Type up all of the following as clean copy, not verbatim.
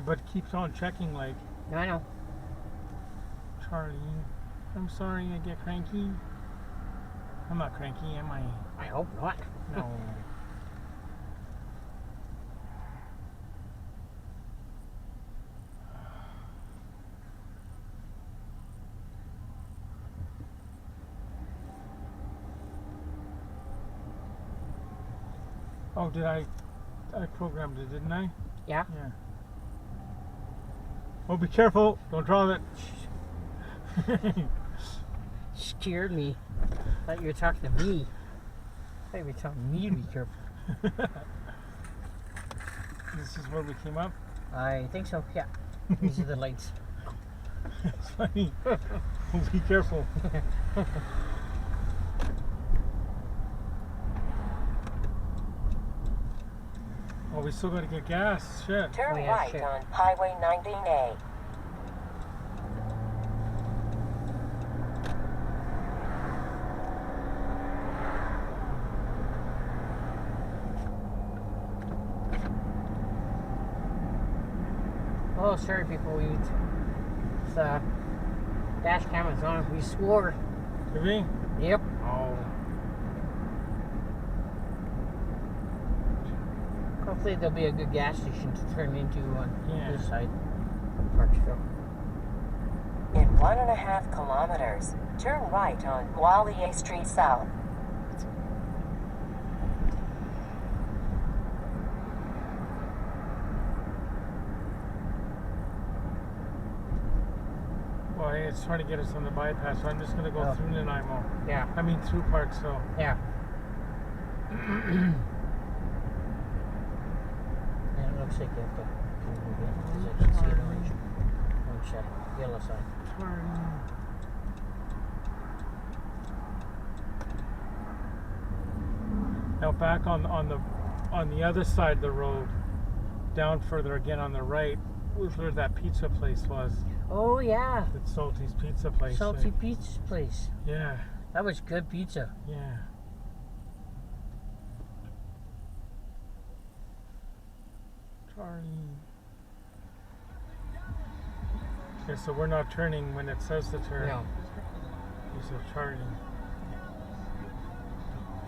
But it keeps on checking like, I know. Charlie, I'm sorry I get cranky. I'm not cranky, am I? I hope not. No. Oh, I programmed it, didn't I? Yeah. Yeah. Oh, be careful. Don't drive it. Scared me. Thought you were talking to me. Thought you were telling me to be careful. This is where we came up? I think so, yeah. These are the lights. It's funny. Oh, be careful. Oh, we still gotta get gas. Shit. Turn yeah, right shit. on Highway 19A. Oh, sorry people, the dash camera's on. We swore. Did we? Yep. Oh. Hopefully there'll be a good gas station to turn into on this side of Parksville. In 1.5 kilometers, turn right on Wallier Street South. Well, hey, it's trying to get us on the bypass, so I'm just gonna go through Nanaimo. Yeah. I mean through Parksville. Yeah. And it looks like you have to move in because I can see an orange yellow sign. Now back on the other side of the road, down further again on the right, was where that pizza place was. Oh yeah. That Salty's Pizza place. Salty Pizza place. Yeah. That was good pizza. Yeah. Charlie. Okay, so we're not turning when it says to turn. No. These are Charlie.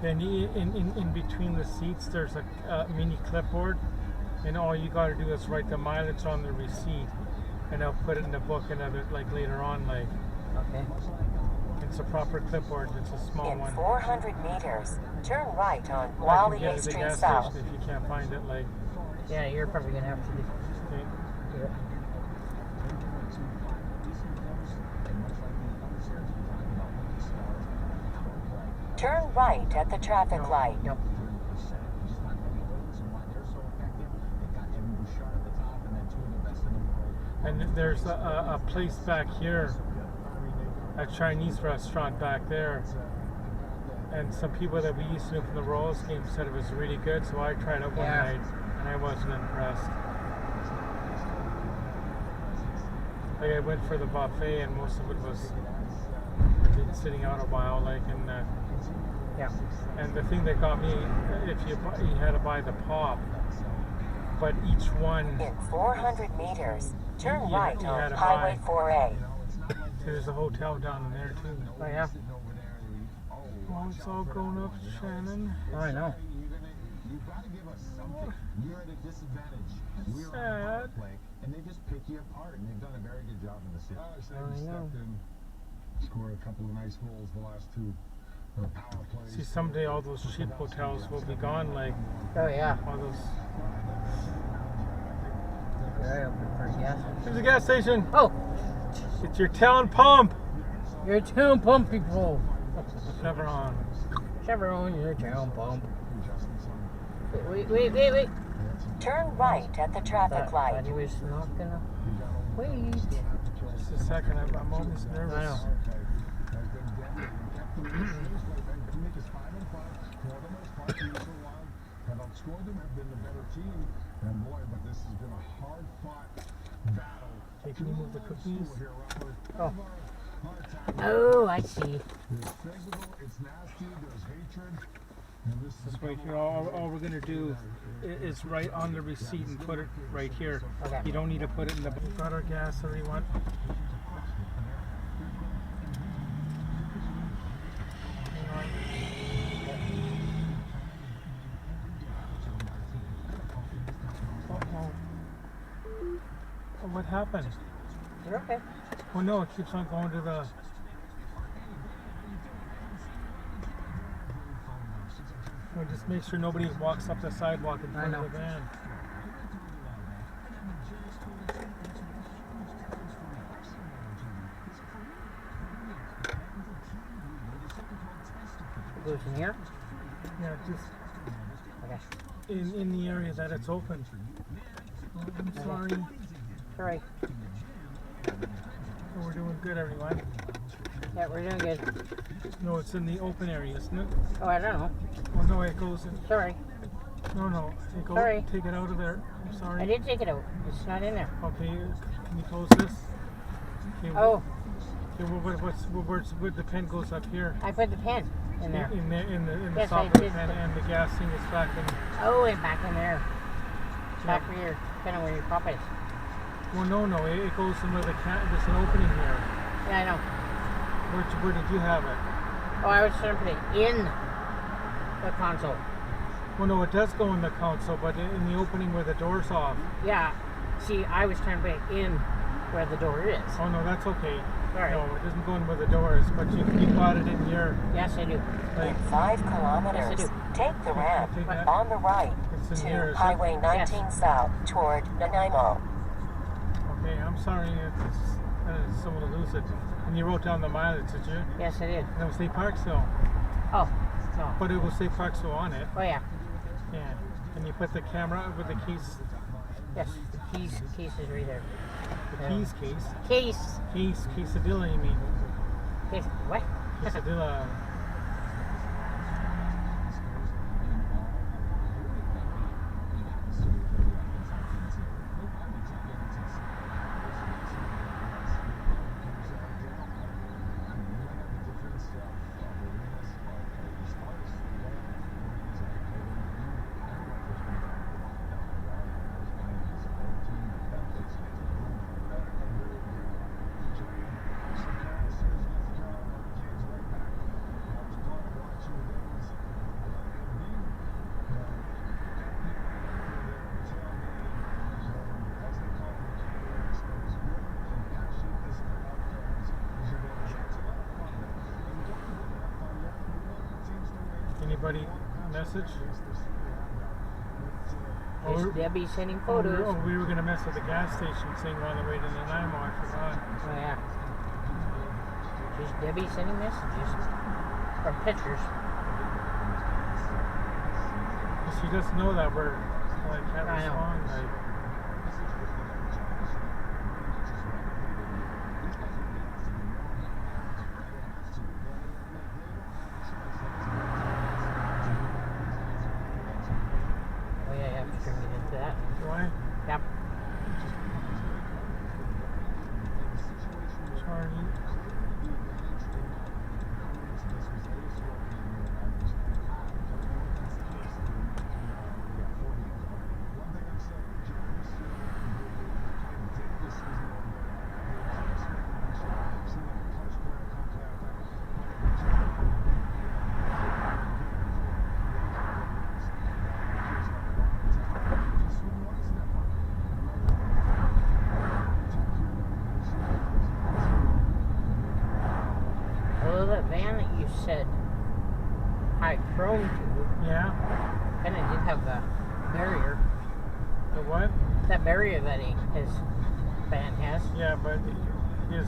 Then in between the seats, there's a mini clipboard, and all you got to do is write the mileage on the receipt, and I'll put it in the book and like later on, like. Okay. It's a proper clipboard. It's a small In one. 400 meters, turn right on I can get Wallier it at the Street gas South. station if you can't find it, like. Yeah, you're probably gonna have to do. Okay. Yeah. Turn right at the traffic light. Yep. And there's a place back here, a Chinese restaurant back there. And some people that we used to know from the Royals game said it was really good, so I tried it one night, and I wasn't impressed. Like I went for the buffet, and most of it was been sitting out a while, like, and Yeah. and the thing that got me, if you had to buy the pop, but each one. In 400 meters, turn You right had on to Highway buy. 4A. There's a hotel down in there too. Oh yeah. Oh, it's all grown up, Shannon. Oh, I know. You've got to give us something. You're at a disadvantage. We're Sad. on the power play, and they just pick you apart, and they've done a very good job in the city. I know. Stepped in, scored a couple of nice goals the last two power plays. See, someday all those cheap hotels will be gone, like Oh yeah. all those. Right up for gas. There's a gas station. Oh, It's your town pump. your town pump people. Chevron. Chevron, your town pump. Wait. Turn right at the traffic Thought light. he was not gonna wait. Just a second, I'm always nervous. I know. Have outscored them, have been the better team, and boy, but this has been a hard-fought battle. Hey, can you move the cookies? Oh. Oh, I see. It's physical, it's nasty, there's hatred, Just right here. All we're gonna do is write on the receipt and put it right here. Okay. You don't need to put it in the. We've got our gas, everyone. Hang on. Uh-oh. Oh, what happened? You're okay. Oh no, it keeps on going to the. Well, just make sure nobody walks up the sidewalk in front of the van. It goes in here? Yeah, just Okay. in the area that it's open. Oh, I'm sorry. Sorry. Oh, we're doing good, everyone. Yeah, we're doing good. No, it's in the open area, isn't it? Oh, I don't know. Oh no, it goes in. Sorry. No, it goes. Sorry. Take it out of there. I'm sorry. I did take it out. It's not in there. Okay, can you close this? Okay, Oh, okay, where the pen goes up here? I put the pen in there. In the Yes, I software did. pen, and the gas thing is back in. Oh, and back in there. Back where your, depending on where your pop is. Well, no, it goes in where there's an opening here. Yeah, I know. Where did you have it? Oh, I was trying to put it in the console. Well, no, it does go in the console, but in the opening where the door's off. Yeah. See, I was trying to put it in where the door is. Oh no, that's okay. Sorry. No, it doesn't go in where the door is, but you got it in your. Yes, I do. In 5 kilometers, Yes, take the ramp Take that. on the right It's in to here, is it? Highway 19 Yes. South toward Nanaimo. Okay, I'm sorry. It's someone to lose it. And you wrote down the mileage, did you? Yes, I did. And it will say Parksville, Oh, no. but it will say Parksville on it. Oh, yeah. Yeah. And you put the camera with the keys. Yes, the case is right there. The keys case. Quesadilla, you mean? Case, what? Quesadilla. Anybody message? There's Debbie sending photos. Oh, we were going to mess with the gas station saying we're on the way to Nanaimo. I forgot. Oh, yeah. There's Debbie sending messages. Or pictures. She doesn't know that we're can't I know. respond. Oh, yeah, you have to turn it into that. Do I? Yep. Charlie. Although that van that you said high chrome to, Yeah. kind of did have the barrier. The what? That barrier that his van has. Yeah, but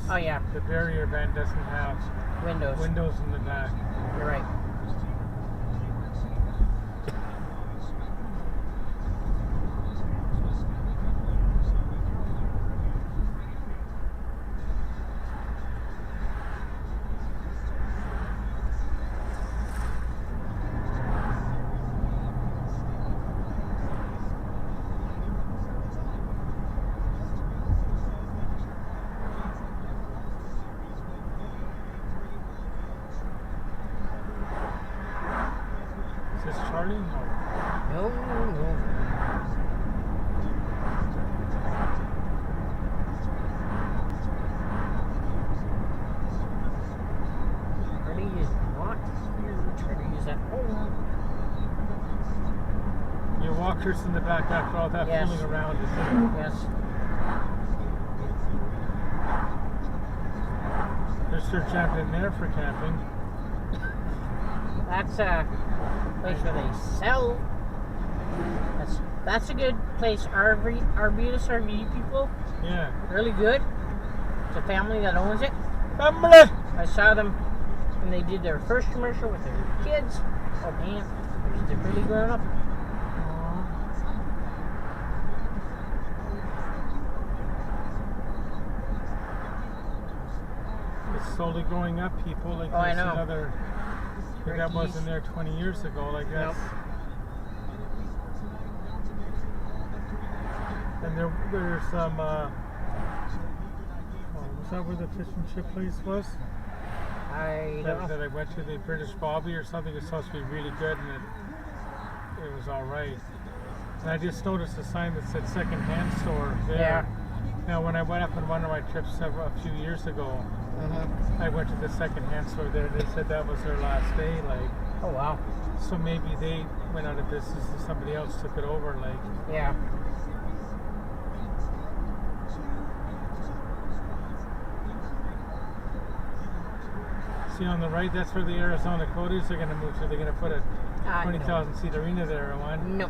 Oh, yeah. the barrier van doesn't have Windows. windows in the back. You're right. walkers in the back after all that Yes. fooling around, isn't it? Yes. They're sure jumping in there for camping. That's a place where they sell. That's a good place. Arbutus RV people, Yeah. really good. It's a family that owns it. Family! I saw them when they did their first commercial with their kids. Oh man, they're really grown up. It's slowly growing up, people. Like Oh, I there's know. another. Like that Turkeys. wasn't there 20 years ago. Like that's. And there's some. Was that where the fish and chip place was? I don't know. That I went to, the British Bobby or something. It's supposed to be really good, and it was all right. And I just noticed a sign that said second-hand store there. Yeah. Now, when I went up on one of my trips a few years ago, I went to the second-hand store there. They said that was their last day. Like, Oh wow. so maybe they went out of business and somebody else took it over. Like, Yeah. see on the right, that's where the Arizona Coyotes are going to move to. They're going to put a 20,000 seat arena there. One. No.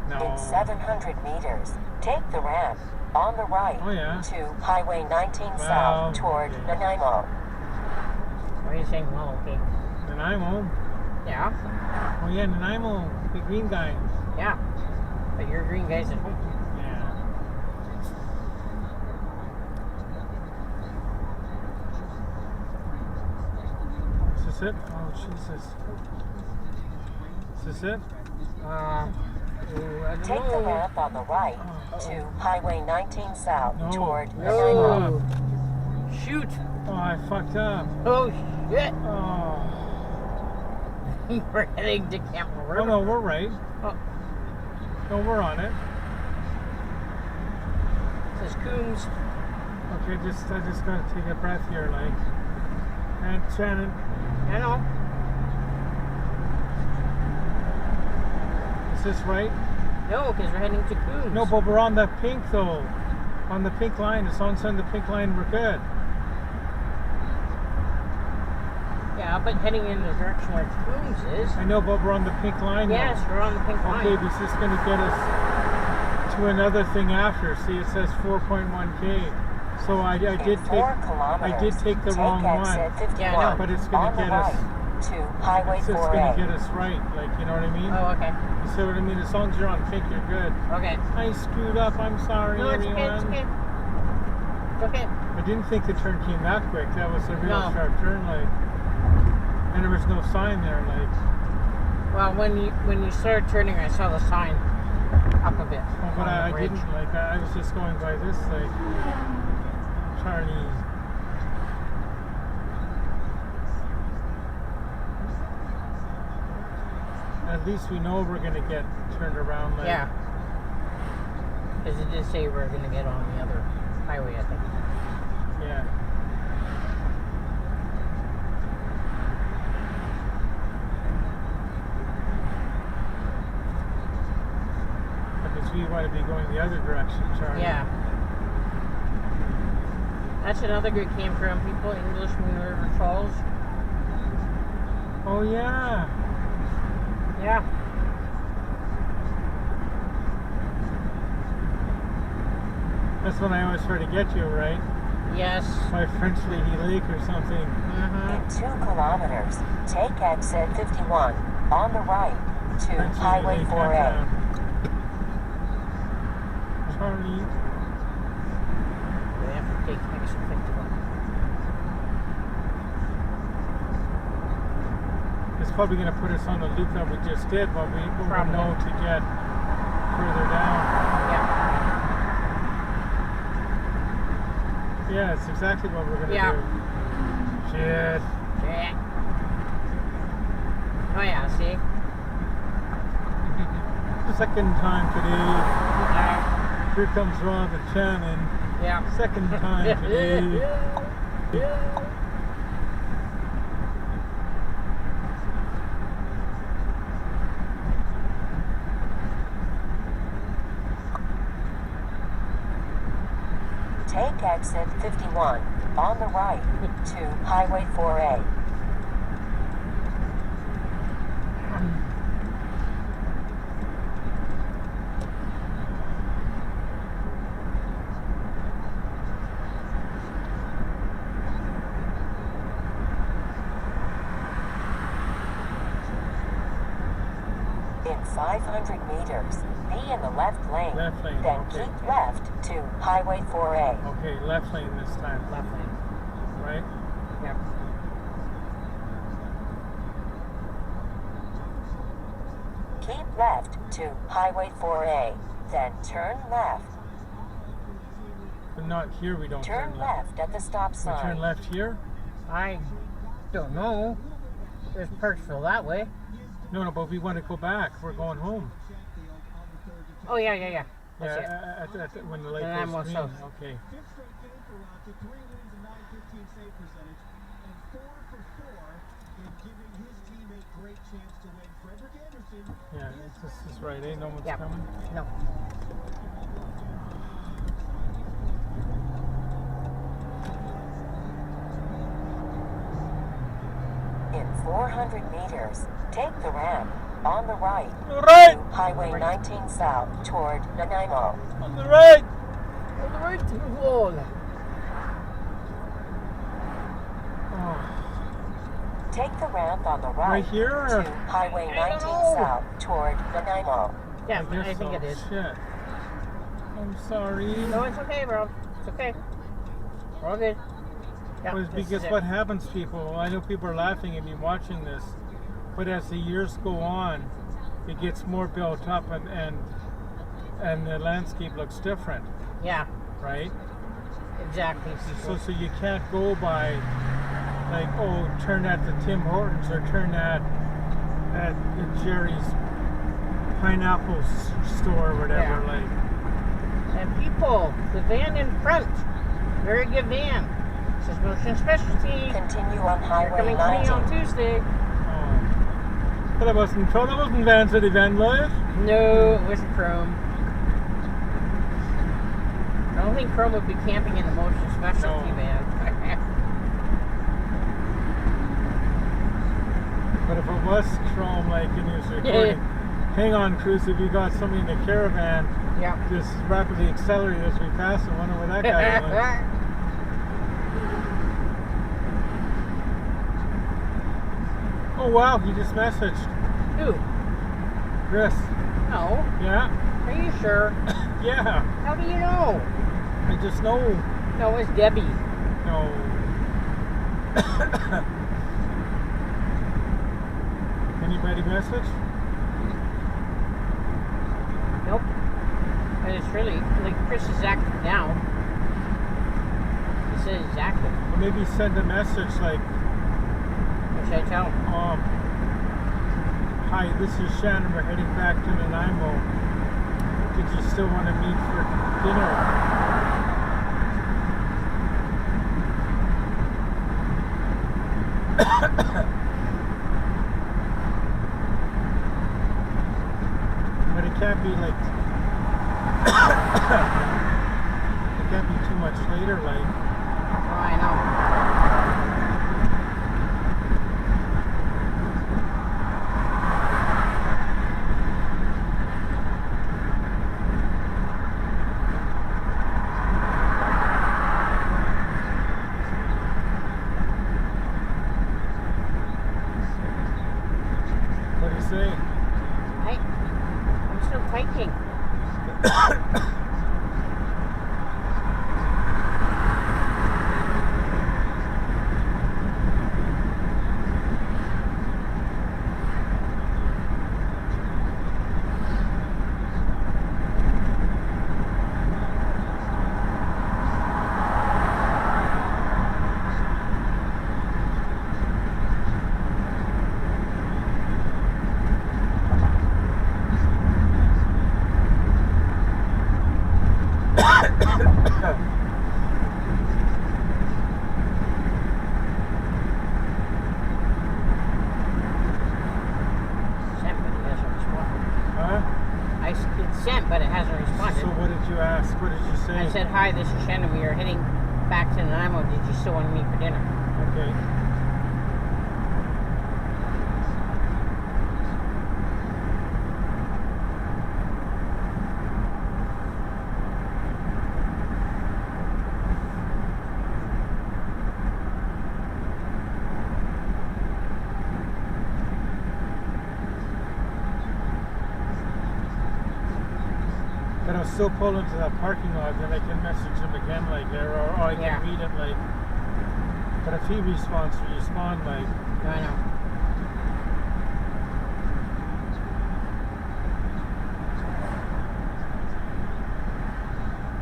No. In 700 meters, take the ramp on the right Oh, yeah. to Highway 19 Wow. South toward Okay. Nanaimo. What are you saying? Well, okay. Nanaimo. Yeah. Oh yeah, Nanaimo, the green guy. Yeah. But your green guys at home. Yeah. Is this it? Oh Jesus. Is this it? I don't Take the know. ramp on the right to Highway 19 South No. toward Nanaimo. Whoa. Shoot. Oh, I fucked up. Oh shit. Oh. We're heading to Camp River. Oh no, we're right. Oh, No, we're on it. it says Coombs. Okay, I just gotta take a breath here, like. And Shannon. I know. Is this right? No, because we're heading to Coombs. No, but we're on the pink though. On the pink line. As long as on the pink line, we're good. Yeah, but heading in the direction where Coombs is. I know, but we're on the pink line now. Yes, we're on the pink line. Okay, this is going to get us to another thing after. See, it says 4.1K. So I did In take 4 kilometers, take the wrong exit one. 51 Yeah, I know. But it's going on to the get us. right to Highway It's going 4A. to get us right. Like, you know what I mean? Oh, okay. You see what I mean? As long as you're on pink, you're good. Okay. I screwed up. I'm sorry, No, it's everyone. okay. It's okay. It's okay. I didn't think the turn came that quick. That was a real No. sharp turn, like. And there was no sign there, like. Well, when you started turning, I saw the sign up a bit. Oh, but on the I bridge. didn't, like, I was just going by this, like, Charlie. At least we know we're gonna get turned around, like. Yeah. Because it did say we're going to get on the other highway, I think. Yeah. Because we want to be going the other direction, Charlie. Yeah. That's another good campground, people. English Moon River Falls. Oh, yeah. Yeah. That's when I always try to get you, right? Yes. By French Lady Lake or something. Mm-hmm. In 2 kilometers, take exit 51 on the right to French Highway Lady Lake 4A. campground. Charlie. We have to take exit 51. It's probably going to put us on the loop that we just did, but we will Probably. know to get further down. Yeah. Yeah, it's exactly what we're going to Yeah. do. Shit. Yeah. Oh, yeah, see? Second time today. Uh, Here comes Rob and Shannon. yeah. Second time today. take exit 51 on the right to Highway 4A. In 500 meters, be in the left lane. Left lane, Then okay. keep left to Highway 4A. Okay, left lane this time. Left lane. Right? Yep. Keep left to Highway 4A. Then turn left. But not here, we don't Turn left at the stop We sign. turn left here? I don't know. There's Parksville that way. No, but we want to go back. We're going home. Oh, yeah. Yeah, That's it. when the light And I'm goes on green. south. Okay. Fifth straight game for Rocky, 3 wins and 915 save percentage, and 4 for 4 in giving his team a great chance to win. Frederick Anderson. Yeah, this is right, eh? No one's Yep. coming. No. In 400 meters, take the ramp on the right Right! to Highway 19 South toward Nanaimo. On the right! On the right to the wall. Oh, Take the ramp on the right, Right here, or- to Highway I 19 don't know. South toward Nanaimo. Yeah, I guess I think so. it is. Shit. I'm sorry. No, it's okay, bro. It's okay. We're all good. Yeah, Well, this because is what it. happens, people, I know people are laughing at me watching this, but as the years go on, it gets more built up and the landscape looks different, Yeah, right? exactly. So you can't go by like, oh, turn at the Tim Hortons or turn at Jerry's pineapple store or whatever. Yeah. Like, And people, the van in front, very good van. Says Motion Specialty. Continue on They're Highway coming to me on 19. Tuesday. oh. But I wasn't told I wasn't Van City Van Life. No, it wasn't Chrome. I don't think Chrome would be camping in the Motion Specialty No. van. But if it was Chrome, like, and he was recording, hang on, Cruz, if you got somebody in the caravan, Yeah. just rapidly accelerate as we pass it. Wonder where that guy went. Oh, wow, he just messaged. Who? Chris. No. Yeah? Are you sure? Yeah. How do you know? I just know. No, it's Debbie. No. Anybody message? Nope. And it's really, like, Chris is active now. He says he's active. Or maybe send a message like, What should I tell him? hi, this is Shannon. We're heading back to Nanaimo. Did you still want to meet for dinner? But it can't be like it can't be too much later, like. Oh, I know. What do you say? I'm still typing. said, hi, this is Shannon. We are heading back to Nanaimo. Did you still want to meet for dinner? Okay. But I'll still pull into that parking lot, then I can message him again, like, or I can Yeah. read it, like. But if he responds, respond, like. I know.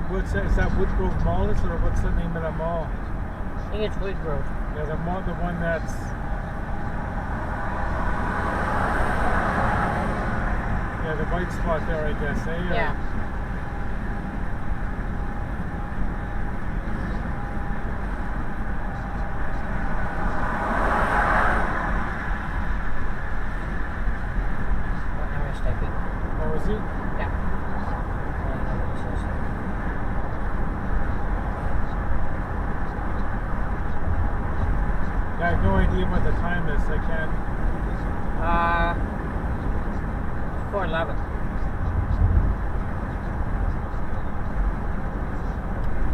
What's that? Is that Woodgrove Mall, or what's the name of the mall? I think it's Woodgrove. Yeah, the mall, the one that's. Yeah, the white spot there, I guess, eh? Or- Yeah. What number is typing? Oh, is he? Yeah. I don't know what it says. Yeah, I have no idea what the time is. I can't. 4:11.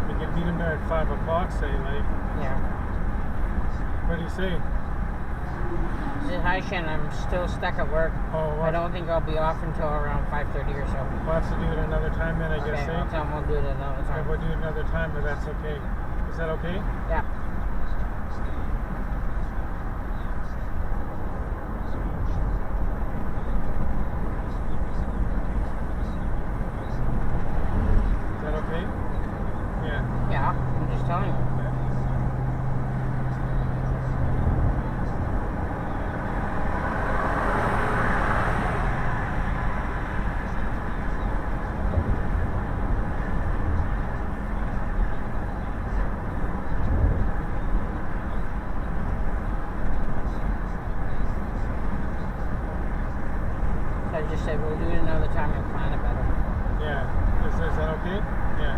We can meet him there at 5 o'clock, say, like. Yeah. What do you say? He said, hi, Shannon. I'm still stuck at work. Oh, I what? don't think I'll be off until around 5:30 or so. We'll have to do it another time then, I guess, Okay, eh? I'll tell him we'll do it another Okay, time. we'll do it another time, but that's okay. Is that okay? Yeah. Is that okay? Yeah. Yeah, I'm just telling you. So I just said we'll do it another time and plan it better. Yeah. Is that okay? Yeah.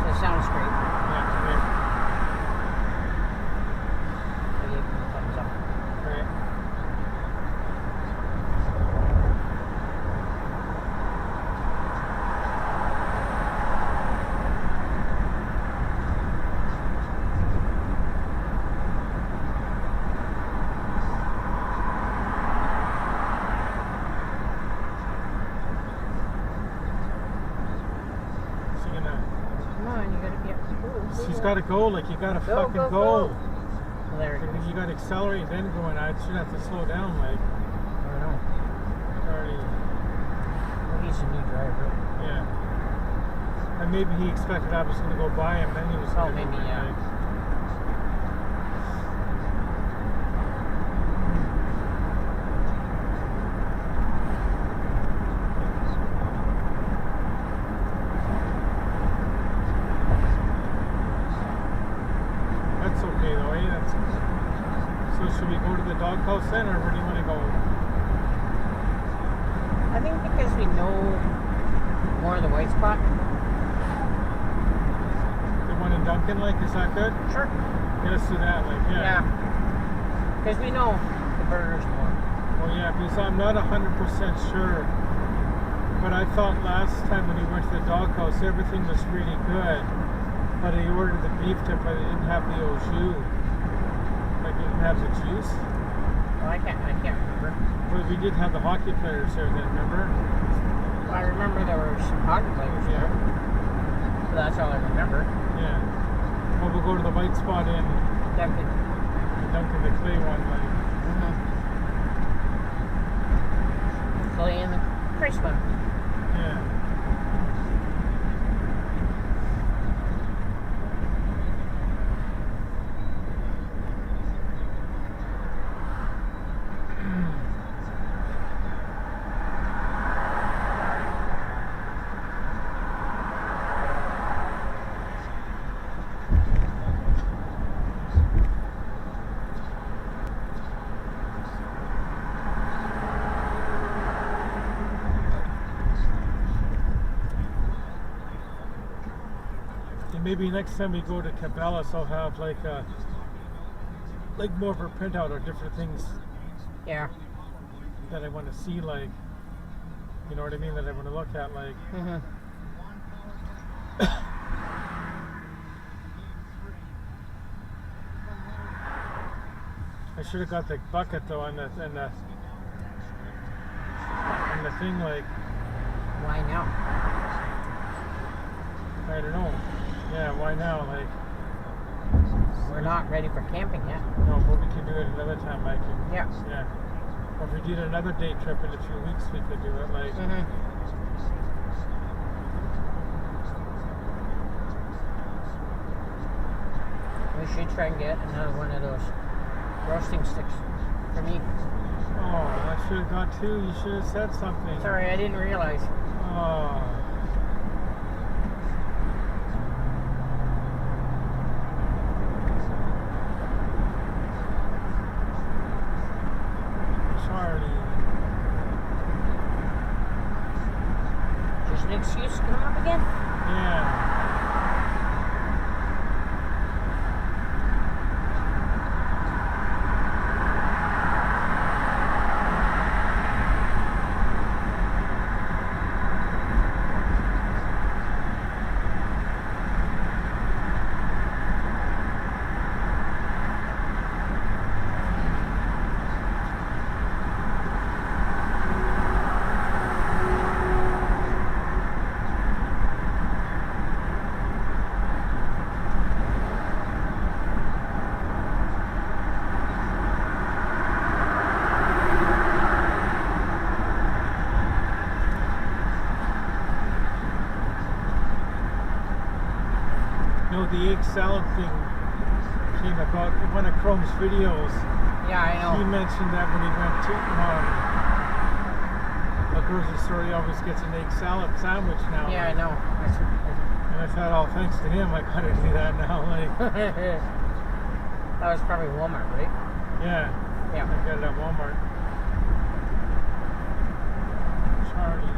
So it sounds great. Yeah. Okay. I gave him a thumbs up. Okay. So you know, Come on, you gotta be up. she's got to go. Like you got to Go, fucking go, go. go. There it Like, is. you got to accelerate and then go. And I should have to slow down. Like I don't know. already. Well, he's a new driver. Yeah. And maybe he expected I was going to go by him, then he was going to maybe, go by. yeah. Like, that's okay though, eh? That's, so should we go to the doghouse then, or where do you want to go? I think because we know more of the white spot. The one in Duncan, like, is that good? Sure. Yeah, let's do that, like, yeah. Because we know the burgers more. Well, yeah, because I'm not 100% sure. But I thought last time when we went to the doghouse, everything was really good. But I ordered the beef tip, but it didn't have the au jus. Like, it didn't have the juice. Well, I can't remember. But we did have the hockey players there then, remember? Well, I remember there were some hockey players Yeah. there. So that's all I remember. Yeah. Well, we'll go to the white spot in Duncan. Duncan, the clay one, like. Clay and the Christ one. Yeah. And maybe next time we go to Cabela's, I'll have like more of a printout of different things Yeah. that I want to see, like, you know what I mean, that I want to look at, like. Mm-hmm. I should have got the bucket though, and the thing, like, Why now? I don't know. Yeah, why now? Like, We're not ready for camping yet. no, but we can do it another time. I can. Yeah. Yeah. Or if we did another day trip in a few weeks, we could do it. Like. Mm-hmm. We should try and get another one of those roasting sticks for me. Oh, I should have got two. You should have said something. Sorry, I didn't realize. Oh. Charlie. Just an excuse to come up again? Yeah. No, the egg salad thing came about in one of Chrome's videos. Yeah, I He know. mentioned that when he went to a grocery store, he always gets an egg salad sandwich now. Yeah, I know. And I thought, oh, thanks to him, I gotta do that now. Like, That was probably Walmart, right? yeah, Yeah. I got it at Walmart. Charlie.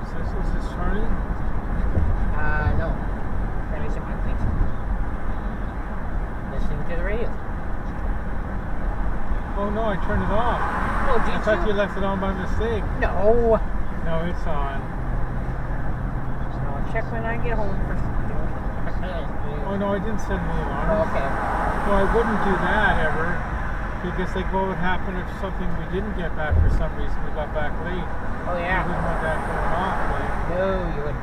Is this Charlie? No. Can I sit my please? Listening to the radio. Oh no, I turned it off. Oh, I did thought you you? left it on by mistake. No. No, it's on. I'll check when I get home first. Oh no, I didn't set any alarm. Okay. No, I wouldn't do that ever. Because like what would happen if something we didn't get back for some reason, we got back late. Oh, I yeah. wouldn't want that going off. Like, No, you wouldn't.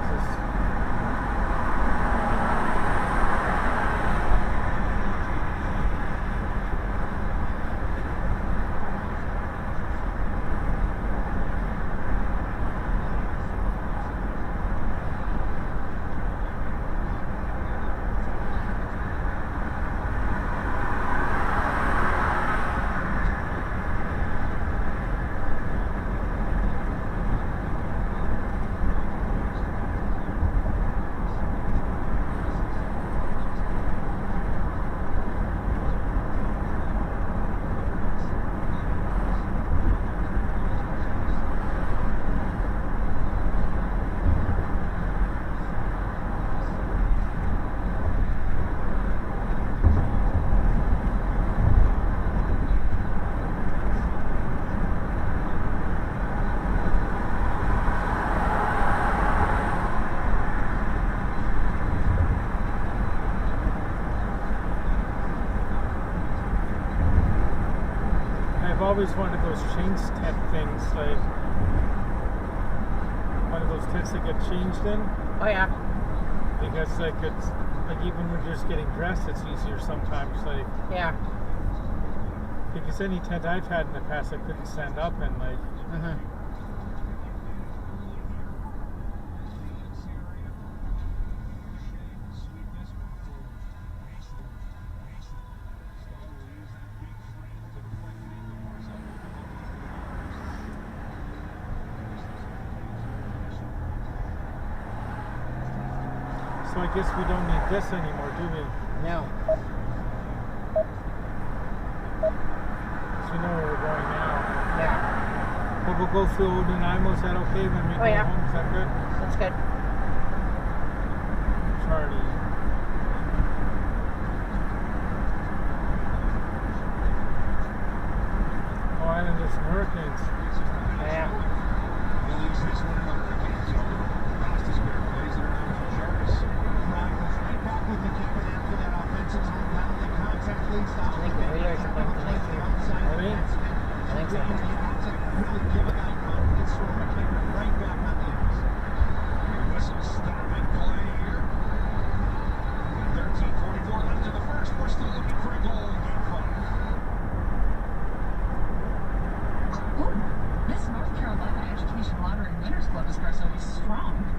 this is, I've always wanted those change tent things, like one of those tents that get changed in, Oh, yeah. because like it's like even when you're just getting dressed, it's easier sometimes. Like Yeah. because any tent I've had in the past, I couldn't stand up and like. Mm-hmm. So I guess we don't need this anymore, do we? No. Because we know where we're going now. Yeah. But we'll go through Old Nanaimo. Is that okay when we go yeah. home? Is that good? That's good. Charlie. Oh, Island, there's some hurricanes. Yeah. I think the Whalers are playing tonight too. Are they? I think so.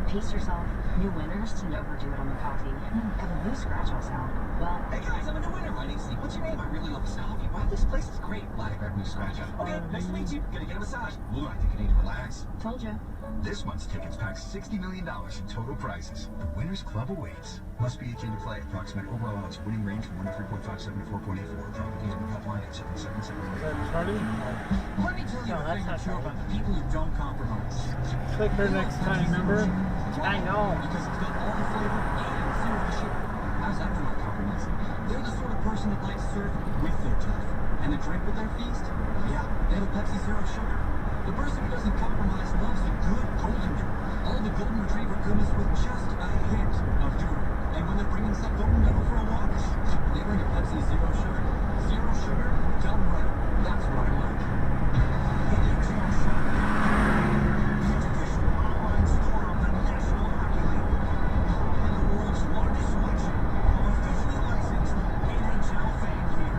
Pace yourself. New winners didn't overdo it on the coffee. Got a blue scratch all sound. Well, hey guys, I'm a new winner. My name's Steve. What's your name? I really love the sound of you. Wow, this place is great. Glad I grabbed new scratch. Okay, nice to meet you. Gonna get a massage. Ooh, I think you need to relax. told you. This month's tickets pack $60 million in total prizes. The Winners Club awaits. Must be 18 to play. Approximate overall odds. Winning range from 1 to 3.57 to 4.84. Properties with helpline at 777. Is that Charlie? Let me tell you No, a that's thing or not two Charlie. about the people who don't compromise. Click her next time, remember? I know. Because it's got all the flavor and zero sugar. How's that for not compromising? They're the sort of person that likes surf with their turf. And the drink with their feast? Yeah, they have a Pepsi Zero Sugar. The person who doesn't compromise loves a good golden drink. All the golden retriever goodness with just a hint of doodle. And when they're bringing some golden doodle for a walk, they bring a Pepsi Zero Sugar. Zero sugar, done right. That's what I like. NHL Shop. The traditional online store of the National Hockey League. And the world's largest selection of officially licensed NHL fan gear.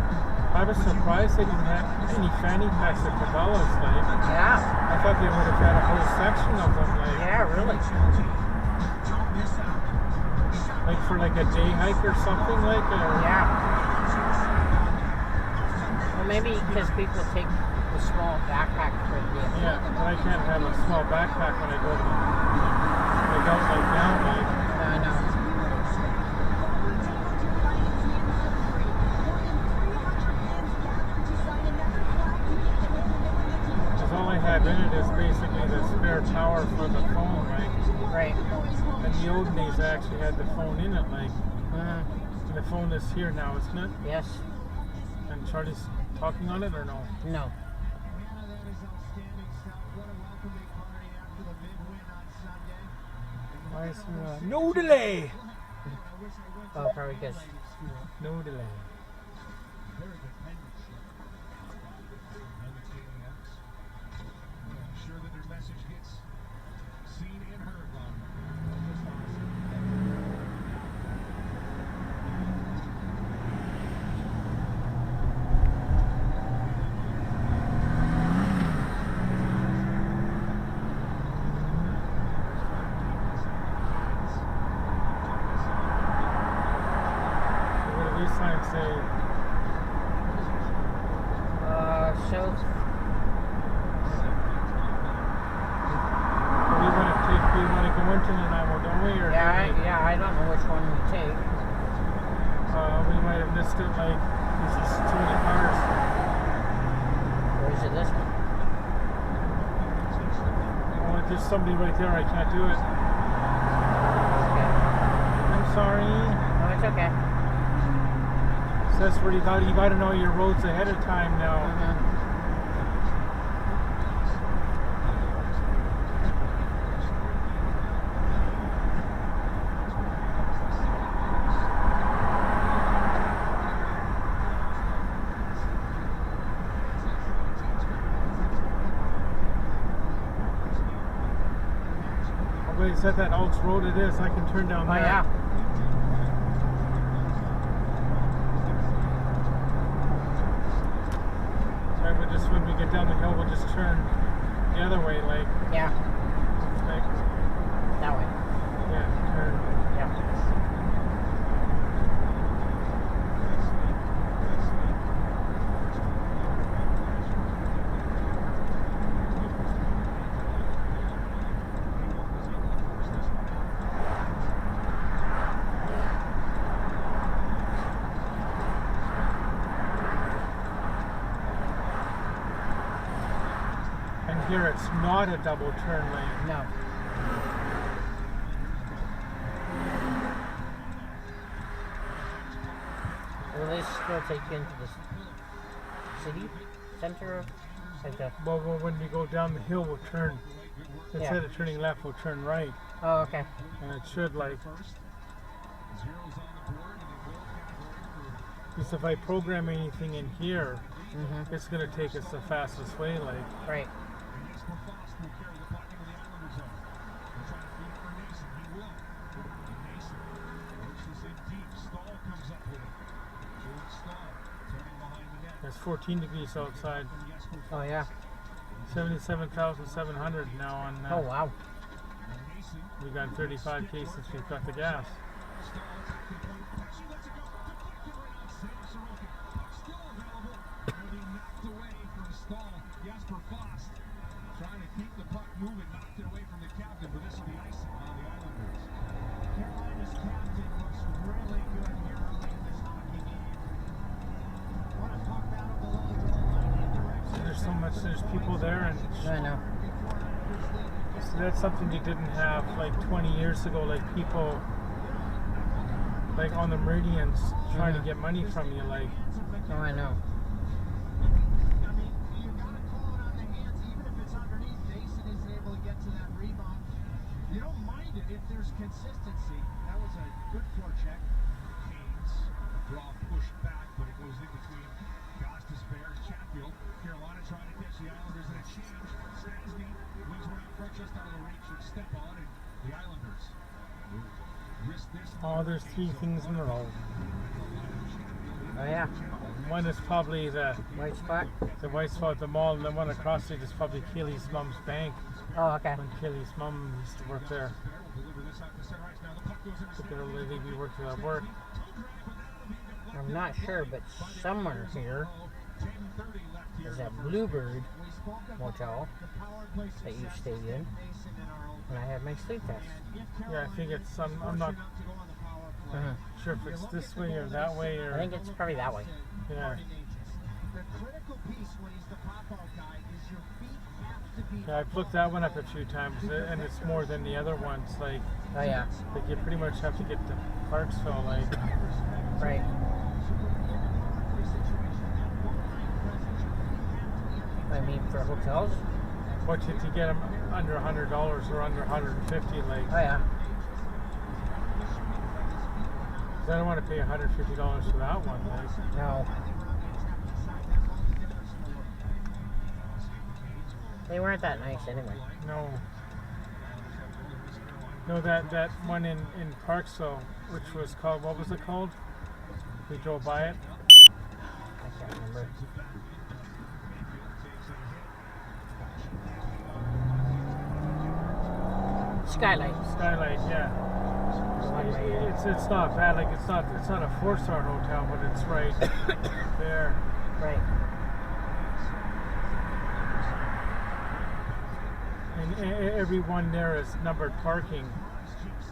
I was surprised they didn't have any fanny packs at Cabela's. Like, Yeah. I thought they would have had a whole section of them. Like, Yeah, really. Don't miss out. like for like a day hike or something. Like, or, Yeah. Well, maybe because people take the small backpack for the yeah, but I can't have a small backpack when I go to like out like now. Like, I know. because all I have in it is basically the spare power for the phone. Like, Right. in the old days, I actually had the phone in it. Like, Mm. and the phone is here now, isn't it? Yes. And Charlie's talking on it or no? No. Why is no delay? Oh, probably because. No delay. Sure that their message gets seen and heard, Ron. So what do these signs say? Shows. We want to go into Nanaimo, don't we? Or Yeah, I don't know which one we take. we might have missed it. Like, there's just too many cars. Or is it this one? Oh, there's somebody right there. I can't do it. Okay. I'm sorry. No, it's okay. So that's where you got to know your roads ahead of time now. Mm-hmm. Oh, wait, is that Elks Road? It is. I can turn down Oh, there. yeah. Right, we'll just when we get down the hill, we'll just turn the other way, like Yeah. That way. yeah, turn. Yeah. here it's not a double turn lane. No. Will this still take you into the city center of like the? Well, when we go down the hill, we'll turn. Instead of turning left, we'll turn right. Oh, okay. And it should like. Because if I program anything in here, it's going to take us the fastest way, like. Right. It's 14 degrees outside. Oh yeah. 77,700 now on. Oh wow. We got 35 cases. We've got the gas. Trying to keep the puck moving, knocked it away from the captain, but this will be icing on the Islanders. Carolina's captain looks really good here early in this hockey game. What a puck battle below the goal line in direction. So there's so much. There's people there, and I know. so that's something you didn't have like 20 years ago. Like people, like on the meridians, trying to get money from you. Like. Oh, I know. I mean, you got to call it on the hands, even if it's underneath. Mason isn't able to get to that rebound. You don't mind it if there's consistency. That was a good forecheck. Haynes, draw pushed back, but it goes in between Gostisbehere and Chatfield. Carolina trying to catch the Islanders in a change. Stasny wings one out front just out of the reach and step on, and the Islanders risk this. Oh, there's 3 things in a row. Oh yeah. One is probably the White spot. white spot at the mall, and the one across the street is probably Keely's mom's bank. Oh okay. When Keely's mom used to work there. Look at her lady, we worked at work. I'm not sure, but somewhere here is that Bluebird motel that you stayed in when I had my sleep test. Yeah, I think it's I'm not sure if it's this way or that way or. I think it's probably that way. Yeah. The critical piece when he's the pop-out guy is your feet have to be. Yeah, I've looked that one up a few times, and it's more than the other ones. Like Oh yeah. you pretty much have to get to Parksville, like. Right. I mean, for hotels. What you to get them under $100 or under 150, like. Oh yeah. 'Cause I don't want to pay $150 for that one, like. No. They weren't that nice anyway. No. No, that one in Parksville, which was called, what was it called? We drove by it. I can't remember. Skylight. Skylight, yeah. It's not bad. Like it's not a 4-star hotel, but it's right there. Right. And every one there is numbered parking,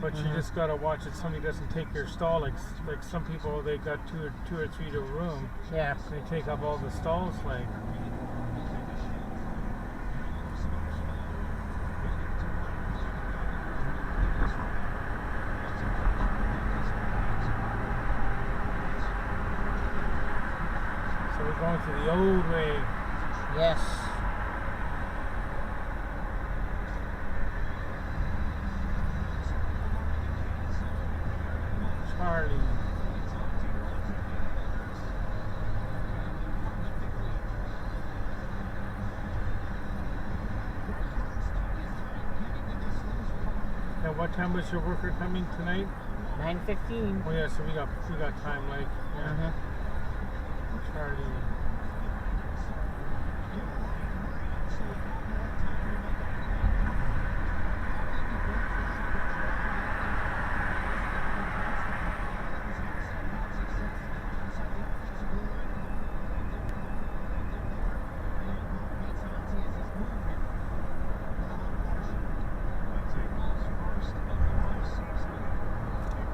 but you just gotta watch that somebody doesn't take your stall. Like some people, they got two or three to a room. Yeah. They take up all the stalls, like. So we're going to the old way. Yes. Charlie. And what time was your worker coming tonight? 9:15. Oh yeah, so we got time, like, yeah. Charlie.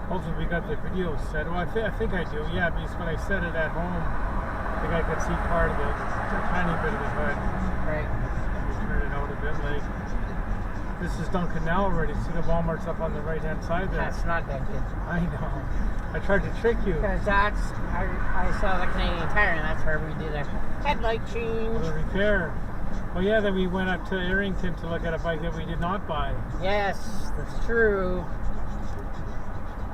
Hopefully we got the video set. Well, I think I do, yeah, because when I set it at home, I think I could see part of it, a tiny bit of the hood. Right. Let me turn it out a bit. it. Like, this is Dunkin' now already. See the Walmart's up on the right-hand side there. That's not Dunkin'. I know. I tried to trick you. Because I saw the Canadian Tire, and that's where we did a headlight change. The repair. Oh yeah, then we went up to Arrington to look at a bike that we did not buy. Yes, that's true.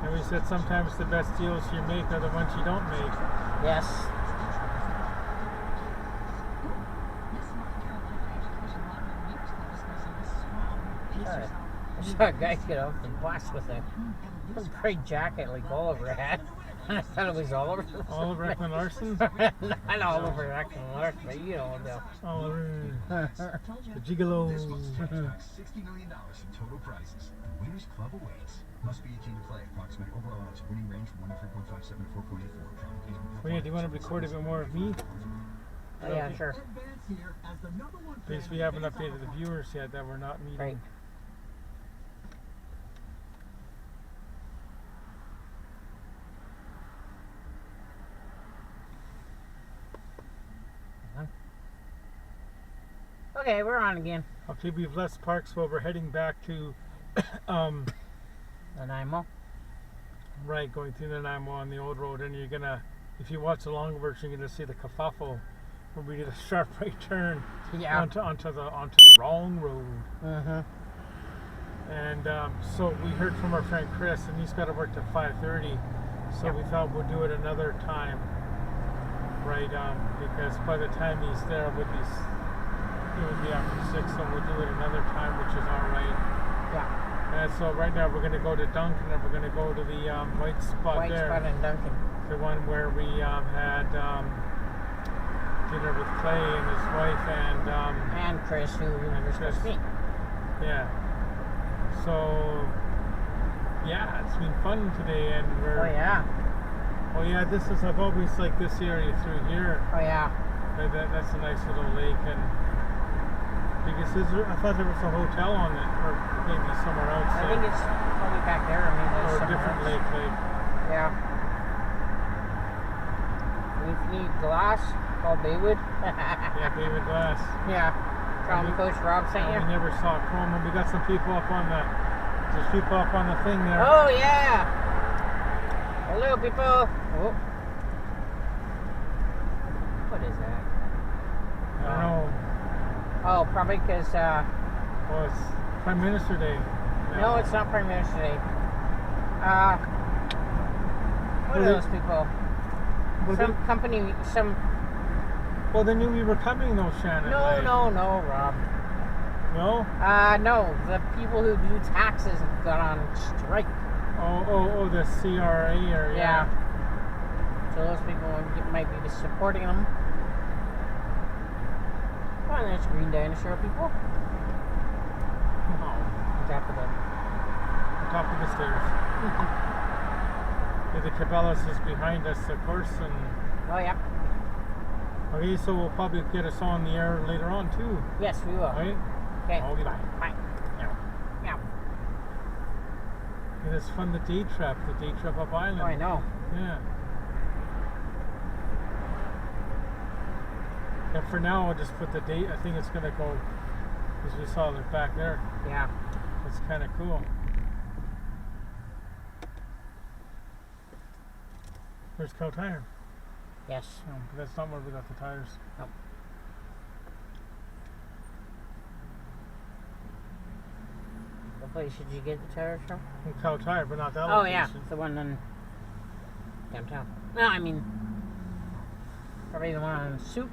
And we said sometimes the best deals you make are the ones you don't make. Yes. I saw a guy get off the bus with a bright jacket like Oliver had. And I thought it was Oliver. Oliver Ekman Larson? Not Oliver Ekman Larson, but you know him. Oliver. The Gigolo. This month's jackpot, $60 million in total prizes. The Winners Club awaits. Must be 18 to play. Approximate overall odds. Winning range from 1 to 3.57 to 4.84. Oh yeah, do you want to record a bit more of me? Oh, yeah, sure. Because we haven't updated the viewers yet that we're not meeting. Right. Okay, we're on again. Okay, we've left Parksville. We're heading back to, Nanaimo. right, going through Nanaimo on the old road. And you're gonna, if you watch the long version, you're gonna see the kerfuffle where we did a sharp right turn onto the wrong road. Mm-hmm. And so we heard from our friend Chris, and he's got to work till 5:30. So we thought we'll do it another time, right? Because by the time he's there, it would be after 6. So we'll do it another time, which is all right. Yeah. And so right now we're going to go to Dunkin', and we're going to go to the white spot there. White spot in Dunkin'. The one where we had dinner with Clay and his wife And Chris, who we were supposed to meet. Yeah. So, yeah, it's been fun today, and we're. Oh yeah. Oh yeah, I've always liked this area through here. Oh yeah. That's a nice little lake, and because I thought there was a hotel on it, or maybe somewhere else. I think it's probably back there. I mean, there's or a different lake. Yeah. If you need glass, call Baywood. Yeah, David Glass. Yeah. Tell him Coach Rob sent you. We never saw Chrome, and we got some people up on the. There's people up on the thing there. Oh yeah. Hello, people. Oh. What is that? I don't know. Oh, probably because. Well, it's Prime Minister Day. No, it's not Prime Minister Day. What are those people? Some company, some. Well, they knew we were coming, though, Shannon. No, Rob. No? No. The people who do taxes have gone on strike. Oh, the CRA area. Yeah. So those people might be supporting them. Oh, and there's Green Dinosaur people. Oh, On top of the stairs. Yeah, the Cabela's is behind us, of course, and. Oh yeah. Okay, so we'll probably get us on the air later on too. Yes, we will. Right? Okay. Okay, bye. Bye. Yeah. And it's fun, the day trip up island. Oh, I know. Yeah. And for now, I'll just put the date. I think it's gonna go, as we saw it back there. Yeah. It's kind of cool. Where's Cow Tire? Yes. Oh, that's not where we got the tires. No. What place did you get the tires from? From Cow Tire, but not that Oh location. yeah, the one in downtown. No, I mean probably the one on Souk.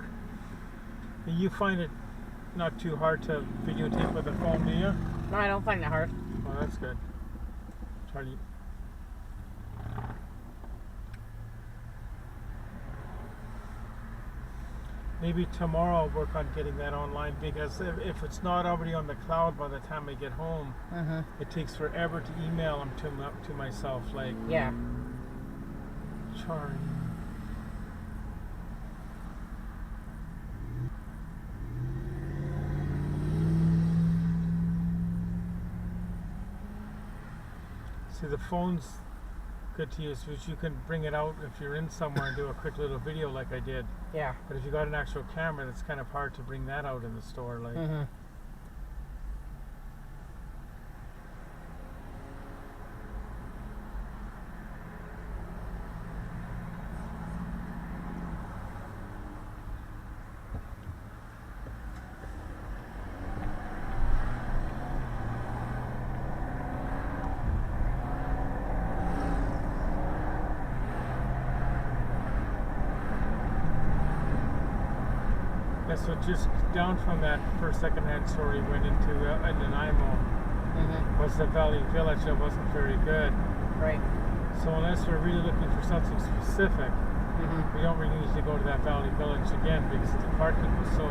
You find it not too hard to videotape with a phone, do you? No, I don't find it hard. Oh, that's good. Charlie. Maybe tomorrow I'll work on getting that online, because if it's not already on the cloud by the time I get home, it takes forever to email them to myself. Like, Yeah. Charlie. See, the phone's good to use, because you can bring it out if you're in somewhere and do a quick little video like I did. Yeah. But if you got an actual camera, it's kind of hard to bring that out in the store. Like, so just down from that first second-hand store we went into in Nanaimo was the Valley Village that wasn't very good. Right. So unless we're really looking for something specific, we don't really need to go to that Valley Village again because the parking was so.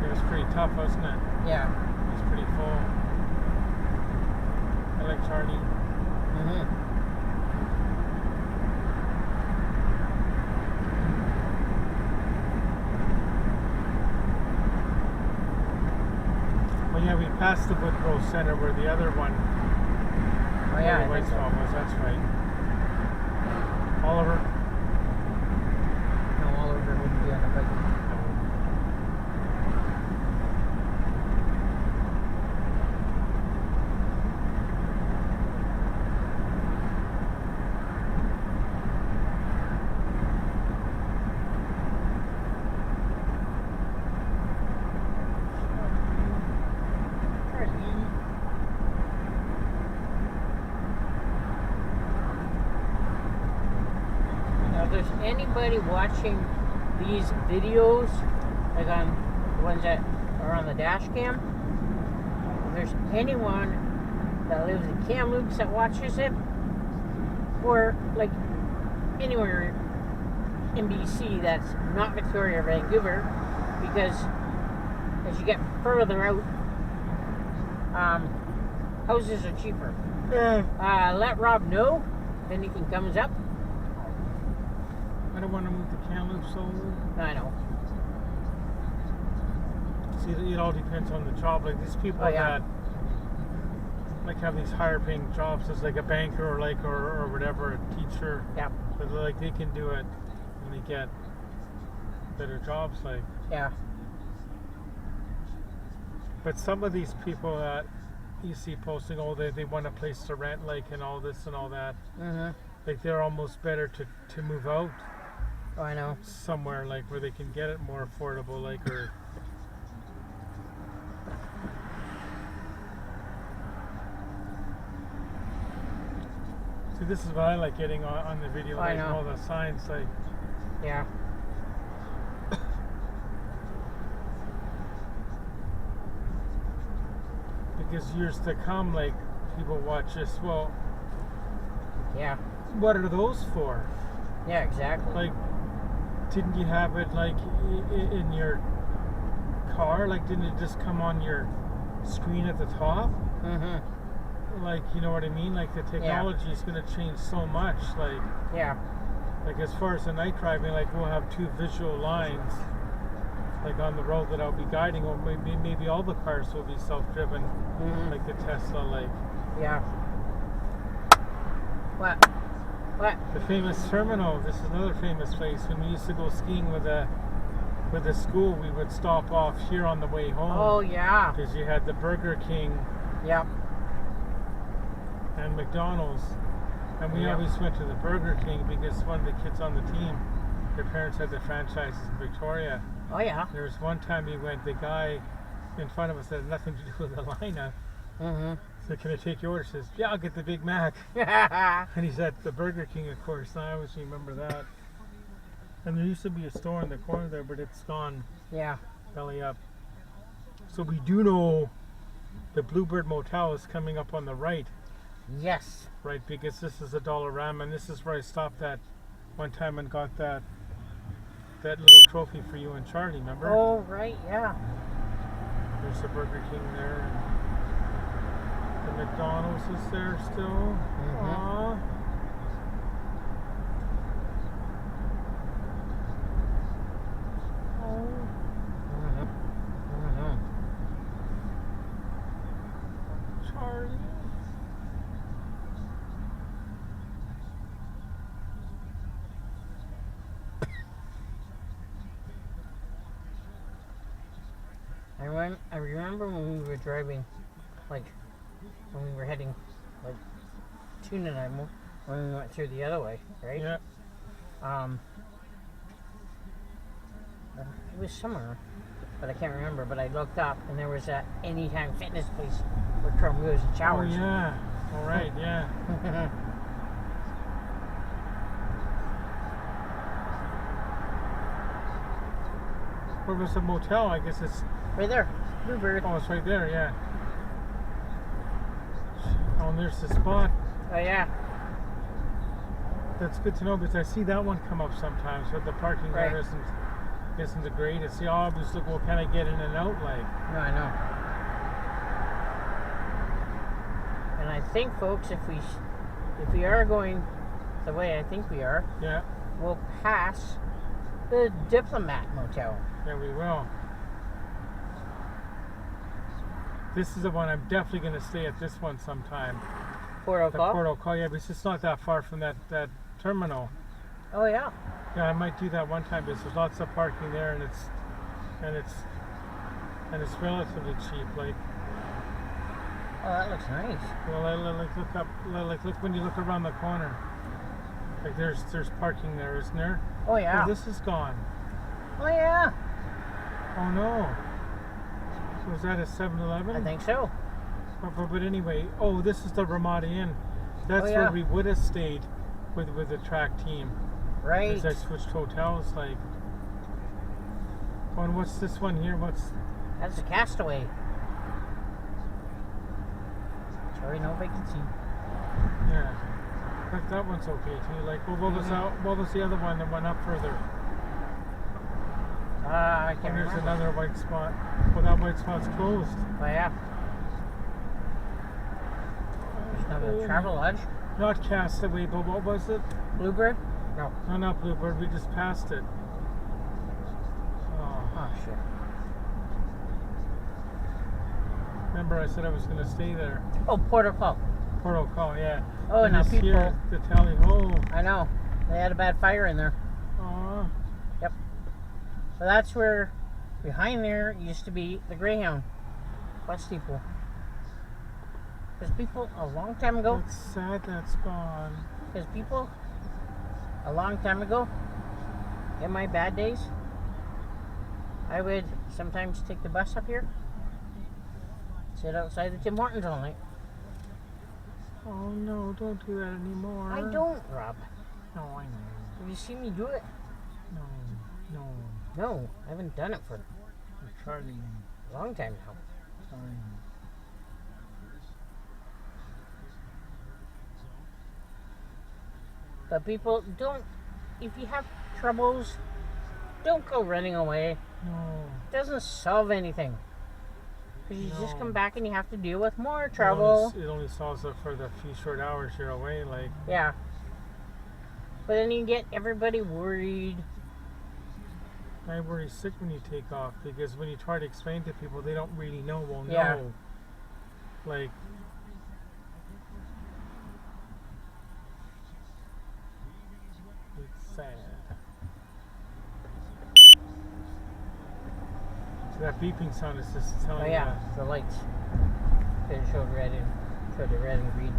It was pretty tough, wasn't it? Yeah. It was pretty full. I like Charlie. Well, yeah, we passed the Woodrow Center where the other one. Oh yeah. White Stop was. That's right. Oliver. No, Oliver wouldn't be on the bike. Now, if there's anybody watching these videos, like on the ones that are on the dash cam, if there's anyone that lives in Kamloops that watches it, or like anywhere in BC that's not Victoria or Vancouver, because as you get further out, houses are cheaper. Let Rob know if anything comes up. I don't want to move to Kamloops, so. I know. See, it all depends on the job. Like these people that like have these higher paying jobs as like a banker or like or whatever, a teacher. Yeah. But like they can do it and they get better jobs. Like. Yeah. But some of these people that you see posting, they want a place to rent, like, and all this and all that. Like they're almost better to move out. Oh, I know. Somewhere like where they can get it more affordable, like or. See, this is what I like getting on the video, like all the signs, like. Yeah. Because years to come, like people watch this. Well. Yeah. What are those for? Yeah, exactly. Like, didn't you have it like in your car? Like, didn't it just come on your screen at the top? Like, you know what I mean? Like, the technology is going to change so much. Like, like as far as the night driving, like we'll have two visual lines, like on the road that I'll be guiding, or maybe all the cars will be self-driven, like the Tesla, like. Yeah. What? The famous terminal. This is another famous place. When we used to go skiing with the school, we would stop off here on the way home. Oh yeah. Because you had the Burger King. Yep. And McDonald's, and we always went to the Burger King because one of the kids on the team, their parents had the franchises in Victoria. Oh yeah. There was one time we went. The guy in front of us had nothing to do with the lineup. So can I take your order? He says, yeah, I'll get the Big Mac. And he's at the Burger King, of course. And I always remember that. And there used to be a store in the corner there, but it's gone. Yeah. Belly up. So we do know the Bluebird Motel is coming up on the right. Yes. Right, because this is a Dollarama, and this is where I stopped that one time and got that little trophy for you and Charlie, remember? Oh, right, yeah. There's the Burger King there. The McDonald's is there still. Aww. Charlie. I remember when we were driving, like, when we were heading, like, to Nanaimo, when we went through the other way, right? Yeah. It was somewhere, but I can't remember, but I looked up, and there was a Anytime Fitness place where Chrome goes and showers. Oh, yeah. All right, yeah. Where was the motel? I guess it's... Right there. Bluebird. Oh, it's right there, yeah. Oh, and there's the spot. Oh, yeah. That's good to know because I see that one come up sometimes, but the parking Right. there isn't the greatest. See, I always look, well, can I get in and out? Like, No, I know. And I think, folks, if we are going the way I think we are, yeah, we'll pass the Diplomat Motel. yeah, we will. This is the one I'm definitely going to stay at. This one sometime. Port The O'Call? Port O'Call, yeah, because it's not that far from that terminal. Oh, yeah. Yeah, I might do that one time because there's lots of parking there, and it's relatively cheap. Like, Oh, that looks nice. well, look when you look around the corner. Like, there's parking there, isn't there? Oh, yeah. Oh, this is gone. Oh, yeah. Oh no. Was that a 7-Eleven? I think so. But anyway, oh, this is the Ramada Inn. That's Oh, yeah. where we would have stayed with the track team. Right. Because I switched hotels, like. Oh, and what's this one here? What's... That's a Castaway. Sorry, no vacancy. Yeah. That one's okay too. Like, well, what was the other one that went up further? I Oh, can't there's remember. another white spot. Well, that white spot's closed. Oh, yeah. There's another Travel Lodge. Not Castaway, but what was it? Bluebird? No. No, not Bluebird. We just passed it. Oh. Oh, shit. Remember, I said I was going to stay there. Oh, Port O'Call. Port O'Call, yeah. Oh, And now this people... here, the tally ho. I know. They had a bad fire in there. Aw. Yep. So that's where, behind there, used to be the Greyhound bus depot. Because people, a long time ago, It's sad that's gone. a long time ago, in my bad days, I would sometimes take the bus up here, sit outside the Tim Hortons all night. Oh no, don't do that anymore. I don't, Rob. No, I know. Have you seen me do it? No. No, I haven't done it for I'm trying. a long time now. But people, don't, if you have troubles, don't go running away. No. It doesn't solve anything. Because you just No. come back and you have to deal with more trouble. It only solves it for the few short hours you're away. Like, Yeah. But then you get everybody worried. I worry sick when you take off because when you try to explain to people, they don't really know. Well, Yeah. no. Like, it's sad. So that beeping sound is just telling Oh you. yeah, the lights. It showed red and showed the red and green.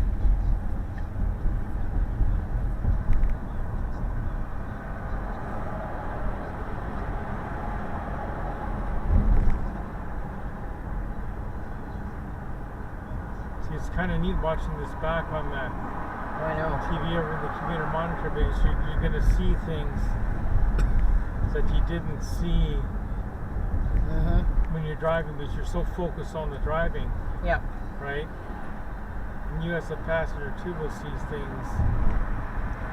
See, it's kind of neat watching this back on that Oh, I know. TV over the computer monitor because you're going to see things that you didn't see Mm-hmm. when you're driving because you're so focused on the driving, Yeah. right? And you as a passenger too will see things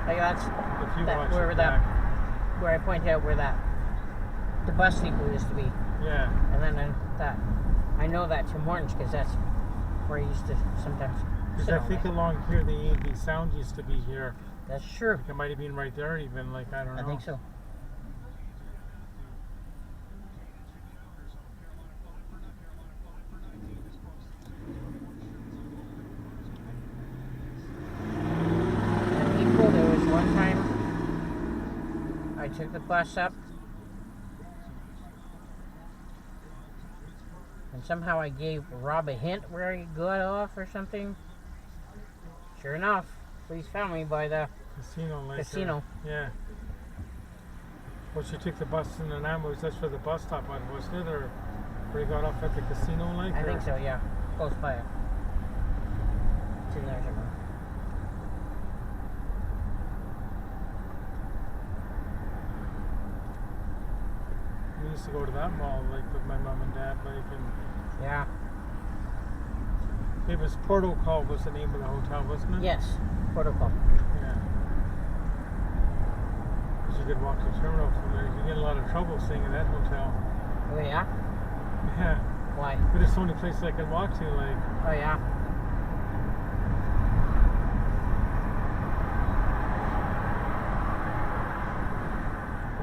Like that's if you that, watch where it that back. where I pointed out where that the bus depot used to be. Yeah. And then I know that Tim Hortons because that's where I used to sometimes Because sit I all think night. along here the A&B sound used to be here. That's true. It might have been right there even, like, I don't know. I think so. And people, there was one time I took the bus up and somehow I gave Rob a hint where he got off or something. Sure enough, police found me by the Casino, like. casino. Yeah. Well, she took the bus in an ambulance. That's where the bus stop was, wasn't it? Or where he got off at the casino, like? I or- think so, yeah. Close by it. It's in there somewhere. When you used to go to that mall, like with my mom and dad, like, and Yeah. it was Protocol was the name of the hotel, wasn't it? Yes. Protocol. Yeah. Because you could walk to the terminal from there. You get in a lot of trouble staying in that hotel. Oh yeah. Yeah. Why? But it's the only place I can walk to, like. Oh yeah.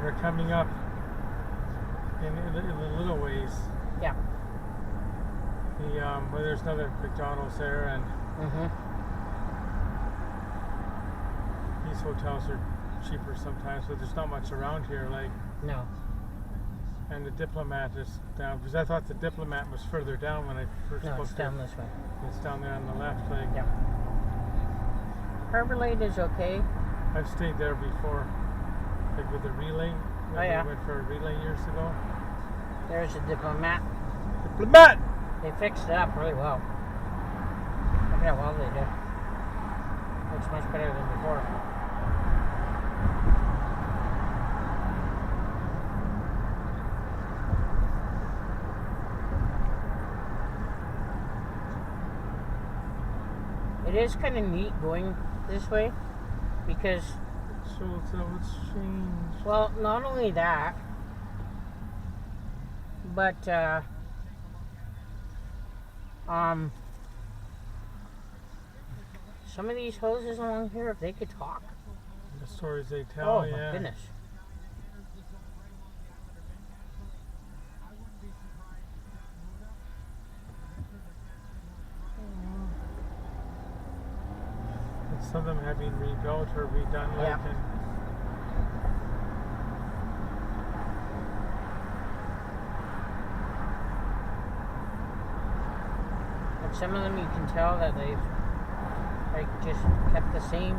We're coming up in the little ways. Yeah. Where there's another McDonald's there, and Mhm. these hotels are cheaper sometimes, but there's not much around here. Like, No. and the Diplomat is down because I thought the Diplomat was further down when I first No, it's booked down it. this way. It's down there on the left. Like, Yeah. Harbor Light is okay. I've stayed there before, like with the relay. When Oh, yeah. we went for a relay years ago. There's a Diplomat. Diplomat. They fixed it up really well. Look at how well they did. Looks much better than before. It is kind of neat going this way because, So it's changed. well, not only that, but some of these hoses along here, if they could talk, The stories they tell. oh yeah. my goodness. And some of them have been rebuilt or redone. Like, Yeah. and And some of them you can tell that they've like just kept the same,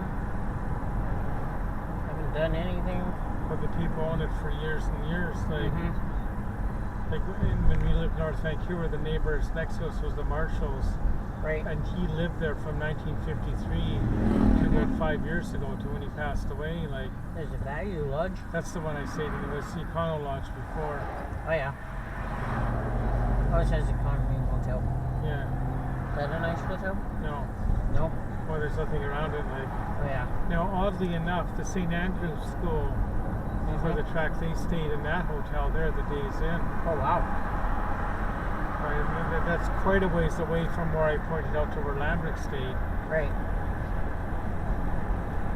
haven't done anything. but the people own it for years and years. Like, Mhm. like when we lived in North Vancouver, the neighbors next to us was the Marshalls, Right. and he lived there from 1953 to about 5 years ago to when he passed away. Like, There's a Value Lodge. that's the one I stayed in. It was the Econo Lodge before. Oh yeah. Oh, it says Economy Motel. Yeah. Is that a nice hotel? No. No. Well, there's nothing around it. Like, Oh yeah. now, oddly enough, the St. Andrews School for the track, they stayed in that hotel there the days in. Oh wow. Right, and that's quite a ways away from where I pointed out to where Lambrick stayed, Right.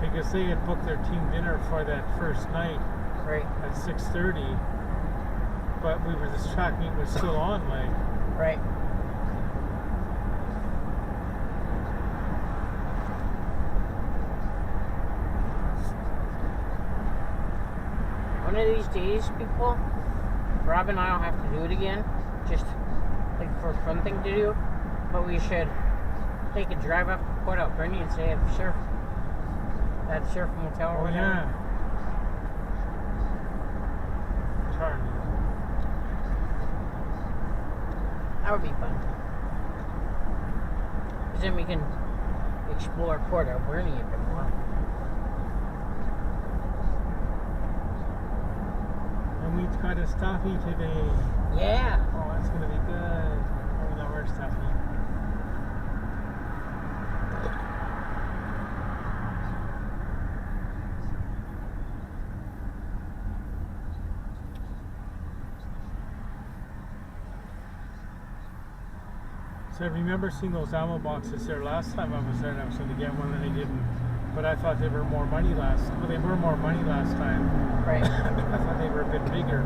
because they had booked their team dinner for that first night Right. at 6:30, but this track meet was still on, like. Right. One of these days, people, Rob and I will have to do it again, just like for a fun thing to do. But we should take a drive up to Port Alberni and say at the surf motel or Oh whatever. yeah. Charming. That would be fun. Because then we can explore Port Alberni a bit more. And we've got a Staffy today. Yeah. Oh, that's gonna be good. Oh no, where's Staffy? So I remember seeing those ammo boxes there last time I was there, and I was going to get one, and I didn't. But I thought they were more money last. Well, they were more money last time. Right. I thought they were a bit bigger.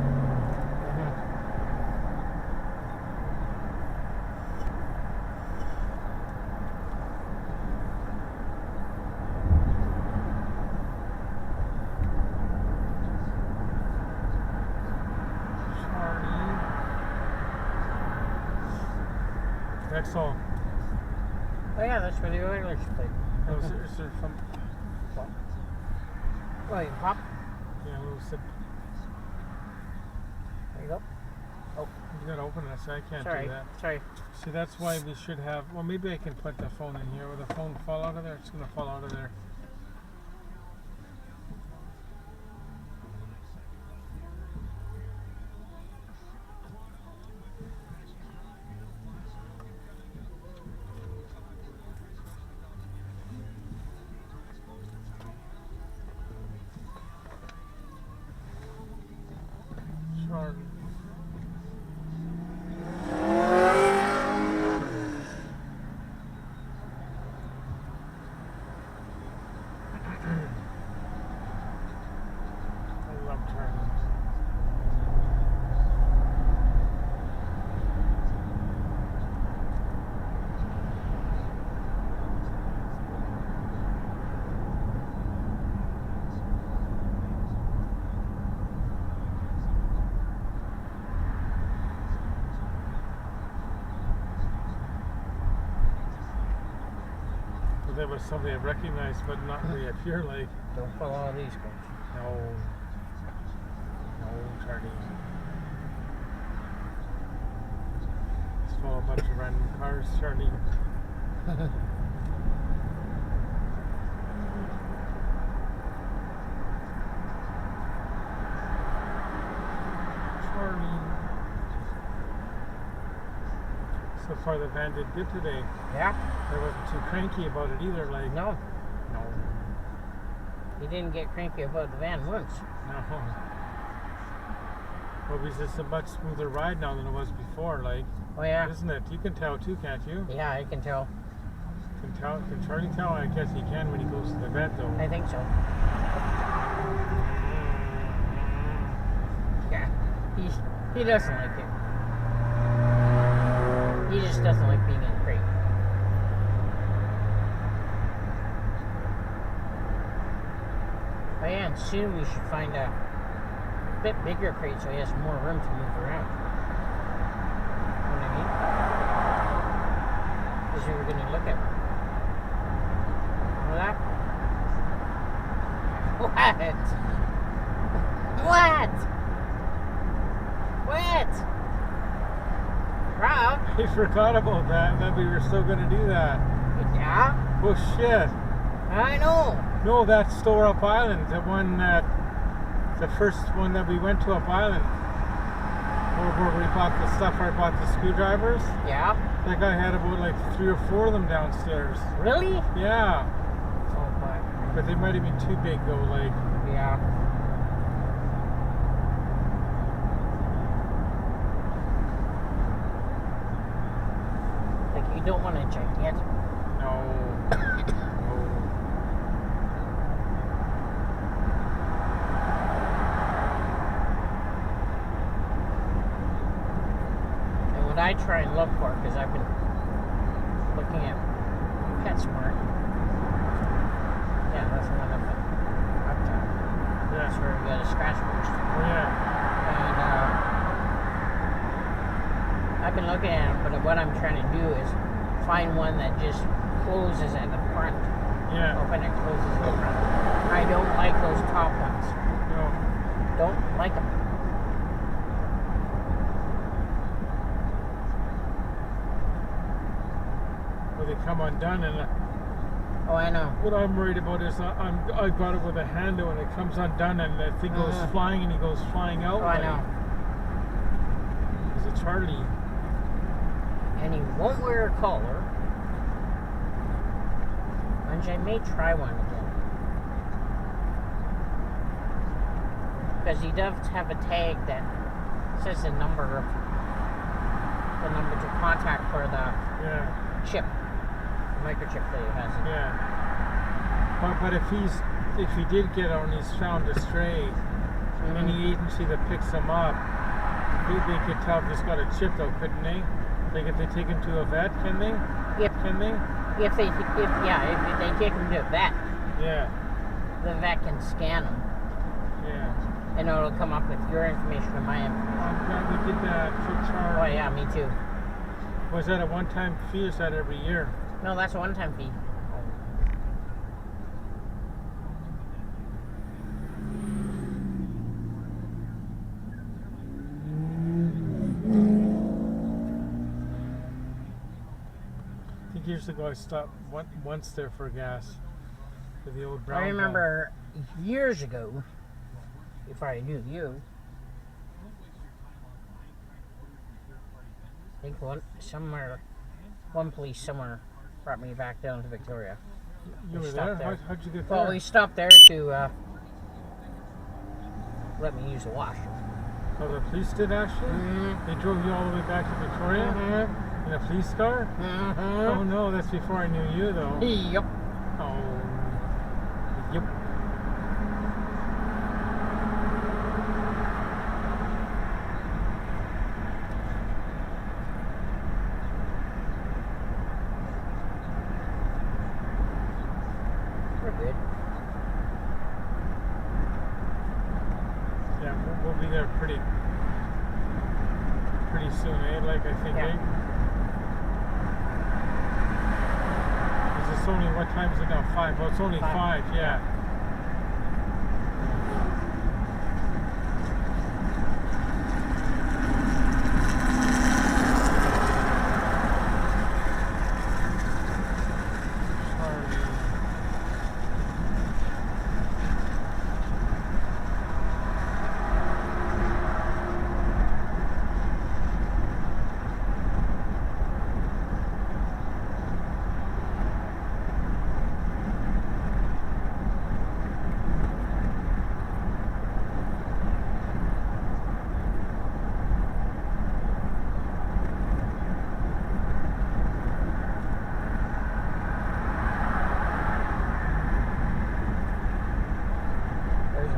Rexall. Oh yeah, that's where the Oilers played. Oh, is there from? Oh, you pop. Yeah, a little sip. There you go. Oh, You gotta open it, so I can't sorry. do that. Sorry. See, that's why we should have. Well, maybe I can put the phone in here. Will the phone fall out of there? It's gonna fall out of there. there was somebody I recognized, but not really up here. Like, Don't follow these guys. no, Charlie. Stole a bunch of random cars, Charlie. So far the van did good today. Yeah? I wasn't too cranky about it either, like. No. He didn't get cranky about the van once. No. Well, it's just a much smoother ride now than it was before, like. Oh yeah? Isn't it? You can tell too, can't you? Yeah, I can tell. Can Charlie tell? I guess he can when he goes to the vet, though. I think so. Yeah. He doesn't like it. He just doesn't like being in a crate. Oh yeah, and soon we should find a bit bigger crate so he has more room to move around. You know what I mean? Because we were going to look at one. Remember that? What? Rob? I forgot about that we were still going to do that. Yeah? Oh, shit. I know. No, that store up island, the first one that we went to up island, where we bought the stuff, I bought the screwdrivers. Yeah? That guy had about like 3 or 4 of them downstairs. Really? Yeah. Oh, But they might have been too big though, like. yeah. Like, you don't want a gigantic. No. And what I try and look for, because I've been looking at PetSmart. Yeah, that's one of them. Up top. Yeah. That's where we got a scratch post. Oh yeah. And I've been looking at them, but what I'm trying to do is find one that just closes at the front. Yeah. Open and closes at the front. I don't like those top ones. No. Don't like them. Well, they come undone, and Oh, I know. what I'm worried about is I got it with a handle, and it comes undone, and the thing goes flying, and he goes flying out. Oh, I know. He's a Charlie. And he won't wear a collar. And I may try one again. Because he does have a tag that says the number to contact for the chip, the microchip that he has. Yeah. But if he did get on, he's found a stray, any agency that picks him up, they could tell if he's got a chip though, couldn't they? Like if they take him to a vet, can they? Yep. Can they? If they take him to a vet, Yeah. the vet can scan him, Yeah. and it'll come up with your information and my information. I'm glad we did that for Charlie. Oh yeah, me too. Was that a one-time fee or is that every year? No, that's a one-time fee. I think years ago I stopped once there for gas for the old brown I guy. remember years ago, before I knew you, I think one police somewhere brought me back down to Victoria. You We were stopped there? there. How'd you get Well, there? we stopped there to let me use the washroom. Oh, the police did actually? Mm-hmm. They drove you all the way back to Victoria? In a police car? Oh no, that's before I knew you though. Yep. Oh. Yep. We're good. Yeah, we'll be there pretty soon, eh? Like I think, Yeah. eh? It's just it's only, what time is it now? 5. Well, it's only 5, yeah.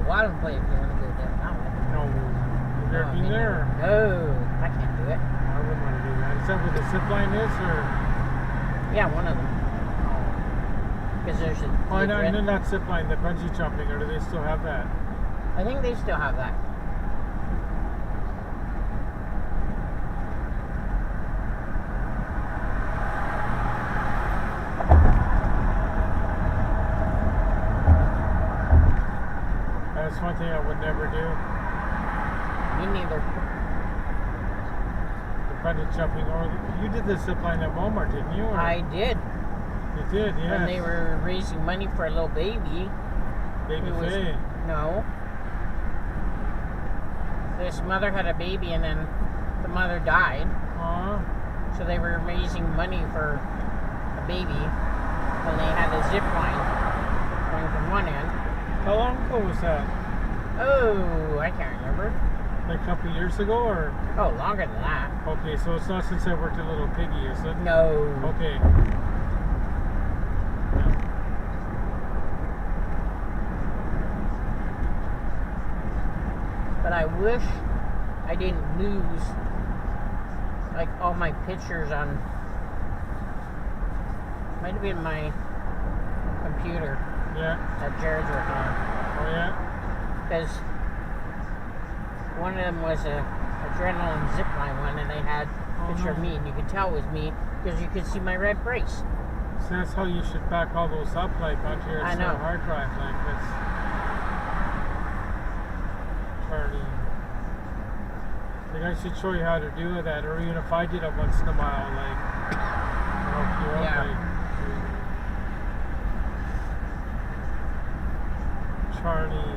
Water play if you want to go down that way. No, you've never been there? No, I can't do it. I wouldn't want to do that. Is that where the zip line is, or? Yeah, one of them. Because there's a. Oh, no, not zip line, the bungee jumping, or do they still have that? I think they still have that. That's one thing I would never do. Me neither. The bungee jumping, or you did the zip line at Walmart, didn't you? Or? I did. You did, yeah. When they were raising money for a little baby. Baby Faye. No. This mother had a baby and then the mother died. So they were raising money for a baby. And they had a zip line going from one end. How long ago was that? Oh, I can't remember. Like a couple years ago, or? Oh, longer than that. Okay, so it's not since I worked at Little Piggy, is it? No. Okay. But I wish I didn't lose like all my pictures on. Might have been my computer. Yeah. That Jared's working on. Oh yeah. Because one of them was a adrenaline zipline one, and they had a picture of me, and you could tell it was me because you could see my red brace. So that's how you should back all those up, like onto your hard drive, like that's Charlie. Like I should show you how to do that, or even if I did it once in a while, like help you out, like Charlie.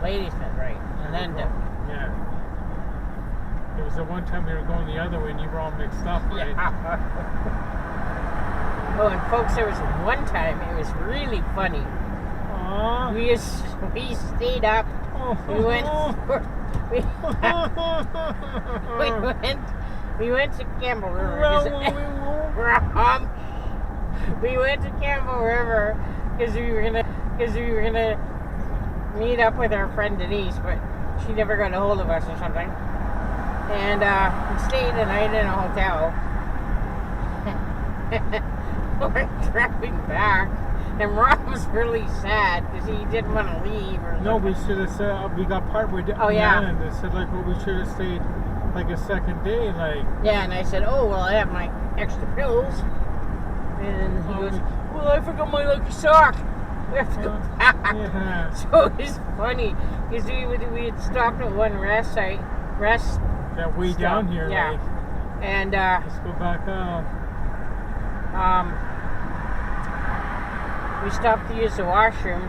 Ladysmith, right. And then yeah. It was the one time we were going the other way and you were all mixed up, right? Yeah. Oh, and folks, there was one time, it was really funny. We stayed up. We went we went to Campbell River. We went to Campbell River because we were gonna meet up with our friend Denise, but she never got a hold of us or something. And we stayed a night in a hotel. We're driving back, and Rob was really sad because he didn't want to leave. Or no, we should have said we got partway down. Oh yeah. And they said like, well, we should have stayed like a second day, like. Yeah, and I said, oh well, I have my extra pills. And he goes, well, I forgot my lucky sock. We have to go back. Yeah. So it's funny because we had stopped at one rest that way stop. down here, yeah. Like, and let's go back up. We stopped to use the washroom,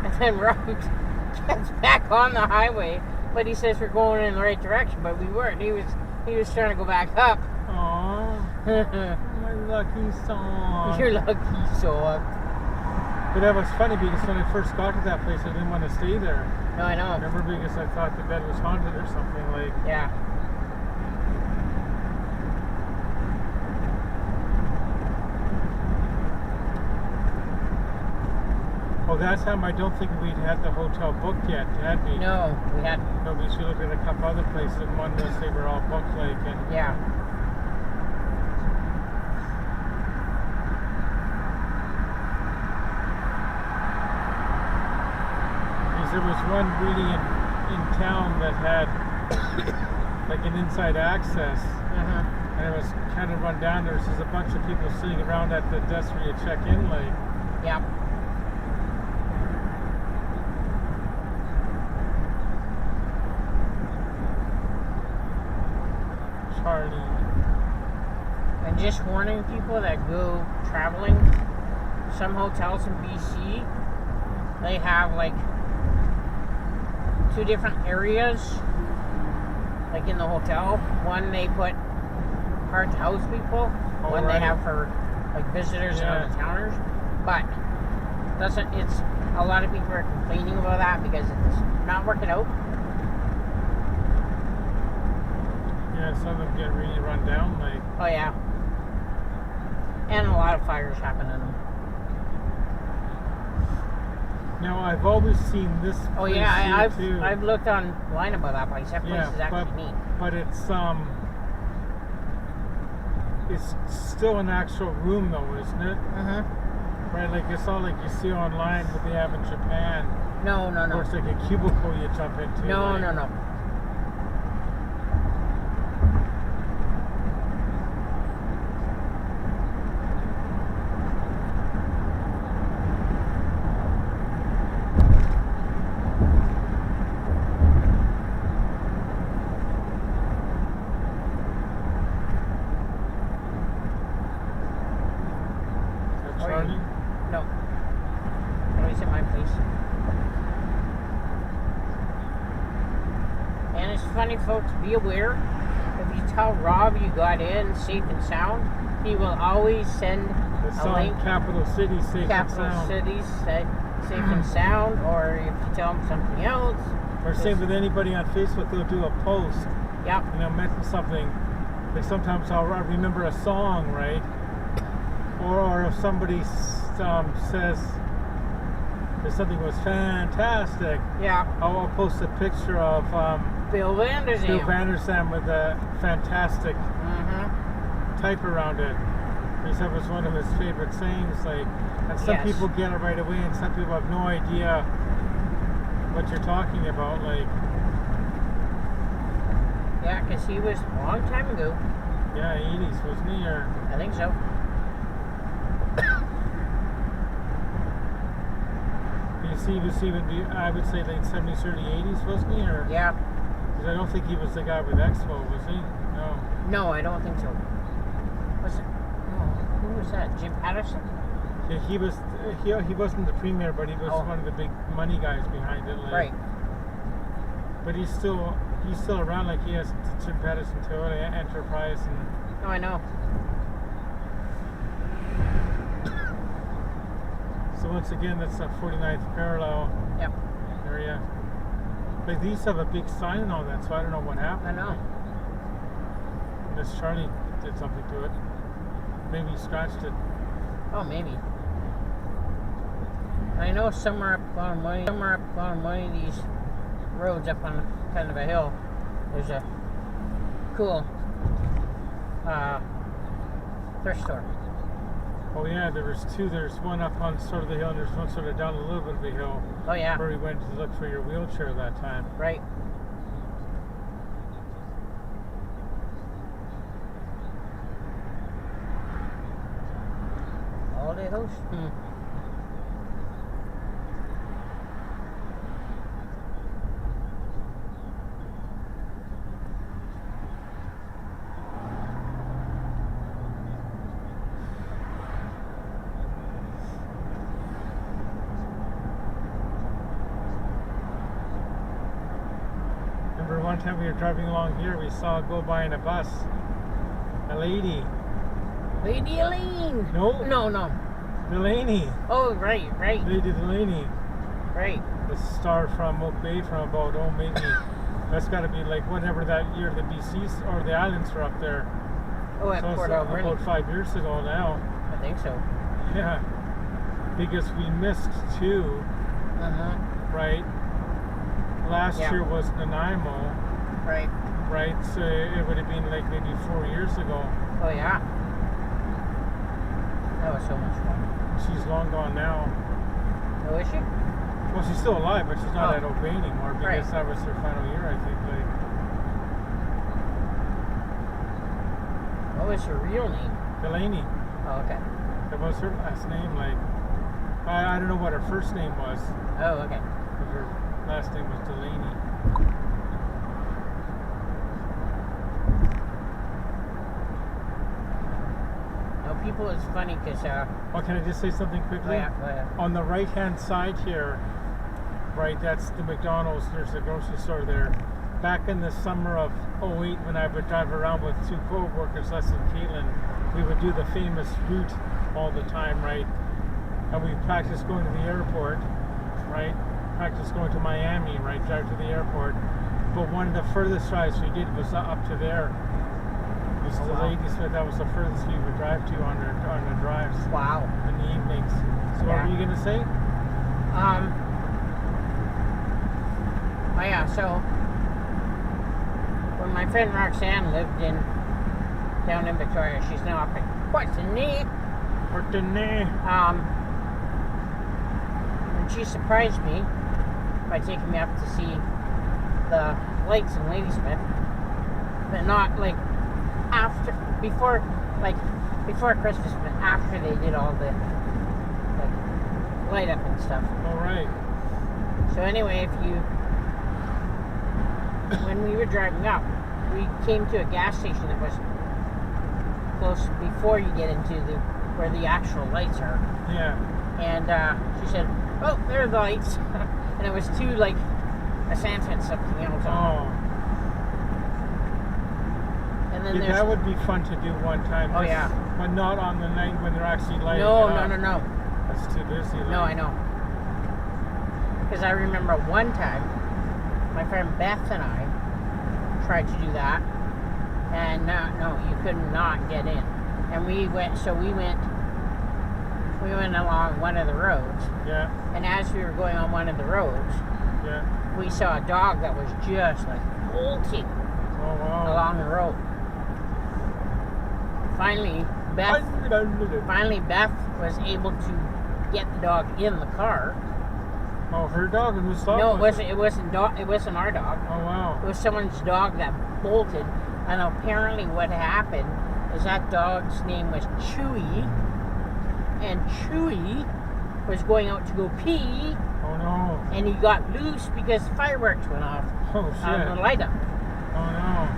and then Rob gets back on the highway, but he says we're going in the right direction, but we weren't. He was trying to go back up. Aww. My lucky sock. Your lucky sock. But that was funny because when I first got to that place, I didn't want to stay there. No, I know. Remember, because I thought the bed was haunted or something, like. Yeah. Oh, that time I don't think we'd had the hotel booked yet, had we? No, we hadn't. No, we should look at a couple other places, and one was they were all booked, like, and. Yeah. there was one really in town that had like an inside access, and it was kind of run down. There was just a bunch of people sitting around at the desk where you check in, like. Yeah. Charlie. And just warning people that go traveling, some hotels in BC, they have like 2 different areas, like in the hotel. One they put hard to house people, one right. they have for like visitors and out of towners. But it's a lot of people are complaining about that because it's not working out. Yeah, some of them get really run down, like. Oh yeah. And a lot of fires happen in them. Now I've always seen this. Oh place yeah, here, too. I've looked online about that place. That place is actually neat. But it's still an actual room though, isn't it? Right, like it's all like you see online what they have in Japan. No. Or it's like a cubicle you jump into. No. Charlie? No. Always at my place. And it's funny, folks, be aware. If you tell Rob you got in safe and sound, he will always send The a song link. Capital City Safe Capital and Sound. Cities safe and sound, or if you tell him something else. Or same with anybody on Facebook, they'll do a post. Yep. You know, mention something. Like sometimes I'll remember a song, right? Or if somebody says that something was fantastic, Yeah. I'll post a picture of Bill Vandersam. Bill Vandersam with a fantastic type around it. He said it was one of his favorite sayings. Like, and some Yes. people get it right away, and some people have no idea what you're talking about. Like, Yeah, because he was a long time ago. yeah, 80s, wasn't he? Or I think so. BC was even, I would say late 70s, early 80s, wasn't he? Or Yeah. because I don't think he was the guy with Expo, was he? No. No, I don't think so. Was it? No. Who was that? Jim Patterson? Yeah, he was. He wasn't the premier, but he was Oh. one of the big money guys behind it. Like, Right. But he's still around. Like he has Jim Patterson Toyota Enterprise, and Oh, I know. so once again, that's a 49th parallel Yep. area. Like these have a big sign and all that, so I don't know what I happened. know. Unless Charlie did something to it. Maybe he scratched it. Oh, maybe. I know somewhere up on one of these roads up on kind of a hill, there's a cool thrift store. Oh yeah, there was two. There's one up on sort of the hill, and there's one sort of down a little bit of a hill. Oh yeah. Where we went to look for your wheelchair that time. Right. Holiday host. Remember one time we were driving along here, we saw go by in a bus, a lady. Lady Elaine. No. No. Delaney. Oh, right. Lady Delaney. Right. The star from Oak Bay from about, maybe, that's got to be like whatever that year the BC's or the islands were up there. Oh, at So Port it's Alberni. about 5 years ago now. I think so. Yeah. Because we missed two, right? Last Yeah. year was Nanaimo, Right. right? So it would have been like maybe 4 years ago. Oh yeah. That was so much fun. She's long gone now. Oh, is she? Well, she's still alive, but she's not Oh. at OB anymore because Right. that was her final year, I think. Like, What was her real name? Delaney. Oh, okay. That was her last name. Like, I don't know what her first name was, Oh, okay. but her last name was Delaney. No, people, it's funny because, Oh, can I just say something oh quickly? yeah, go ahead. On the right-hand side here, right, that's the McDonald's. There's a grocery store there. Back in the summer of '08, when I would drive around with two co-workers, Les and Caitlin, we would do the famous route all the time, right? And we practiced going to the airport, right? Practiced going to Miami, right? Drive to the airport. But one of the furthest drives we did was up to there. It was Oh, the wow. Ladysmith. That was the furthest we would drive to on the drives Wow. in the evenings. So what Yeah. were you gonna say? Oh yeah, so when my friend Roxanne lived down in Victoria, she's now up in Courtenay. Courtenay. And she surprised me by taking me up to see the lights in Ladysmith, but not like before Christmas, but after they did all the like light up and stuff. All right. So anyway, when we were driving up, we came to a gas station that was close before you get into where the actual lights are. Yeah. And she said, "Oh, there are the lights," and it was two like a Santa and something else on. Oh. And then Yeah, there's that would be fun to do one time. Oh, yeah. But not on the night when they're actually lighting no. it up. No. That's too busy. No, I like. know. Because I remember one time, my friend Beth and I tried to do that, and no, you could not get in. And we went along one of the roads, Yeah. and as we were going on one of the roads, Yeah. we saw a dog that was just like bolting Oh wow. along the road. Finally, Beth was able to get the dog in the car. Oh, her dog and whose dog? No, was it wasn't our dog. Oh wow. It was someone's dog that bolted, and apparently what happened is that dog's name was Chewy, and Chewy was going out to go pee, Oh no. and he got loose because fireworks went off Oh on shit. the light up, Oh no.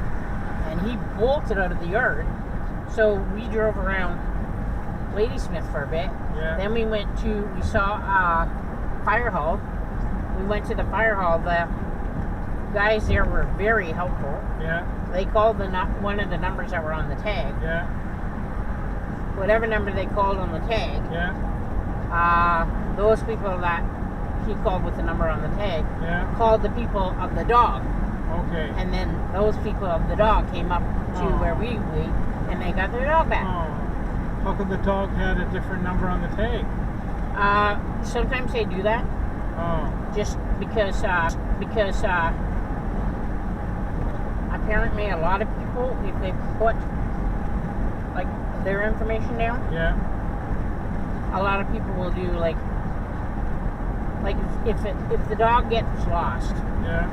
and he bolted out of the yard. So we drove around Ladysmith for a bit. Yeah. Then we saw fire hall. We went to the fire hall. The guys there were very helpful. Yeah. They called one of the numbers that were on the tag. Yeah. Whatever number they called on the tag, Yeah. those people that he called with the number on the tag Yeah. called the people of the dog. Okay. And then those people of the dog came up to Oh. where we wait, and they got their dog back. Oh. How come the dog had a different number on the tag? Sometimes they do that Oh. just because apparently a lot of people, if they put like their information down, Yeah. a lot of people will do like if the dog gets lost Yeah.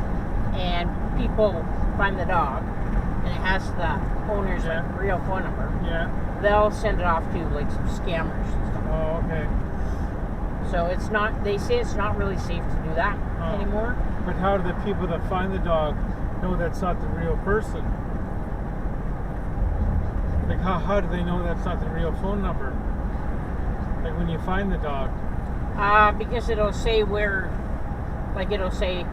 and people find the dog and it has the owner's Yeah. like real phone number, Yeah. they'll send it off to like some scammers and stuff. Oh, okay. So they say it's not really safe to do that Oh. anymore. But how do the people that find the dog know that's not the real person? Like, how do they know that's not the real phone number? Like, when you find the dog. Because it'll say it'll say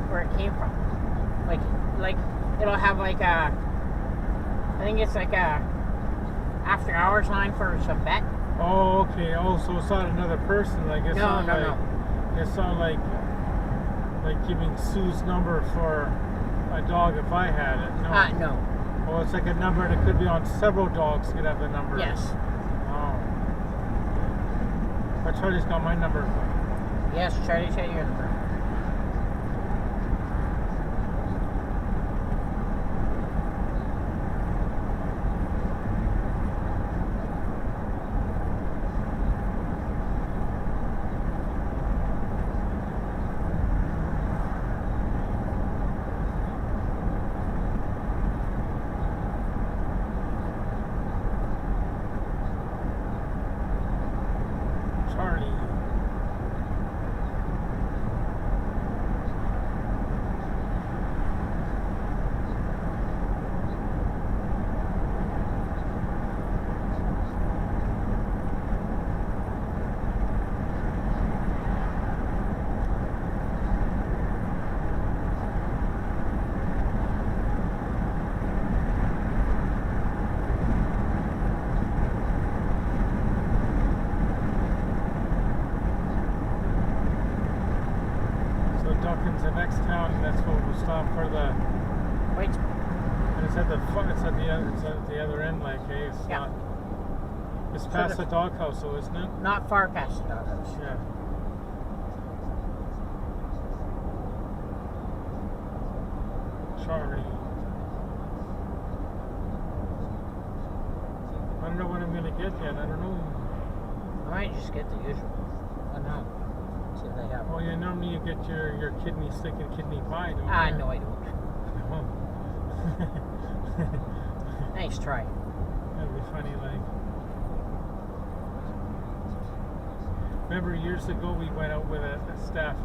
where it came from. Like it'll have like I think it's like a after hours line for some bet. Oh, okay. Oh, so it's not another person. Like, it's No. It's not like giving Sue's number for a dog if I had it. No. No. Oh, it's like a number and it could be on several dogs could have the number. Yes. Oh. But Charlie's got my number. Yes, Charlie, tell your number. Dunkin's the next town, and that's where we'll stop for the. Wait. And it's at the front. It's at the other. It's at the other end. Like, hey, it's Yeah. not. It's past the doghouse, though, isn't it? Not far past the doghouse. Yeah. Charlie. I don't know what I'm gonna get yet. I don't know. I might just get the usual. I don't know. See if they have. Oh yeah, normally you get your kidney stick and kidney pie, don't you? No, I don't. Nice try. That'd be funny, like. Remember years ago we went out with a staff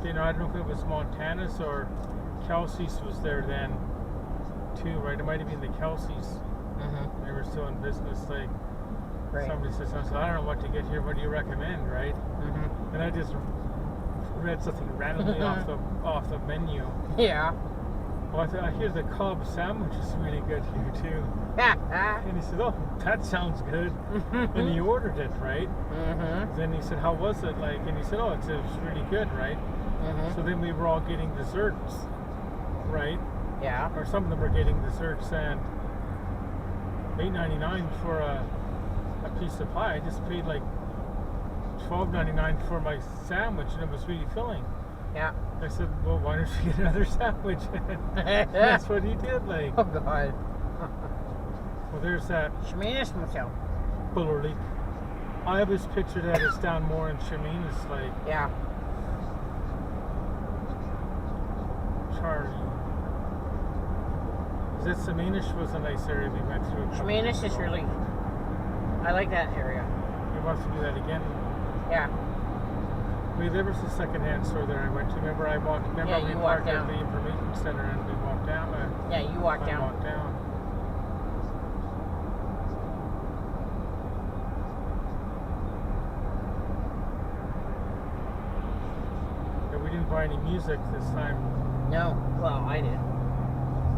dinner. I don't know if it was Montana's or Kelsey's was there then too, right? It might have been the Kelsey's. Mm-hmm. They were still in business. Like Right. somebody says, I don't know what to get here. What do you recommend, right? Mm-hmm. And I just read something randomly off the menu. Yeah. Well, I hear the Cobb sandwich is really good here too. And he said, "Oh, that sounds good." And he ordered it, right? Mm-hmm. Then he said, "How was it like?" And he said, "Oh, it's really good, right?" Mm-hmm. So then we were all getting desserts, right? Yeah. Or some of them were getting desserts, and $8.99 for a piece of pie. I just paid like $12.99 for my sandwich, and it was really filling. Yeah. I said, "Well, why don't you get another sandwich?" And that's what he did. Like, Oh God. well, there's that Shemanis Motel. Buller Leak. I always picture that as down more in Shemanis, like Yeah. Charlie. That Shemanis was a nice area we went through. Shemanis is really. I like that area. We want to do that again. Yeah. There was a second-hand store there I went to. Remember, Yeah, we you parked walked at down. the information center and we walked down. Yeah, you walk I down. walked down. Yeah, we didn't buy any music this time. No. Well, I did.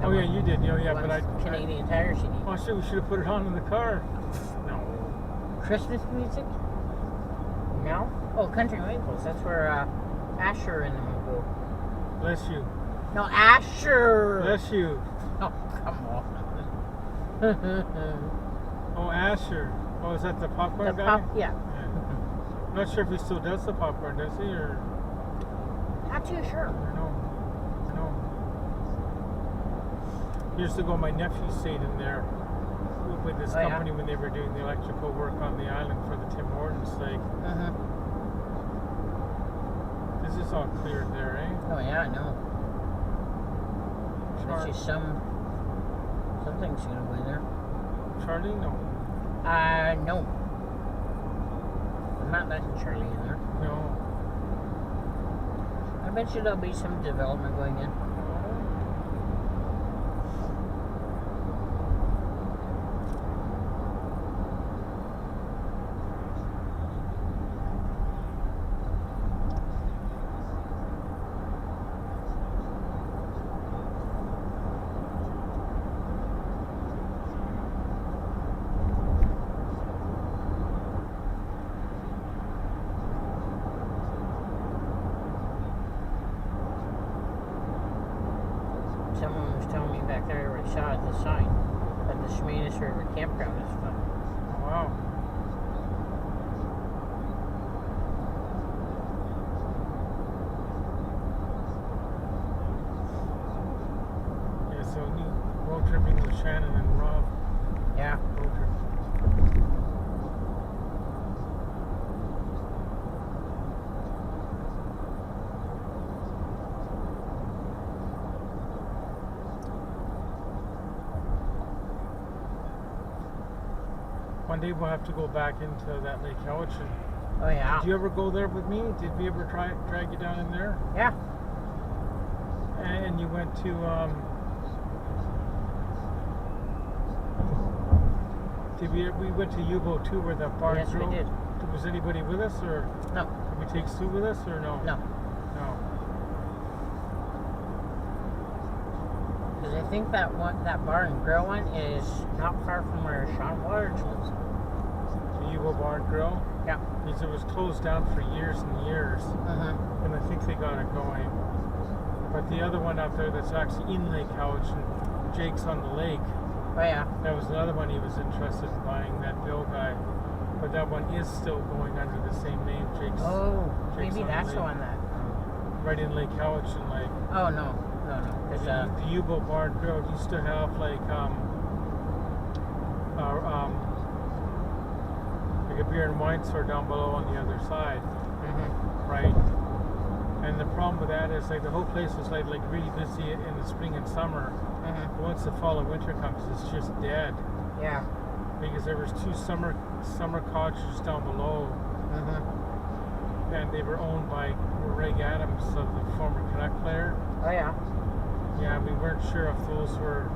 Oh yeah, you did. Yeah, but I. Canadian Tire CD. Oh shit, we should have put it on in the car. No. Christmas music? No? Oh, Country Maples. That's where Asher and them will go. Bless you. No, Asher! Bless you. Oh, come on. Oh, Asher. Oh, is that the popcorn The guy? yeah. I'm not sure if he still does the popcorn, does he? Or Not too sure. I don't know. Years ago, my nephew stayed in there with this Oh, yeah? company when they were doing the electrical work on the island for the Tim Hortons. Like, Mm-hmm. this is all cleared there, eh? Oh, yeah, I know. Char- There's just something's gonna go in there. Charlie? No. No. I'm not letting Charlie in there. No. I bet you there'll be some development going in. Someone was telling me back there I saw at the sign that the Shemanis River campground is fun. Oh, wow. Yeah, so new road tripping with Shannon and Rob. Yeah. Road trip. One day we'll have to go back into that Lake Cowichan. Oh, yeah. Did you ever go there with me? Did we ever drag you down in there? Yeah. And you went to we went to U-Boat too, where that bar Yes, we drove? did. Was anybody with us, or No. did we take Sue with us, or no? No. No. Because I think that bar and grill one is not far from where Sean Waters lives. The U-Boat Bar and Grill? Yeah. Because it was closed down for years and years, Mm-hmm. and I think they got it going. But the other one up there that's actually in Lake Couch, and Jake's on the lake, Oh yeah. that was another one he was interested in buying, that Bill guy. But that one is still going under the same name, Jake's. Oh, Jake's maybe on that's the lake. one that. Right in Lake Couch, and like Oh no. There's the U-Boat Barn Grill used to have like a beer and wine store down below on the other side, Mm-hmm. right? And the problem with that is like the whole place was like really busy in the spring and summer. Mm-hmm. But once the fall and winter comes, it's just dead Yeah. because there was 2 summer cottages down below, Mm-hmm. and they were owned by Ray Adams, of the former Canuck player. Oh yeah. Yeah, we weren't sure if those were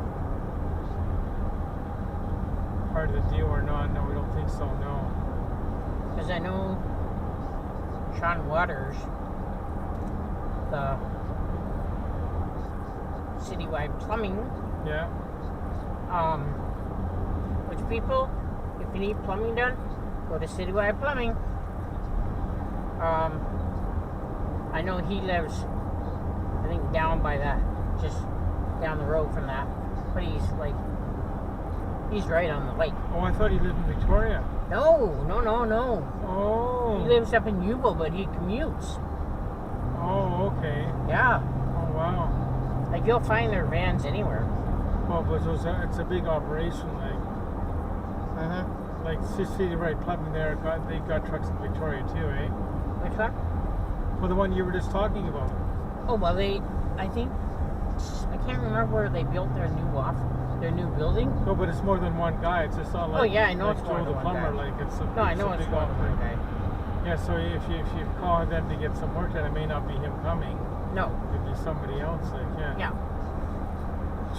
part of the deal or not. No, we don't think so. No. Because I know Sean Waters, the Citywide Plumbing, Yeah. which people, if you need plumbing done, go to Citywide Plumbing. I know he lives, I think, down by that, just down the road from that. But he's right on the lake. Oh, I thought he lived in Victoria. No. Oh. He lives up in Yuba, but he commutes. Oh, okay. Yeah. Oh, wow. Like, you'll find their vans anywhere. Well, but it's a big operation. Mm-hmm. Like City Right Plumbing there, they got trucks in Victoria too, eh? Which one? Well, the one you were just talking about. Oh, well, I can't remember where they built their new building. No, but it's more than one guy. It's just not like. Oh, yeah, I know like it's more Joe than the one plumber. guy. Like it's a. No, I know a it's big one operation. guy. Yeah, so if you call them to get some work done, it may not be him coming. No. It'd be somebody else. Like Yeah.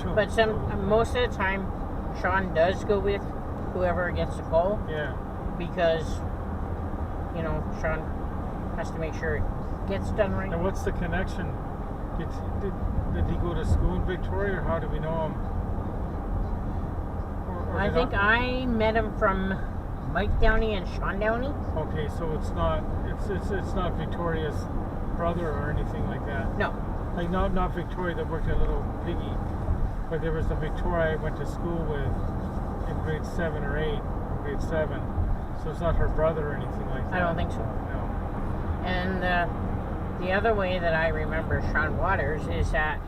Sure. But most of the time, Sean does go with whoever gets the call Yeah. because, Sean has to make sure it gets done right. And what's the connection? Did he go to school in Victoria, or how do we know him? Or I did think I met him from Mike Downey and Sean Downey. Okay, so it's not Victoria's brother or anything like that. No. Like not Victoria that worked at Little Piggy, but there was the Victoria I went to school with in grade 7 or 8, grade 7. So it's not her brother or anything like that. I don't think so. No. And the other way that I remember Sean Waters is that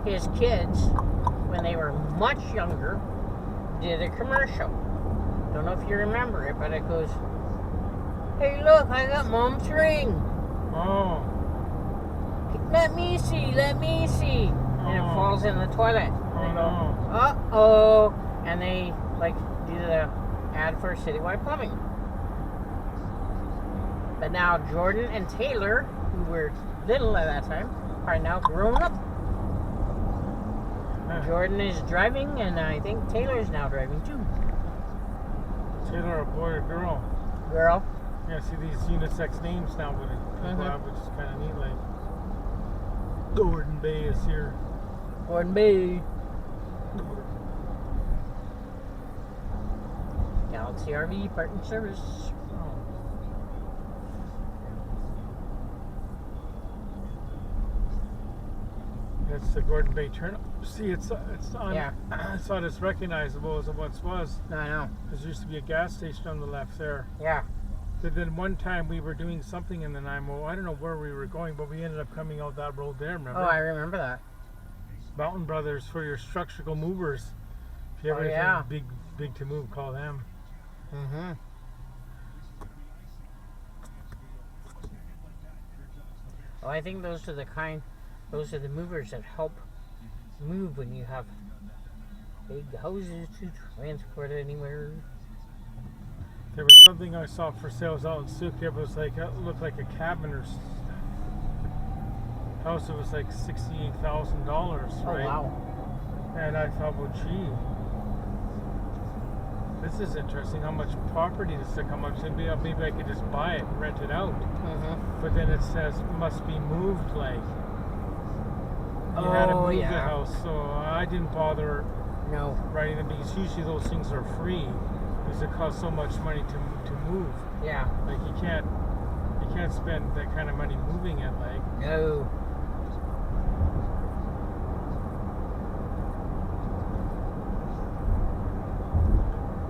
his kids, when they were much younger, did a commercial. Don't know if you remember it, but it goes, "Hey, look, I got Mom's ring. Oh. Let me see. And it falls in the toilet. Oh, They go, no. uh-oh. And they, do the ad for Citywide Plumbing. But now Jordan and Taylor, who were little at that time, are now grown up. Jordan is driving, and I think Taylor's now driving too. Taylor, a boy or girl? Girl. Yeah, see these unisex names now with people have, which is kind of neat. Like Gordon Bay is here. Gordon Bay. Galaxy RV Part and Service. It's the Gordon Bay Turnip. See, it's on. Yeah. It's not as recognizable as it once was. No, I know. Because there used to be a gas station on the left there. Yeah. But then one time we were doing something in the Nanaimo. I don't know where we were going, but we ended up coming out that road there. Remember? Oh, I remember that. Mountain Brothers for your structural movers. If you ever anything big to move, call them. Mm-hmm. Oh, I think those are the movers that help move when you have big houses to transport anywhere. There was something I saw for sales out in Sukia. It was like, it looked like a cabin or house. It was like $68,000, right? Oh, wow. And I thought, well, gee, this is interesting. How much property does it come up to? Maybe I could just buy it and rent it out. Mm-hmm. But then it says must be moved, like you had to move the house. So I didn't bother No. writing them because usually those things are free. because it costs so much money to move. Yeah. Like you can't spend that kind of money moving it. Like No.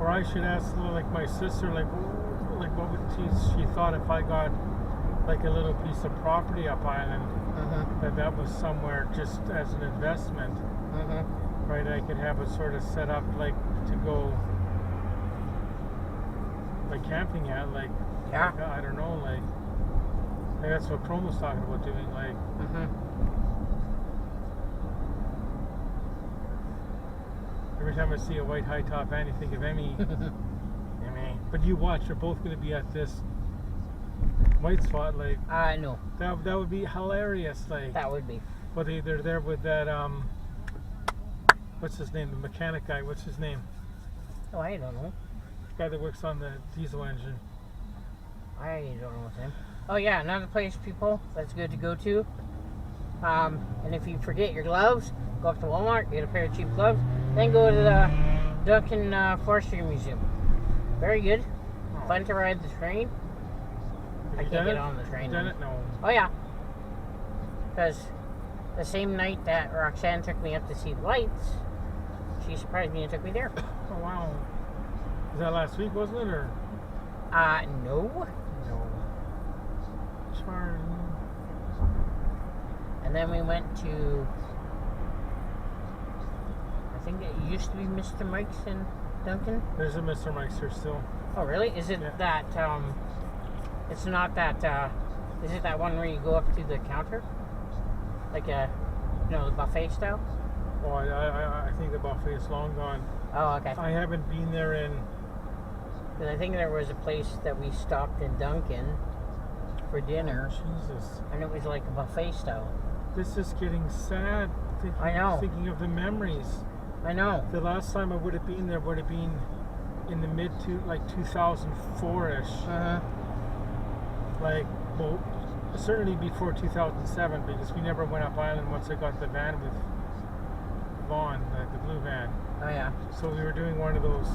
or I should ask like my sister like what would she thought if I got like a little piece of property up island that was somewhere just as an investment. Right, I could have it sort of set up like to go like camping at, like Yeah. like, I don't know, like that's what Chrome was talking about doing, like every time I see a white high top van, you think of Emmy. Emmy. But you watch, they're both going to be at this white spot, like No. that would be hilarious, like That would be. but they're there with that what's his name, the mechanic guy, what's his name, Oh, I don't know. the guy that works on the diesel engine. I don't know his name. Oh yeah, another place, people, that's good to go to. And if you forget your gloves, go up to Walmart, get a pair of cheap gloves, then go to the Duncan Forestry Museum. Very good. Fun to ride the train. Have I you can't done get it? on the train. Done it? No. Oh yeah. Because the same night that Roxanne took me up to see the lights, she surprised me and took me there. Oh wow. Was that last week, wasn't it, or? No. Charlie. And then we went to, I think it used to be Mr. Mike's in Duncan. There's a Mr. Mike's here still. Oh really? Is it Yeah. that, it's not that, is it that one where you go up to the counter? Like the buffet style? Oh, I think the buffet is long gone. Oh, okay. I haven't been there in. Because I think there was a place that we stopped in Duncan for dinner, Jesus. and it was like a buffet style. This is getting sad. I know. Thinking of the memories. I know. The last time I would have been there would have been in the mid to like 2004-ish. Like, well, certainly before 2007, because we never went up island once I got the van with Vaughn, the blue van. Oh yeah. So we were doing one of those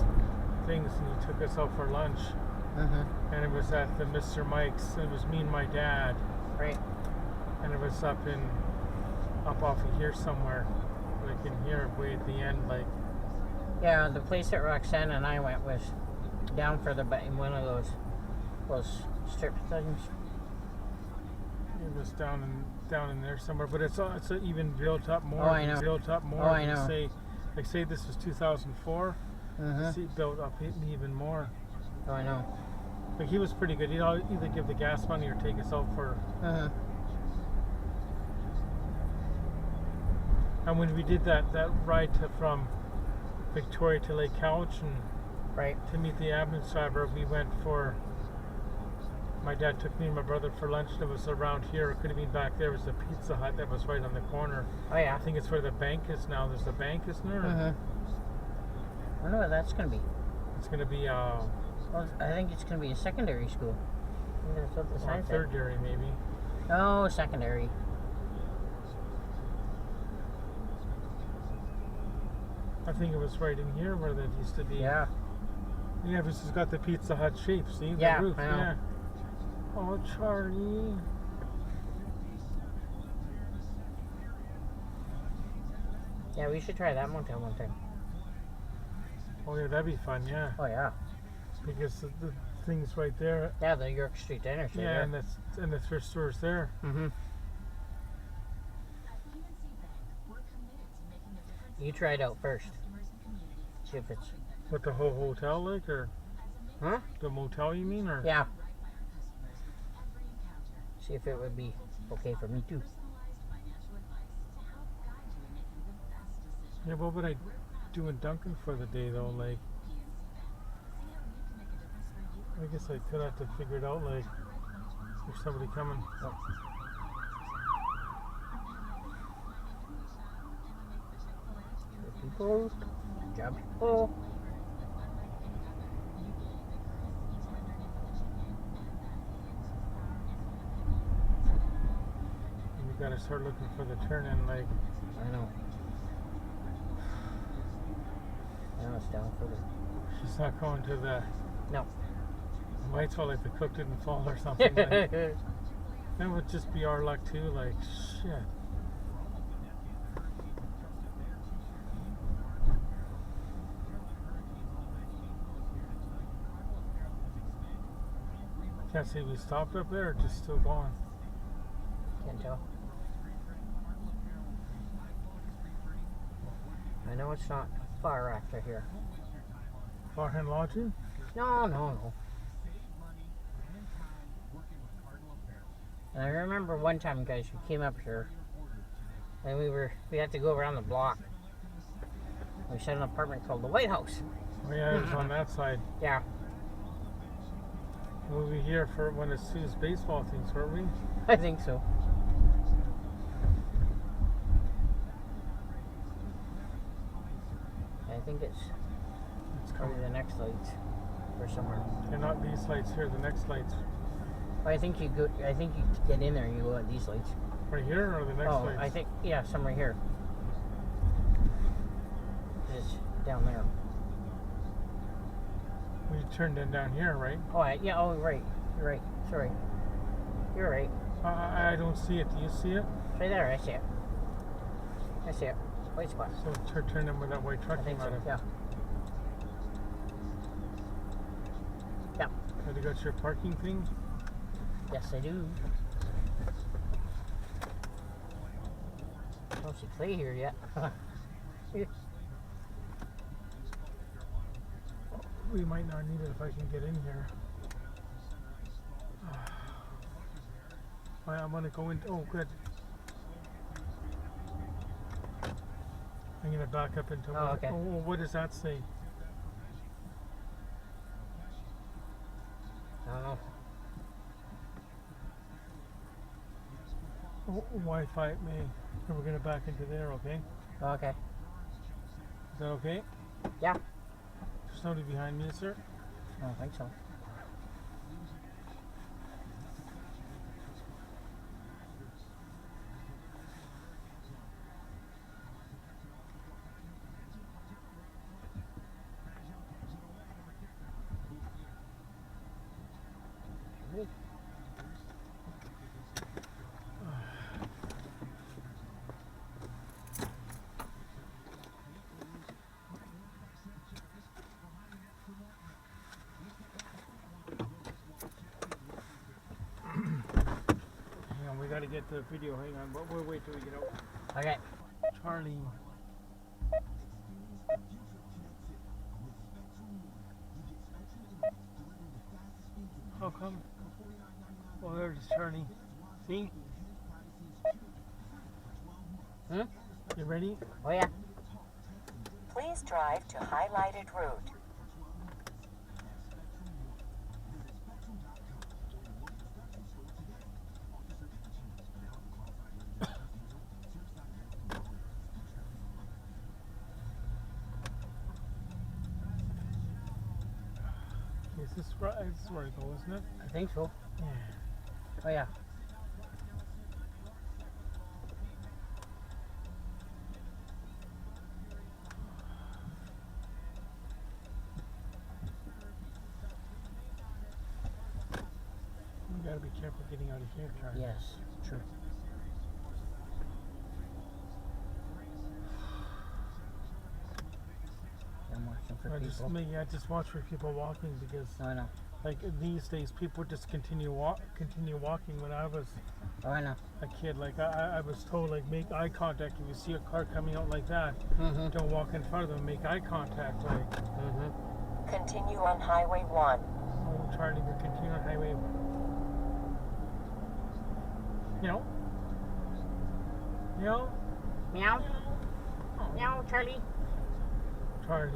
things, and he took us out for lunch, and it was at the Mr. Mike's. It was me and my dad, Right. and it was up off of here somewhere, like in here, way at the end, like. Yeah, the place that Roxanne and I went was down further, but in one of those strip things. It was down in there somewhere, but it's even built up more. Oh, I know. Built up more. Oh, I know. Say this was 2004. See, it built up even more. Oh, I know. Like he was pretty good. He'd either give the gas money or take us out for. And when we did that ride from Victoria to Lake Couch and Right. to meet the ambulance driver, we went for. My dad took me and my brother for lunch. That was around here. It could have been back there. It was a Pizza Hut that was right on the corner. Oh yeah. I think it's where the bank is now. There's a bank, isn't there? I wonder what that's gonna be. It's gonna be Well, I think it's gonna be a secondary school. I think that's what the sign said. third year maybe. Oh, secondary. I think it was right in here where that used to be. Yeah. Yeah, this has got the Pizza Hut shape. See the Yeah, roof. I know. Yeah. Oh, Charlie. Yeah, we should try that motel one time. Oh yeah, that'd be fun. Yeah, Oh yeah. because the thing's right there. Yeah, the York Street Diner. Yeah, and the thrift store's there. You try it out first. See if it's. With the whole hotel, like, or Huh? the motel, you mean, or? Yeah. See if it would be okay for me too. Yeah, what would I do in Duncan for the day though? Like, I guess I could have to figure it out. Like, if somebody coming. Oh. People. Job people. We gotta start looking for the turn in. Like, I know. Now it's down further. She's not going to the No. lights fall like the cook didn't fall or something. Like, that would just be our luck too. Like shit. Can't say we stopped up there or just still going. Can't tell. I know it's not far after here. Farhan Lodging? No. And I remember one time, guys, we came up here and we had to go around the block. We saw an apartment called the White House. Oh yeah, it was on that side. Yeah. We were here for one of Sue's baseball things, weren't we? I think so. I think it's probably the next lights or somewhere. They're not these lights here, the next lights. I think you get in there and you go at these lights. Right here or the next lights? I think, yeah, somewhere here. It's down there. We turned in down here, right? Oh, yeah, right. You're right. Sorry. You're right. I don't see it. Do you see it? It's right there. I see it. I see it. White spot. So turn in where that white truck I think came out so, of. yeah. Yeah. Have you got your parking thing? Yes, I do. I don't see Clay here yet. We might not need it if I can get in here. I'm gonna go in. Oh, good. I'm gonna back up into. Oh, okay. Oh, what does that say? I don't know. Oh, Wi-Fi at me. And we're gonna back into there. Okay. Oh, okay. Is that okay? Yeah. There's nobody behind me, sir. I don't think so. We gotta get the video. Hang on, but we'll wait till we get out. Okay. Charlie. How come? Oh, there's Charlie. See? Hmm? You ready? Oh, yeah. Please drive to highlighted route. This is where I go, isn't it? I think so. Yeah. Oh, yeah. You gotta be careful getting out of here, Charlie. Yes. True. I'm watching for people. Just watch for people walking because, I know. like these days, people just continue walking. When I was Oh, I know. a kid, like I was told, like make eye contact if you see a car coming out like that. Mm-hmm. Don't walk in front of them. Make eye contact. Like, Mm-hmm. Continue on Highway 1. oh, Charlie, we're continuing on highway. Meow. Meow. Meow. Meow, Charlie. Charlie.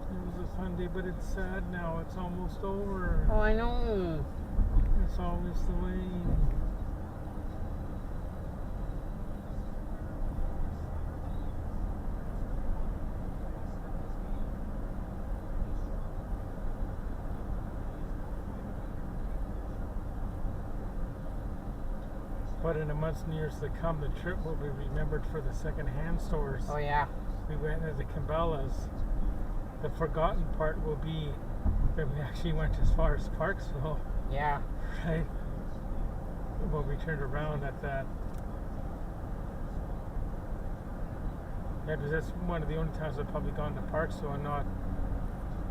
It was a fun day, but it's sad now. It's almost over. Oh, I know. It's always the way. But in the months and years to come, the trip will be remembered for the second-hand stores. Oh yeah. We went into the Cabela's. The forgotten part will be that we actually went as far as Parksville, Yeah. right? When we turned around at that. Yeah, because that's one of the only times I've probably gone to Parksville and not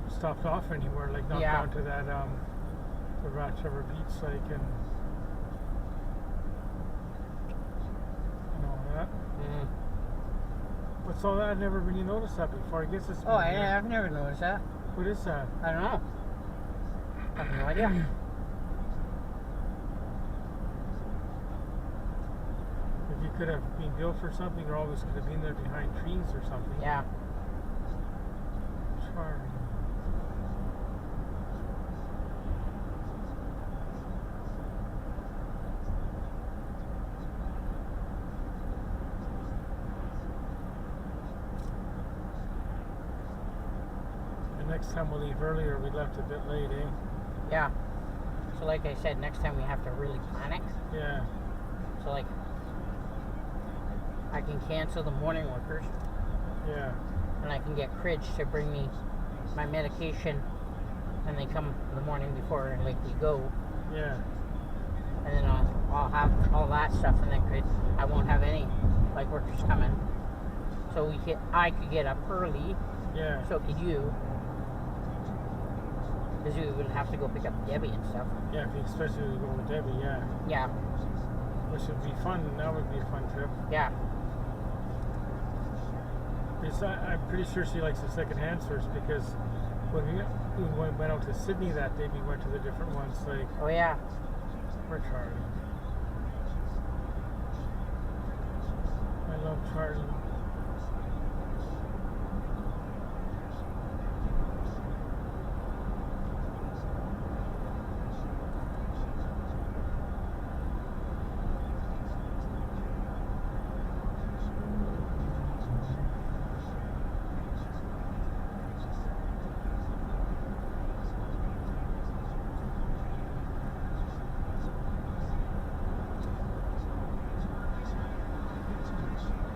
stopped off anywhere, like not Yeah. gone to that the Rochester Beach Lake and all that. Mm. What's all that? I never really noticed that before. I guess it's. Oh, I've never noticed that. What is that? I don't know. I have no idea. If you could have been built for something, or always could have been there behind trees or something. Yeah. Charming. Next time we'll leave earlier. We left a bit late, eh? Yeah. So like I said, next time we have to really plan it. Yeah. So like, I can cancel the morning workers, Yeah. and I can get Cridge to bring me my medication, and they come the morning before, like we go, Yeah. and then I'll have all that stuff, and then I won't have any like workers coming. So I could get up early. Yeah. So could you. Because you would have to go pick up Debbie and stuff. Yeah, especially if we go with Debbie, yeah. Yeah. Which would be fun. That would be a fun trip. Yeah. Because I'm pretty sure she likes the second-hand stores because when we went out to Sydney that day, we went to the different ones. Like, Oh yeah. where's Charlie? I love Charlie.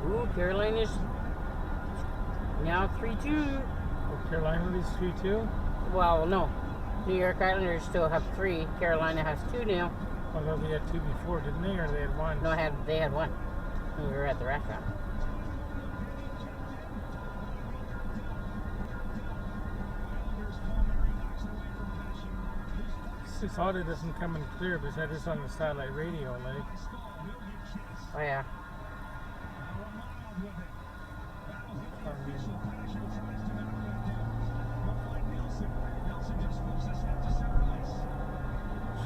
Ooh, Carolina's now 3-2. Oh, Carolina leads 3-2? Well, no. New York Islanders still have 3. Carolina has 2 now. Although they had 2 before, didn't they? Or they had 1? No, they had 1. When we were at the restaurant. It's odd it doesn't come in clear because that is on the satellite radio, like. Oh yeah.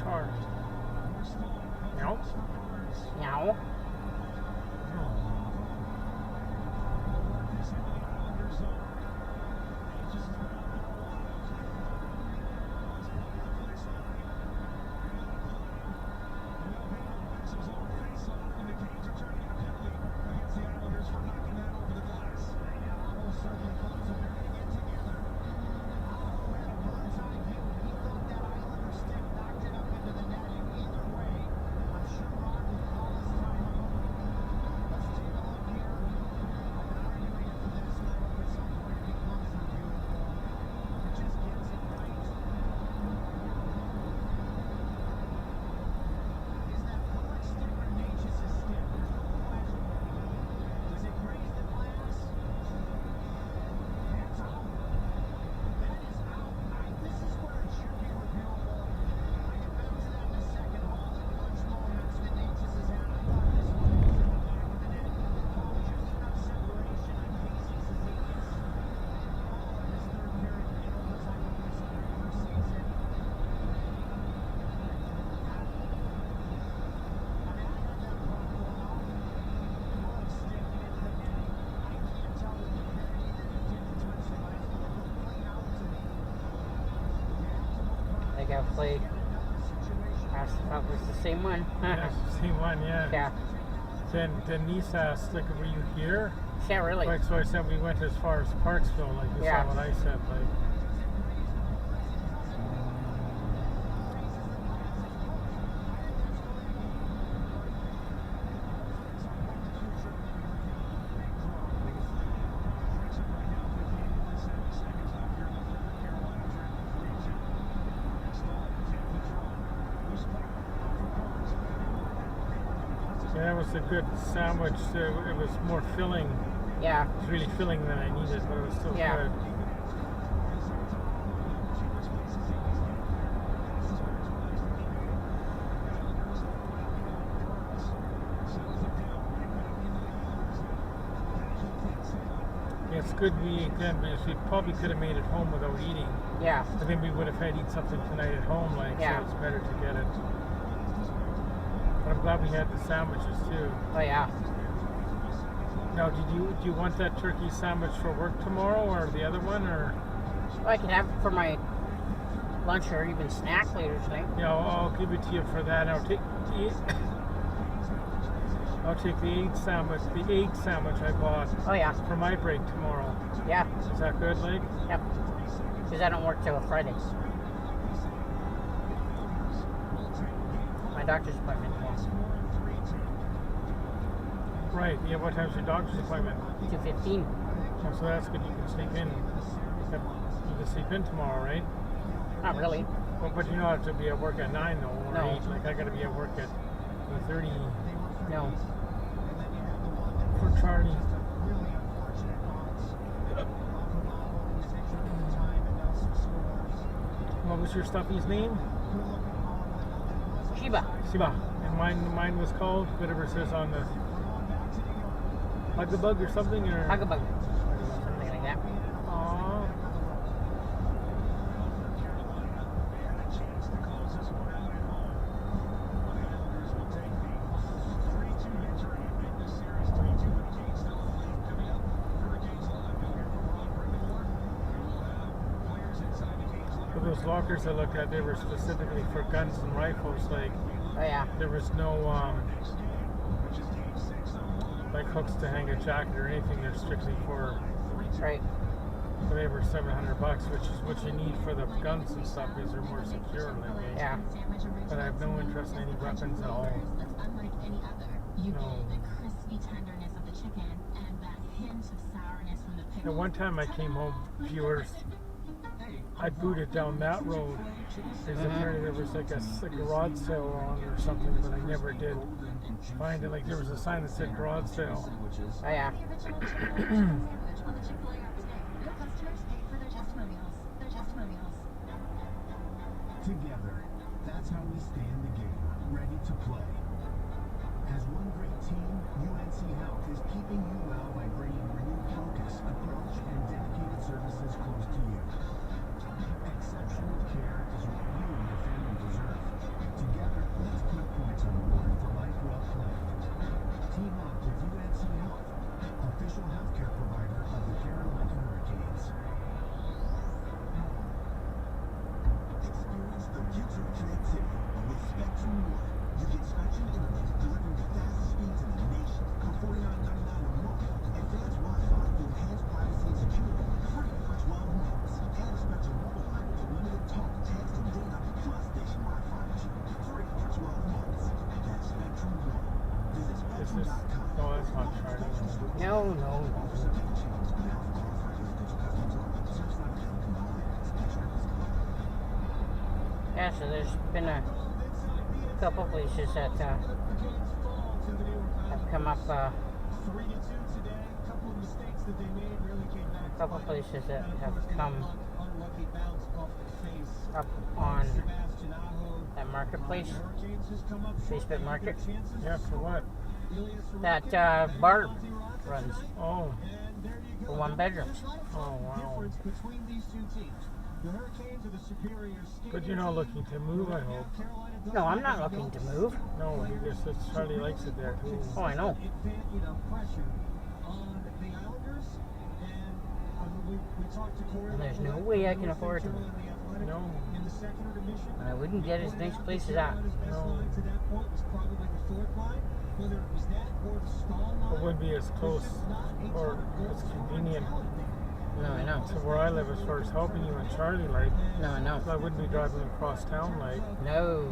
Charlie. Nope. Meow. I think I've played. That was the same one. Yeah, same one, yeah. Yeah. Then Denise asked, like, were you here? Yeah, really. Like, so I said we went as far as Parksville, like you Yeah. saw what I said, like. was a good sandwich. It was more filling. Yeah. It was really filling than I needed, but it was still Yeah. good. Yeah, it's good we ate then, because we probably could have made it home without eating. Yeah. I think we would have had to eat something tonight at home, like, Yeah. so it's better to get it. But I'm glad we had the sandwiches too. Oh yeah. Now, do you want that turkey sandwich for work tomorrow, or the other one, or? Well, I can have it for my lunch or even snack later tonight. Yeah, I'll give it to you for that. I'll take the egg sandwich I bought Oh yeah. for my break tomorrow. Yeah. Is that good, Lake? Yep. Because I don't work till Friday. My doctor's appointment tomorrow. Right. Yeah. What time's your doctor's appointment? 2:15. Oh, so that's good. You can sleep in. Yep. You can sleep in tomorrow, right? Not really. Well, but you don't have to be at work at 9 though, or No. 8. Like I got to be at work at 8:30 No. for Charlie. What was your stuffy's name? Shiba. Siba. And mine was called whatever it says on the Bug or something, or Hugabug. Something like that. Aww. For those lockers I looked at, they were specifically for guns and rifles. Like Oh yeah. there was no like hooks to hang a jacket or anything. They're strictly for. Right. So they were $700, which is what you need for the guns and stuff, because they're more secure. Like, Yeah. But I have no interest in any weapons at all. Unlike any other, you No. get the crispy tenderness of the chicken and that hint of sourness from the pickles. And one time I came home, viewers, I booted down that road. Because apparently there was like a garage sale on or something, but I never did find it. Like there was a sign that said garage sale. Oh yeah. Together, that's how we stay in the game, ready to play. As one great team, UNC Health is keeping you well by bringing renewed focus, approach, and dedicated services close to you. Exceptional care is what you and your family deserve. Together, let's put points on the board for life well played. Team up with UNC Health, official healthcare provider of the Carolina Hurricanes. Experience the future of connectivity with Spectrum One. You get Spectrum Internet delivering the fastest speeds in the nation for $49.99 a month. Advanced Wi-Fi for enhanced privacy and security, free for 12 months. And a Spectrum mobile line with unlimited talk, text, and data, plus station Wi-Fi, free for 12 months. That's Spectrum One. Visit This is, spectrum.com. no, that's not Charlie. No, no, no. Yeah, so there's been a couple places that have come up, couple places that have come up on that marketplace, Facebook Market, Yeah, for what? that Barb runs Oh, for 1 bedrooms. oh wow. Between these two teams, the Hurricanes are the superior But you're not looking to move, I hope. No, I'm not looking to move. No, he just says Charlie likes it there too. Oh, I know. Pressure on the Islanders, and we talked to Corey. And there's no way I can afford to move. No, In the second intermission, And I wouldn't get as nice place as that. no. to that point was probably the fourth line, whether it was that or the stall line. It wouldn't be as close or as convenient No, I know. to where I live as far as helping you and Charlie, like. No, I know. So I wouldn't be driving across town like No.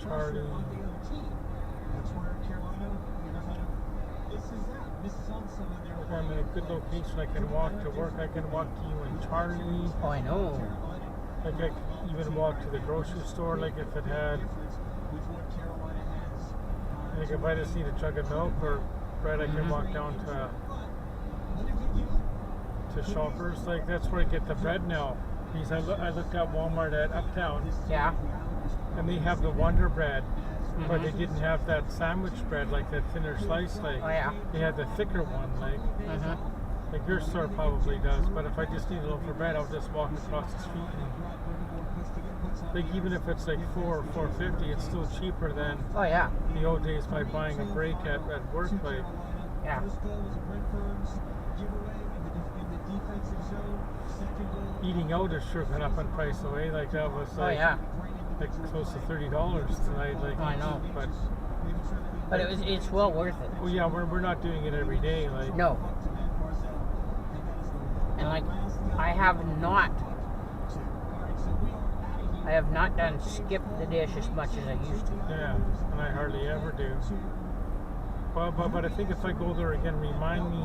Charlie. That's where Carolina, this is on some of their I'm in a good location. I can walk to work. I can walk to you and Charlie. Oh, I know. Like I can even walk to the grocery store. Like if it had, with what Carolina has. Like if I just need a jug of milk or bread, I can walk down to Shoppers. Like that's where I get the bread now. Because I looked at Walmart at Uptown. Yeah. And they have the Wonder Bread, but they didn't have that sandwich bread, like that thinner slice. Like Oh yeah. they had the thicker one, like your store probably does. But if I just need a loaf of bread, I'll just walk across the street and like even if it's like $4 or $4.50, it's still cheaper than Oh yeah. the old days by buying a break at work. Like Yeah. eating out has sure gone up in price away. Like that was Oh like, yeah. like close to $30 tonight. Like I know. But it's well worth it. well, yeah, we're not doing it every day. Like No. And like I have not done skip the dish as much as I used to. yeah, and I hardly ever do. But I think if I go there again, remind me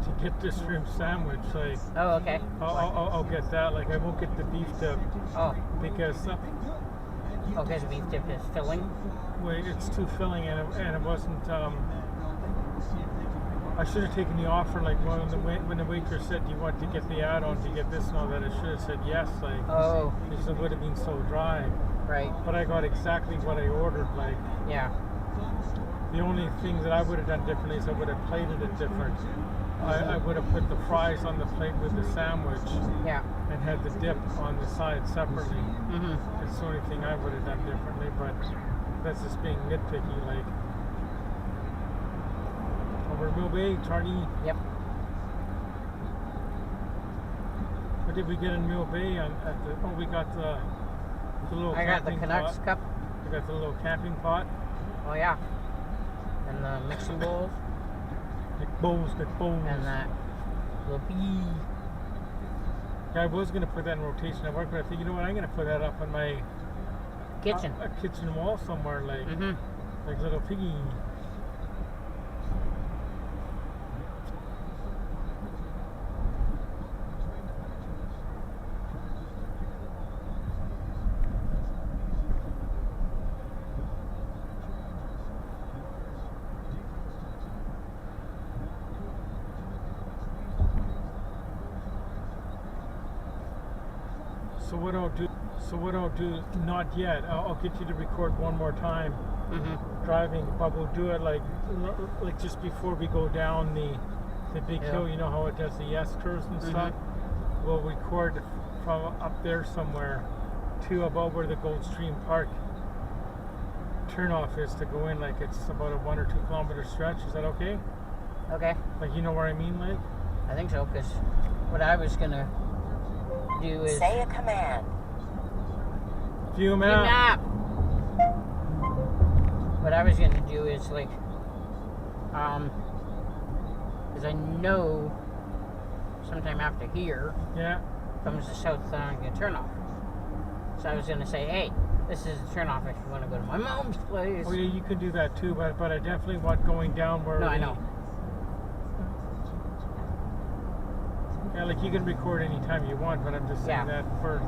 to get this shrimp sandwich. Like Oh, okay. I'll get that. Like I won't get the beef dip Oh, because okay, the beef dip is filling. wait, it's too filling and it wasn't. I should have taken the offer. Like when the waitress said, "Do you want to get the add-on to get this and all that?" I should have said yes. Like Oh, because it would have been so dry. right. But I got exactly what I ordered. Like Yeah. the only thing that I would have done differently is I would have plated it different. I would have put the fries on the plate with the sandwich Yeah. and had the dip on the side separately. Mhm. That's the only thing I would have done differently, but that's just being nitpicky. Like over Mill Bay, Charlie. Yep. What did we get in Mill Bay? We got the little. I got the camping Canucks pot. cup. We got the little camping pot. Oh yeah. And the mixing bowls. McBowls. And that little bee. Yeah, I was gonna put that in rotation at work, but I think you know what? I'm gonna put that up on my Kitchen. a kitchen wall somewhere, like like little piggy. So what I'll do, not yet. I'll get you to record one more time driving, but we'll do it like just before we go down the big hill. You know how it does the S curves and stuff. We'll record from up there somewhere to about where the Goldstream Park turnoff is to go in. Like it's about a 1 or 2 kilometer stretch. Is that okay? Okay. Like you know where I mean, like? I think so, because what I was gonna do is Say a command. View Big map. map. What I was gonna do is like, because I know sometime after here Yeah. comes the south turnoff. So I was gonna say, hey, this is the turnoff if you want to go to my mom's place. Oh yeah, you can do that too, but I definitely want going down where. No, I know. Yeah, like you can record anytime you want, but I'm just saying that for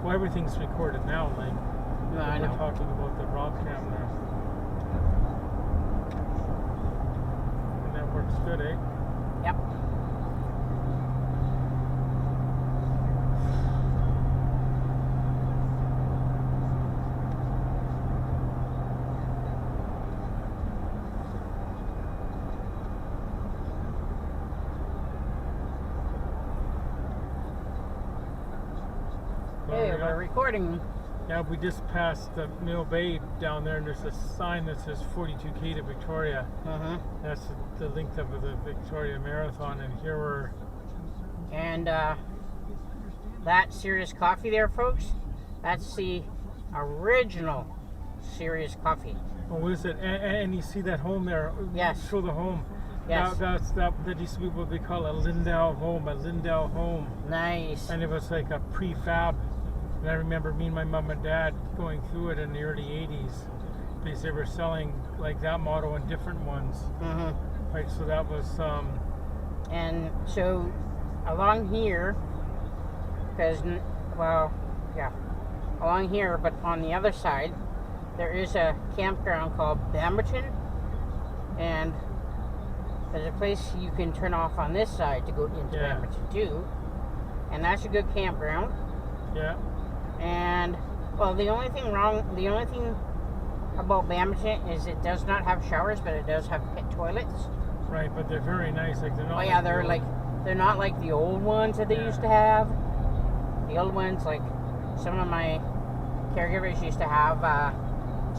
well, everything's recorded now. Like No, I we're know. talking about the raw cam there, and that works good, eh? Yep. Hey, Well, we're recording. yeah, we just passed the Mill Bay down there, and there's a sign that says 42K to Victoria. That's the length of the Victoria Marathon, and here we're. And that Serious Coffee there, folks, that's the original Serious Coffee. Oh, is it? And you see that home there? Yes. Show the home. Yes. That used to be what we call a Lindau home. Nice. And it was like a prefab. And I remember me and my mom and dad going through it in the early 80s because they were selling like that model and different ones. Right, so that was And so along here, because, well, yeah, along here, but on the other side, there is a campground called Bamberton. And there's a place you can turn off on this side to go into Yeah. Edmonton too. And that's a good campground. Yeah. And, well, the only thing about Bamberton is it does not have showers, but it does have pit toilets. Right, but they're very nice. Like they're not. Oh yeah, the old- they're not like the old ones that they Yeah. used to have. The old ones, like some of my caregivers used to have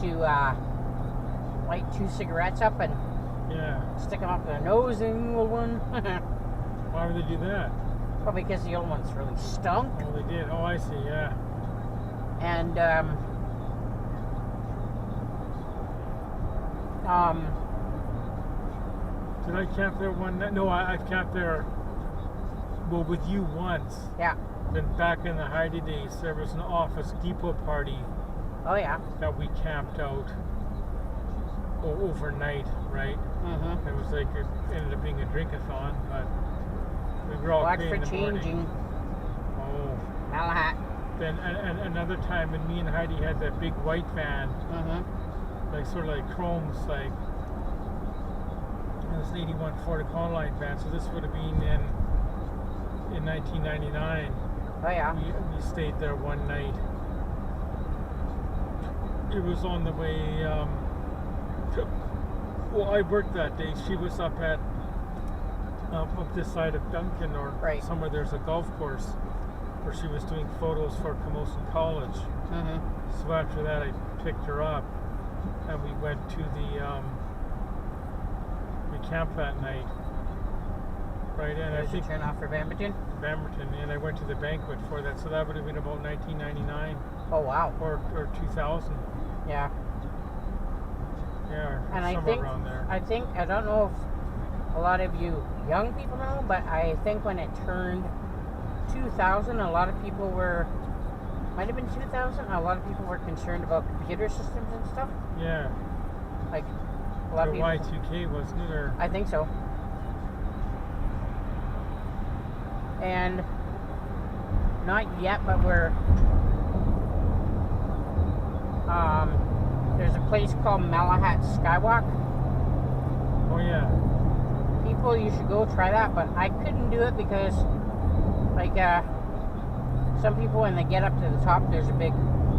to light 2 cigarettes up and Yeah. stick them up their nose in the old one. Why would they do that? Well, because the old ones really stunk. Oh, they did. Oh, I see. Yeah. And Did I camp there one night? No, I've camped there. Well, with you once. yeah. Then back in the Heidi days, there was an Office Depot party Oh yeah. that we camped out overnight, right? Mm-hmm. It was like it ended up being a drink-a-thon, but we were all Watch clean for in the morning. changing. Oh. Malahat. Then and another time when me and Heidi had that big white van, Mm-hmm. like sort of like Chrome's, like it was an 81 Ford Econoline van. So this would have been in 1999. Oh yeah. We stayed there one night. It was on the way. Well, I worked that day. She was up at up this side of Duncan or Right. somewhere. There's a golf course where she was doing photos for Camosun College. Mm-hmm. So after that, I picked her up, and we went to the we camped that night. Right, and I Did you think turn off for Bamberton? Bamberton, and I went to the banquet for that. So that would have been about 1999 Oh wow. or 2000. Yeah. Yeah, And I somewhere around there. I don't know if a lot of you young people know, but I think when it turned 2000, a lot of people might have been 2000, a lot of people were concerned about computer systems and stuff. Yeah, Like, a lot the of people. Y2K wasn't it? Or I think so. And not yet, but there's a place called Malahat Skywalk. oh yeah, People, you should go try that, but I couldn't do it because, like, some people when they get up to the top, there's a big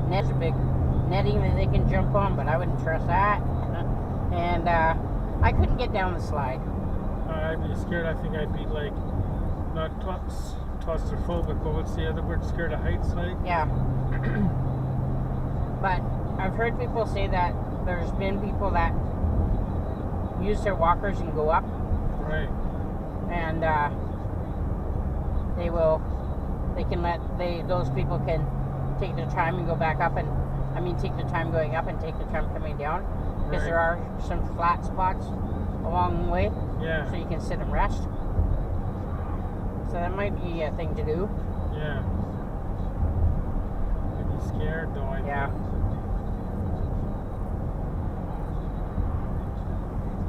netting that they can jump on, but I wouldn't trust that. And I couldn't get down the slide. I'd be scared. I think I'd be like not claustrophobic, but what's the other word? Scared of heights, like? Yeah. But I've heard people say that there's been people that use their walkers and go up, Right. and those people can take their time and go back up, and take the time going up and take the time coming down, because there are some flat spots along the way, Yeah. so you can sit and rest. So that might be a thing to do. Yeah. I'd be scared though. I Yeah. think.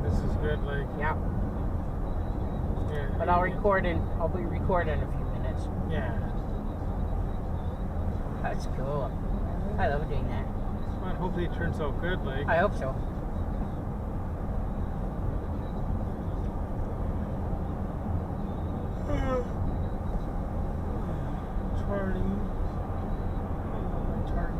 This is good. Like. Yeah. Yeah. But I'll be recording in a few minutes. Yeah. That's cool. I love doing that. Well, hopefully it turns out good. Like. I hope so. Charlie. Charlie.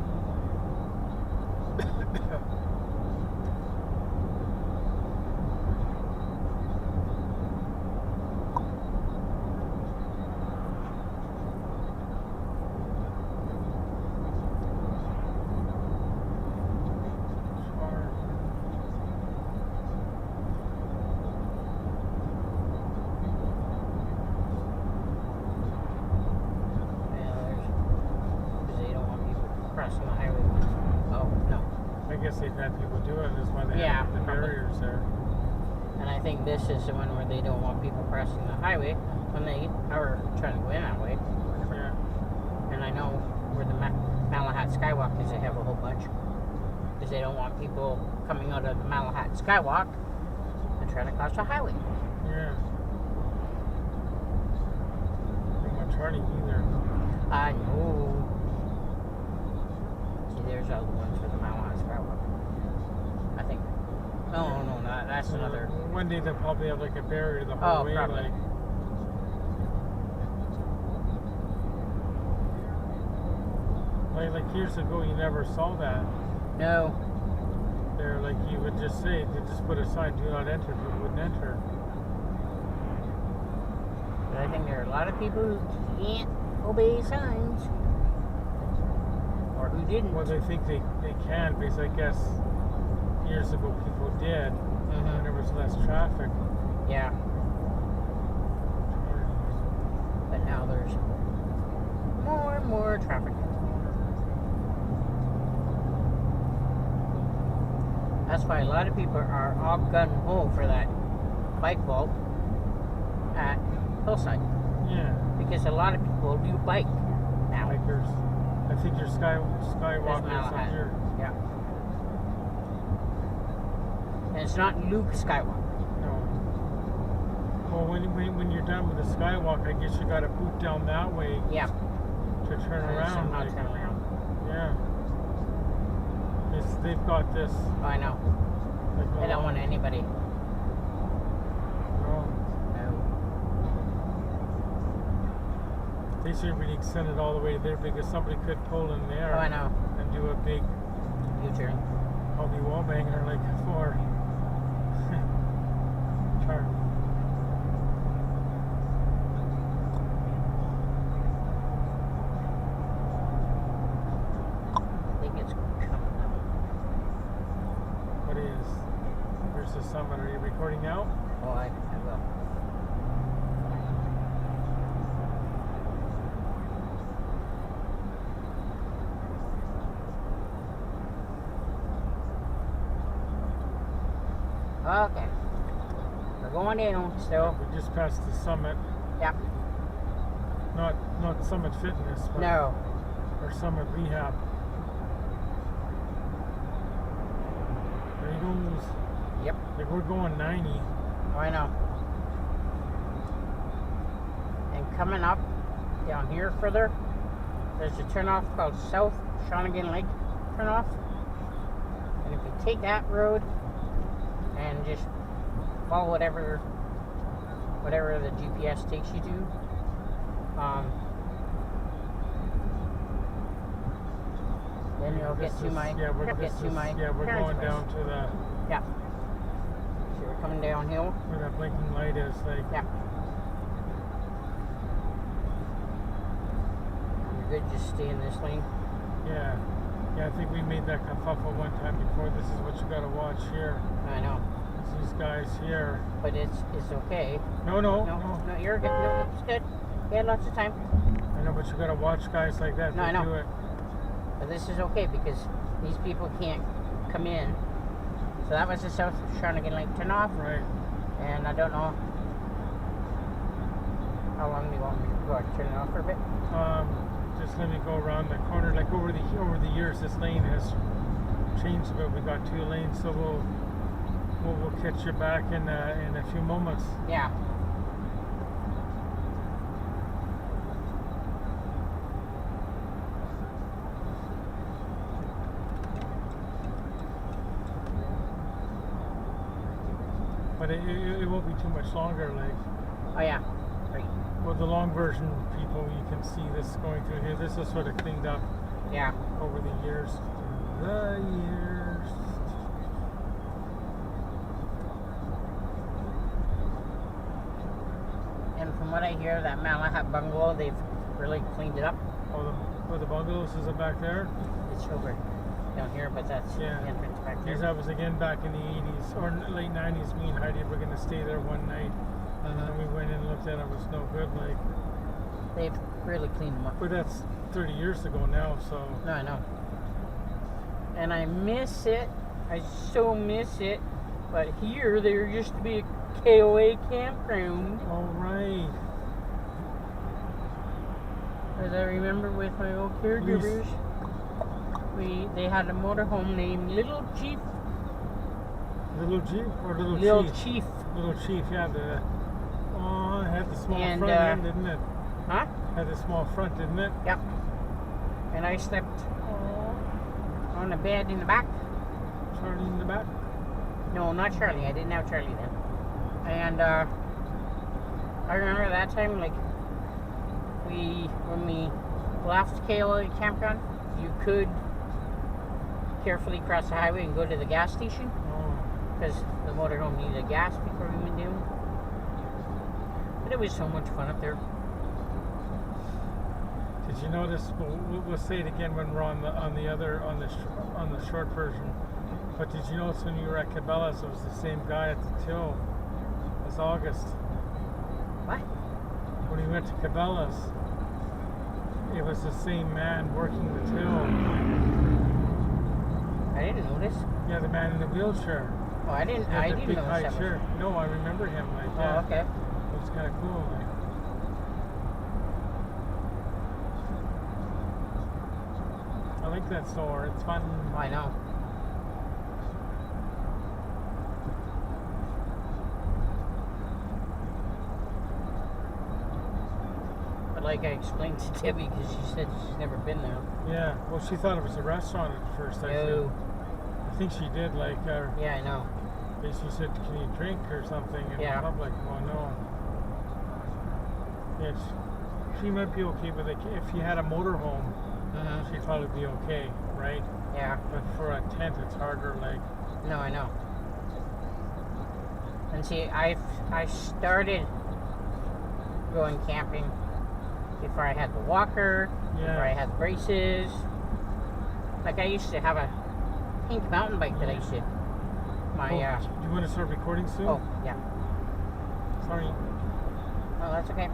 Because they don't want people crossing the highway. Oh, no. I guess they've had people do it. That's why they Yeah, have the probably. barriers there. And I think this is the one where they don't want people crossing the highway when they are trying to go in that way. Yeah. And I know where the Malahat Skywalk is, they have a whole bunch. Because they don't want people coming out of the Malahat Skywalk and trying to cross the highway. Yeah. I don't want Charlie either. I know. See, there's other ones for the Malahat Skywalk. I think. No, not. that's another. One day they'll probably have like a barrier the whole way. Probably. Like years ago, you never saw that. No. There, like you would just say, they just put a sign, "Do not enter." People wouldn't enter. But I think there are a lot of people who can't obey signs. Or who didn't. Well, they think they can because I guess years ago people did when there was less traffic. Yeah. But now there's more and more traffic. That's why a lot of people are all gun-ho for that bike vault at Hillside. Yeah. Because a lot of people do bike now. Bikers. I think your Skywalkers up here. Yeah. And it's not Luke Skywalker. No. Well, when you're done with the Skywalk, I guess you got to boot down that way. Yeah. To turn around. Not turn around. Yeah. They've got this. Oh, I know. They don't want anybody. No. They should really extend it all the way there because somebody could pull in there. Oh, I know. And do a big U-turn. Hobby wall banger like before. Charlie. I think it's coming up. What is? Where's the summit? Are you recording now? Oh, I will. Okay. We're going in still. We just passed the summit. Yep. Not Summit Fitness, but No. or Summit Rehab. There he goes. Yep. Like we're going 90. Oh, I know. And coming up down here further, there's a turnoff called South Shawnigan Lake turnoff. And if you take that road and just follow whatever the GPS takes you to, then you'll get to my we're parents' going place. down to the Yeah. So we're coming downhill. where that blinking light is. Like Yeah. You're good. Just stay in this lane. yeah. I think we made that kerfuffle one time before. This is what you gotta watch here. I know. It's these guys here. But it's okay. No, No, you're good. No, it's good. You had lots of time. I know, but you gotta watch guys like that. No, They I know. do it. But this is okay because these people can't come in. So that was the South Shawnigan Lake turnoff. Right. And I don't know how long do you want me to go? Turn it off for a bit? Just let me go around the corner. Like over the years, this lane has changed a bit. We got 2 lanes, so we'll catch you back in a few moments. Yeah. But it won't be too much longer. Like, Oh yeah. Right. well, the long version people, you can see this going through here. This is sort of cleaned up Yeah. over the years. The years. And from what I hear, that Malahat bungalow, they've really cleaned it up. Oh, the bungalows is it back there? It's over down here, but that's Yeah. the entrance back Because there. that was again back in the 80s or late 90s. Me and Heidi were going to stay there one night. And we went in and looked at it. It was no good. Like, They've really cleaned them up. but that's 30 years ago now. So No, I know. And I miss it. I so miss it. But here, there used to be a KOA campground. all right. As I remember with my old caregivers, they had a motorhome named Little Chief. Little Jeep or Little Little Chief? Chief. Little Chief, yeah. It had the small And, front end, didn't it? Huh? Had the small front, didn't it? Yep. And I slept on a bed in the back. Charlie in the back. No, not Charlie. I didn't have Charlie then. And I remember that time, like, when we left Kayla Campground, you could carefully cross the highway and go to the gas station. Because the motorhome needed gas before we went down. But it was so much fun up there. Did you notice? We'll say it again when we're on the short version. But did you notice when you were at Cabela's, it was the same guy at the till as August? What? When we went to Cabela's, it was the same man working the till. I didn't notice. Yeah, the man in the wheelchair. Oh, I didn't The notice big that. high chair. No, I remember him. Like, Oh, yeah. okay. It was kind of cool. Like. I like that store. It's fun. Oh, I know. But like I explained to Debbie, because she said she's never been there. Yeah. Well, she thought it was a restaurant at first. No. I think she did. Like, Yeah, I know. she said, "Can you drink or something?" In Yeah. public. Well, no. Yeah, she might be okay with it if you had a motorhome. Mm-hmm. She'd probably be okay, right? Yeah. But for a tent, it's harder. Like, No, I know. And see, I started going camping before I had the walker, before I had braces. Like, I used to have a pink mountain bike that I used to. do you want to start recording soon? Oh, yeah. Sorry. Oh, that's okay.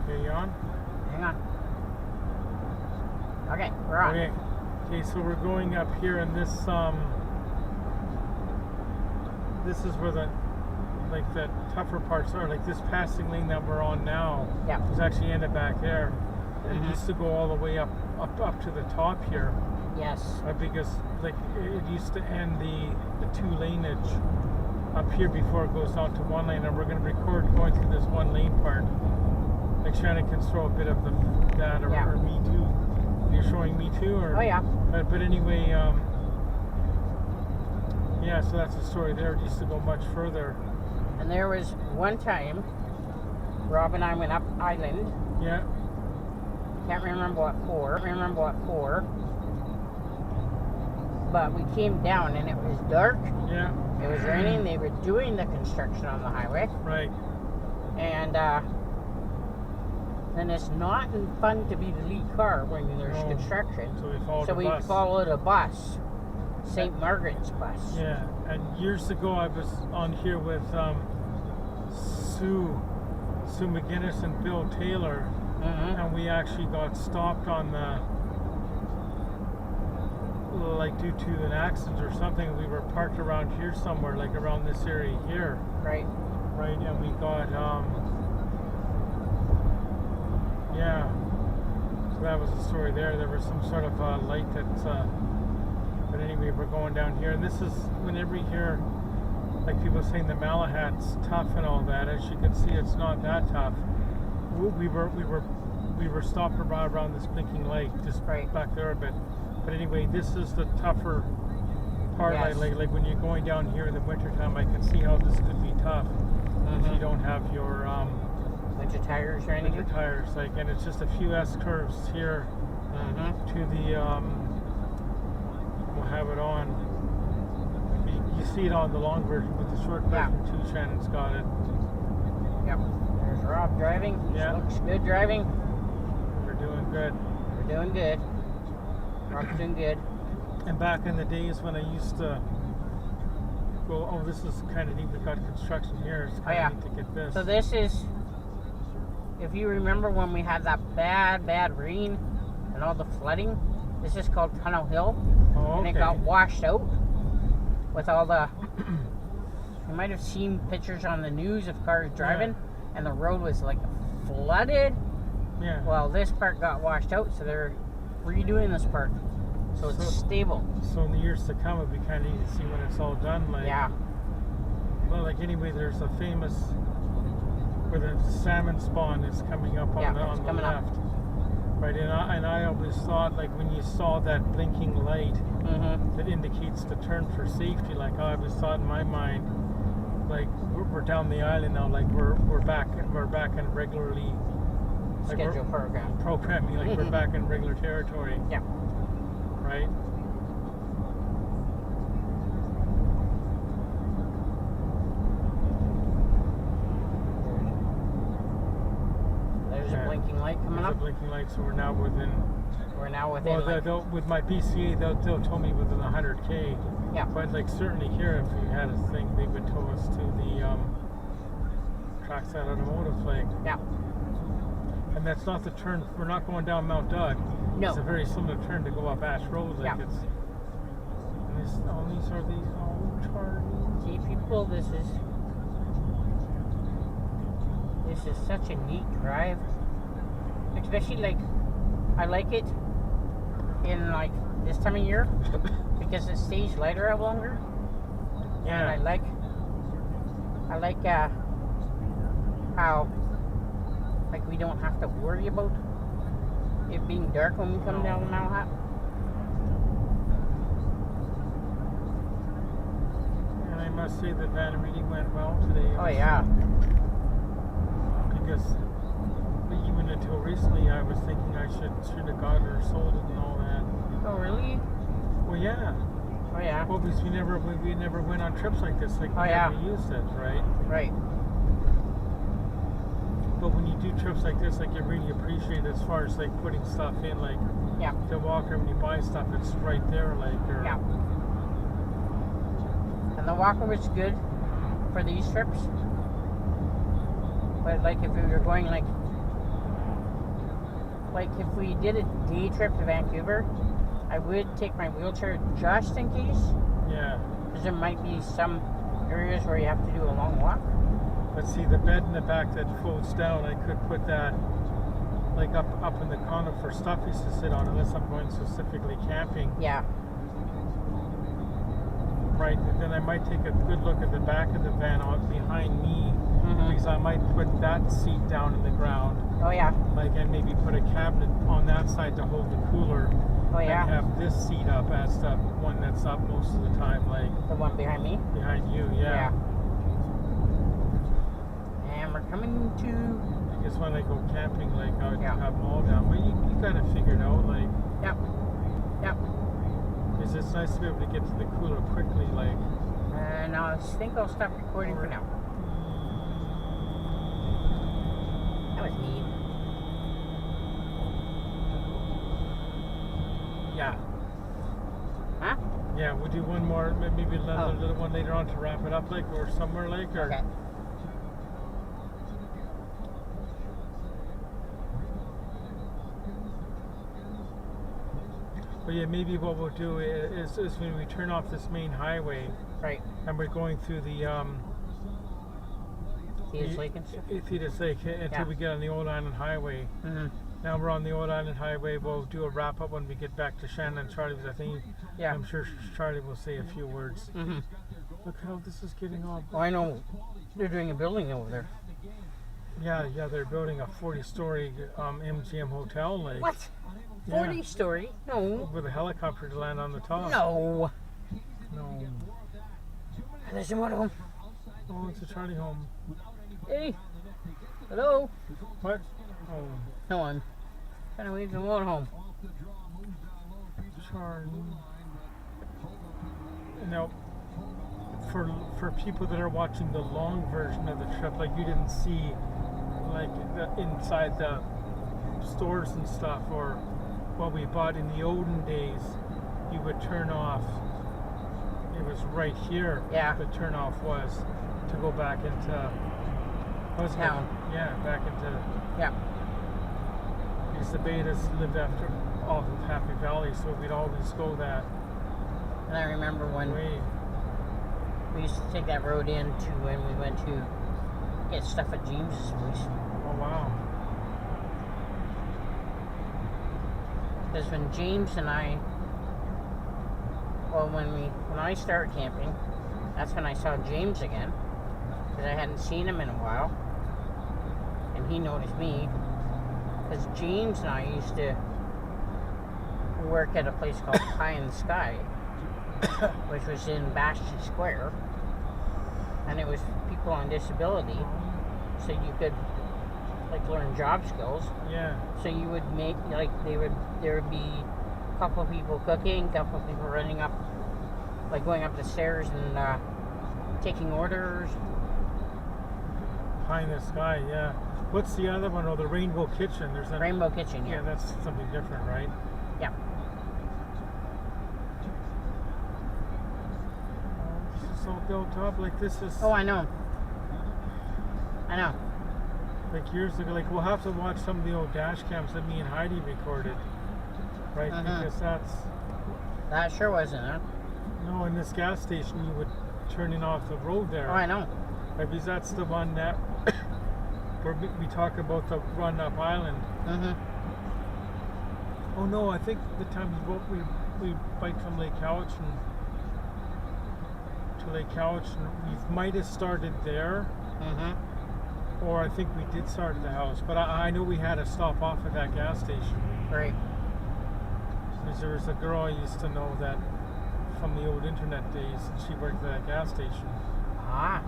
Okay, you on? Hang on. Okay, we're on. Okay. Okay, so we're going up here, and this is where the tougher parts are. Like this passing lane that we're on now. Yeah. Was actually ended back there. It Mhm. used to go all the way up to the top here. Yes. Because like it used to end the 2-laneage up here before it goes down to 1 lane, and we're going to record going through this 1 lane part. Like Shannon can throw a bit of that or me too. You're showing me too, or Oh, yeah. But anyway, yeah. So that's the story there. It used to go much further. And there was one time, Rob and I went up island. Yeah. Can't remember what for. But we came down and it was dark. Yeah. It was raining. They were doing the construction on the highway. Right. And then it's not fun to be the lead car when there's No. construction. So we followed a bus. St. Margaret's bus. Yeah. And years ago, I was on here with Sue McGinnis and Bill Taylor, Mm-hmm. and we actually got stopped on the due to an accident or something. We were parked around here somewhere, like around this area here. Right. Right, and we got yeah. So that was the story there. There was some sort of light that. But anyway, we're going down here, and this is whenever you hear like people saying the Malahat's tough and all that. As you can see, it's not that tough. We were stopped around this blinking light, just Right. back there a bit. But anyway, this is the tougher part. Yes. Like when you're going down here in the wintertime, I can see how this could be tough if you don't have your Winter tires or anything. winter tires. Like, and it's just a few S curves here Mm-hmm. to the. We'll have it on. You see it on the long version, with the short version too. Shannon's got it. Yep. There's Rob driving. Yeah. Looks good driving. We're doing good. We're doing good. Rob's doing good. And back in the days when I used to go, oh, this is kind of neat. We've got construction here. It's kind of neat to get this. So this is, if you remember when we had that bad rain and all the flooding, this is called Tunnel Hill. Oh, And it got washed out with all the, you might have seen pictures on the news of cars driving, and the road was like flooded. Yeah. Well, this part got washed out, so they're redoing this part. So it's stable. So in the years to come, it'd be kind of neat to see when it's all done. Like, Yeah. well, like anyway, there's a famous where the salmon spawn is coming up on Yeah, the it's on the coming up. left. Right, and I always thought, like, when you saw that blinking light Mm-hmm. that indicates the turn for safety, like, I always thought in my mind, like, we're down the island now, like, we're back in regularly, like, Schedule program. programming, like, we're back in regular territory, Yeah. right? There's a Yeah. blinking light coming There's a up. blinking light, so we're now within. We're now within. Well, they'll, with my BCA, they'll tell me within 100K. Yeah. But like certainly here, if we had a thing, they would tell us to the Trackside Automotive flag. Yeah. And that's not the turn. We're not going down Mount Doug. No. It's a very similar turn to go up Ash Road. Like Yeah. it's. And these are the Charlie. See, people, this is such a neat drive. Especially like, I like it in like this time of year because it stays lighter out longer. Yeah. And I like how like we don't have to worry about it being dark when we come down the Mount Hot. And I must say the van really went well today. Oh yeah. Because even until recently, I was thinking I should have got it or sold it and all that. Oh really? Well, yeah. Oh yeah. Well, because we never went on trips like this. Like we Oh, yeah. never used it, right? Right. But when you do trips like this, like you really appreciate it as far as like putting stuff in, like Yeah. the Walker. When you buy stuff, it's right there, like or Yeah. And the Walker was good for these trips. But like if we were going like if we did a day trip to Vancouver, I would take my wheelchair just in case. yeah. Because there might be some areas where you have to do a long walk. But see, the bed in the back that folds down, I could put that like up in the condo for stuffies to sit on, unless I'm going specifically camping. Yeah. Right, and then I might take a good look at the back of the van out behind me, Mhm. because I might put that seat down in the ground, Oh yeah. like, and maybe put a cabinet on that side to hold the cooler, Oh and yeah. have this seat up as the one that's up most of the time, like The one behind me. behind you, yeah. And we're coming to. I guess when I go camping, like, I would Yeah. have them all down, but you gotta figure it out, like, Yep. Yep. because it's nice to be able to get to the cooler quickly, like. And I think I'll stop recording for now. That was neat. Yeah. Huh? Yeah, we'll do one more, maybe another Oh. little one later on to wrap it up, like, or somewhere, like, or. Okay. But yeah, maybe what we'll do is when we turn off this main highway Right. and we're going through the Thea's Lake and stuff. Thetis Lake until Yeah. we get on the Old Island Highway. Mm-hmm. Now we're on the Old Island Highway. We'll do a wrap up when we get back to Shannon and Charlie, because I think Yeah. I'm sure Charlie will say a few words. Mm-hmm. Look how this is getting all. Oh, I know. They're doing a building over there. Yeah, they're building a 40-story MGM hotel, like. What? Yeah. 40 story? No. With a helicopter to land on the top. No. No. There's a motorhome. Oh, it's a Charlie home. Hey. Hello. What? Oh, No one. Trying to wave the motorhome. Charlie. Now, for people that are watching the long version of the trip, like you didn't see, like the inside the stores and stuff, or what we bought in the olden days, you would turn off. It was right here. Yeah. The turn off was to go back into. What's it? Town. Yeah, back into. Yeah. Because the Betas lived after off of Happy Valley, so we'd always go that And I remember when way. we used to take that road in to when we went to get stuff at James's place. Oh wow. Because when James and I, well, when I started camping, that's when I saw James again. Because I hadn't seen him in a while. And he noticed me. Because James and I used to work at a place called Pie in the Sky, which was in Bastion Square, and it was people on disability, so you could like learn job skills. Yeah. So you would make like there would be a couple of people cooking, a couple of people running up, like going up the stairs and taking orders. Pie in the Sky, yeah. What's the other one? Oh, the Rainbow Kitchen. There's that. Rainbow Kitchen, Yeah, that's something different, right? Yeah. This is all built up. Like this is. Oh, I know. I know. Like years ago, like we'll have to watch some of the old dash cams that me and Heidi recorded, right? Because That sure wasn't, huh? no, in this gas station you would turn in off the road there. Oh, I know. Right, because that's the one that where we talk about the run up island. Oh no, I think the time we biked from Lake Cowichan to Lake Cowichan, we might have started there. Or I think we did start at the house, but I know we had to stop off at that gas station. Right. Because there was a girl I used to know that from the old internet days, and she worked at that gas station. Ah.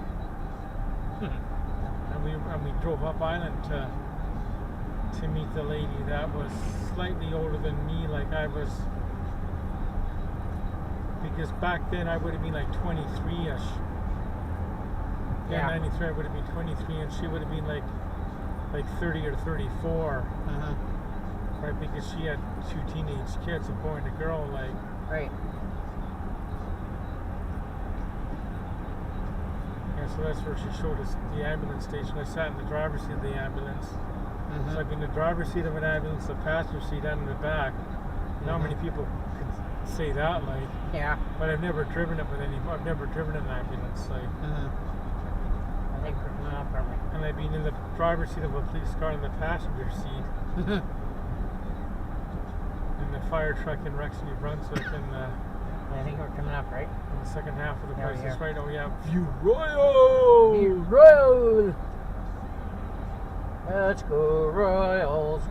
And we drove up island to meet the lady that was slightly older than me, like I was, because back then I would have been like 23-ish. Yeah, 93, I would have been 23, and she would have been like 30 or 34. Right, because she had 2 teenage kids, a boy and a girl, like. Right. Yeah, so that's where she showed us the ambulance station. I sat in the driver's seat of the ambulance. So I've been in the driver's seat of an ambulance, the passenger seat, and in the back. Not many people could say that, like. Yeah. But I've never driven it with I've never driven an ambulance, like. I think we're coming up, aren't we? And I've been in the driver's seat of a police car in the passenger seat. In the fire truck in Rexon, New Brunswick, and I think we're coming up, right? in the second half of the There we Price is are. Right. Oh yeah, View Royal! View Royal! Let's go Royals!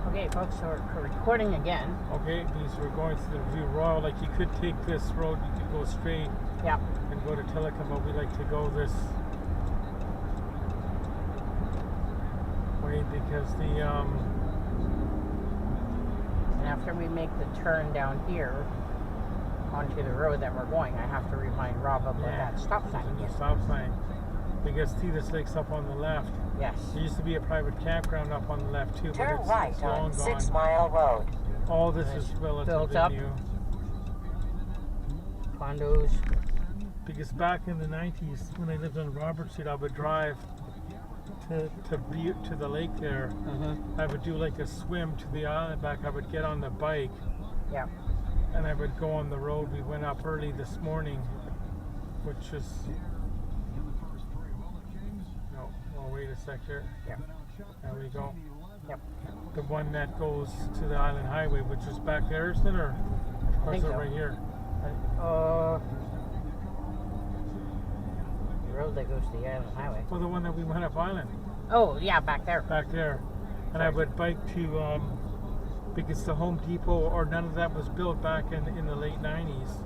Okay, folks, so we're recording again. Okay, these we're going to the View Royal. Like you could take this road, you could go straight Yeah. and go to Tillicum, but we like to go this way because the And after we make the turn down here onto the road that we're going, I have to remind Rob about that stop sign the again. stop sign. Because Thetis Lake's up on the left. Yes. There used to be a private campground up on the left too, Turn but it's right long on gone. 6 Mile Road. All this And is it's relatively built up. new. Condos. Because back in the 90s, when I lived on Robert Street, I would drive to Butte, to the lake there. I would do like a swim to the island back. I would get on the bike Yeah. and I would go on the road. We went up early this morning, which is... No, oh, wait a sec here. Yeah. There we go. Yep. The one that goes to the Island Highway, which is back there, isn't it? Or I is think it so. right here? The road that goes to the Island Highway. Well, the one that we went up Island. Oh, yeah, back there. Back there. And I would bike to, because the Home Depot or none of that was built back in the late 90s.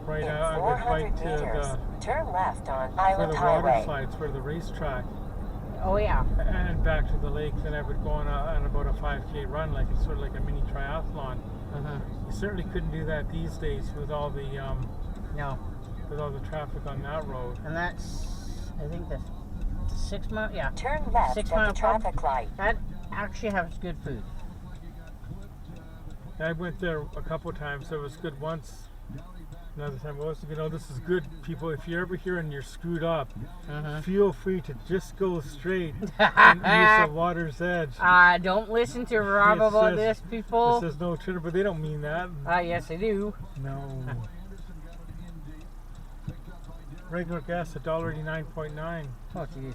Right, In I would 400 bike to meters, turn left on where Island the water Highway. slides, where the racetrack, Oh, yeah. and back to the lake. Then I would go on about a 5K run, like it's sort of like a mini triathlon. You certainly couldn't do that these days with all the No. with all the traffic on that road. And that's, I think that's 6 mile, yeah. Turn left 6 at mile the traffic light. That actually has good food. I went there a couple times. It was good once. Another time it wasn't. You know, this is good, people. If you're ever here and you're screwed up, feel free to just go straight and use the water's edge. Don't listen to Rob It about says- this, people. This is no turn, but they don't mean that. Yes, I do. No. Regular gas $1.89.9. Oh, jeez.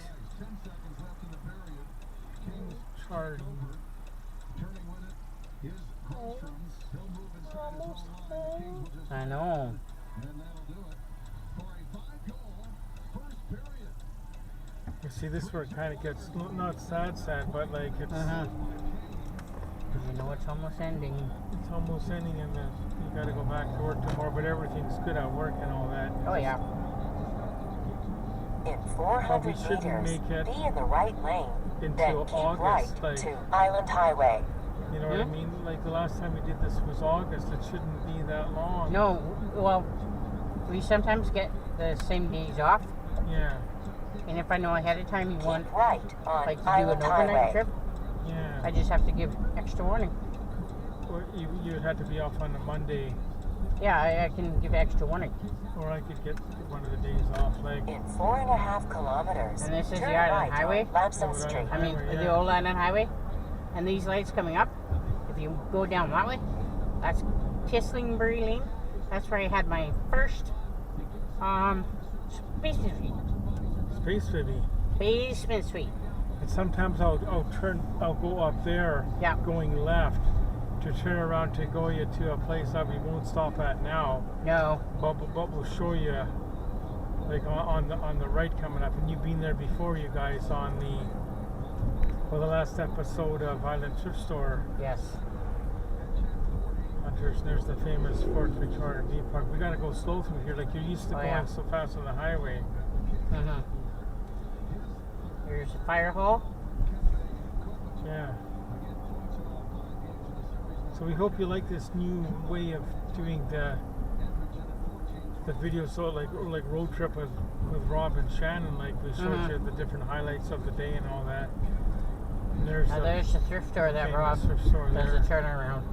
Charlie. I know. You see, this is where it kind of gets not sad, but like it's You know it's almost ending. it's almost ending, and then you got to go back to work tomorrow. But everything's good at work and all that. Oh, yeah. In 400 shouldn't meters, make it be in the right lane. Then until keep August, right like- to Island Highway. You know what I mean? Like the last time we did this was August. It shouldn't be that long. No, well, we sometimes get the same days off. Yeah. And if I know ahead of time you want, Keep right on like, to do Island an overnight Highway. trip, Yeah. I just have to give extra warning. Or you'd have to be off on a Monday, Yeah, I can give extra warning. or I could get one of the days off. Like In 4.5 kilometers, And this is turn the Island right Highway? on Lamson Oh, the Street. I mean, Highway, the yeah. old Island Highway, and these lights coming up, if you go down that way, that's Kisslingbury Lane. That's where I had my first basement suite. Space Baby. Basement suite. And sometimes I'll go up there, Yeah. going left, to turn around to go you to a place that we won't stop at now, No. but we'll show you, like on the right coming up. And you've been there before, you guys, on the last episode of Island Thrift Store Yes. Hunters. And there's the famous Fort Victoria Bee Park. We gotta go slow through here, like you're used to Oh, going yeah. so fast on the highway. Mm-hmm. Here's a fire hall. Yeah. So we hope you like this new way of doing the video, so like road trip with Rob and Shannon, like we showed you the different highlights of the day and all that. And there's Now there's the thrift store that famous Rob thrift store does there. a turnaround.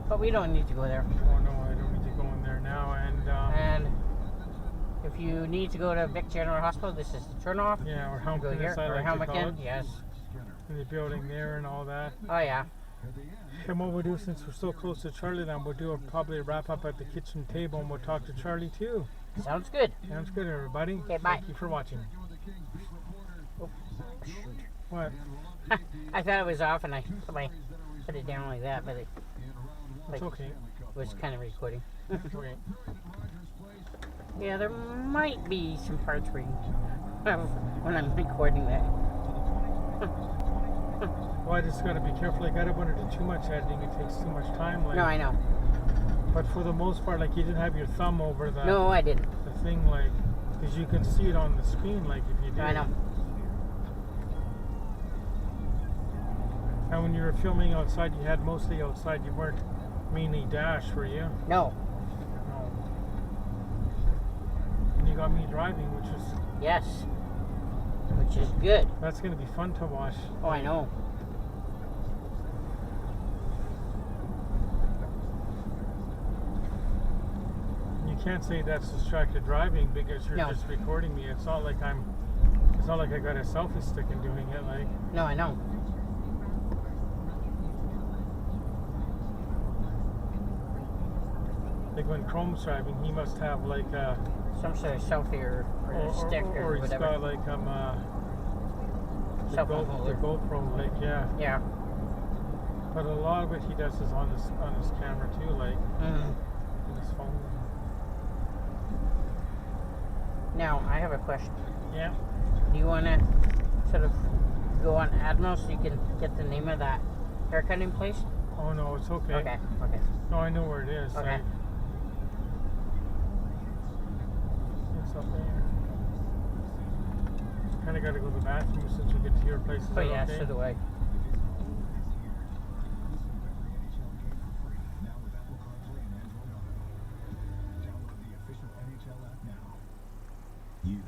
But we don't need to go there. Oh no, I don't need to go in there now. And if you need to go to Vic General Hospital, this is the turnoff. Yeah, or Go Helmkin, here, as I or like to call Helmkin, it, yes. in the building there and all that. Oh yeah. And what we'll do, since we're so close to Charlie now, we'll do probably a wrap up at the kitchen table, and we'll talk to Charlie too. Sounds good. Sounds good, everybody. Okay, bye. Thank you for watching. Oh, shoot. What? I thought it was off and I put it down like that, but it It's okay. was kind of recording. It's okay. Yeah, there might be some parts where when I'm recording that. Well, I just gotta be careful. Like, I don't want to do too much editing. It takes too much time. Like, No, I know. But for the most part, like, you didn't have your thumb over the No, I didn't. the thing, like, because you can see it on the screen. Like, if you did. I know. And when you were filming outside, you had mostly outside. You weren't mainly dash, were you? No. No. And you got me driving, which is Yes. Which is good. that's gonna be fun to watch. Oh, I know. You can't say that's distracted driving because you're No. just recording me. It's not like I got a selfie stick and doing it. Like, No, I know. when Chrome's driving, he must have like a Some sort of selfie or a stick or he's whatever. got like the Cell phone holder. GoPro, like, yeah. Yeah. But a lot of it he does is on his camera too, like Mm-hmm. on his phone. Now, I have a question. Yeah. Do you want to sort of go on Admiral so you can get the name of that haircutting place? Oh no, it's okay. Okay. Okay. No, I know where it is. Okay. Like, it's up there. Kind of got to go to the bathroom since we get to your place. Is Oh that yeah, okay? so do I.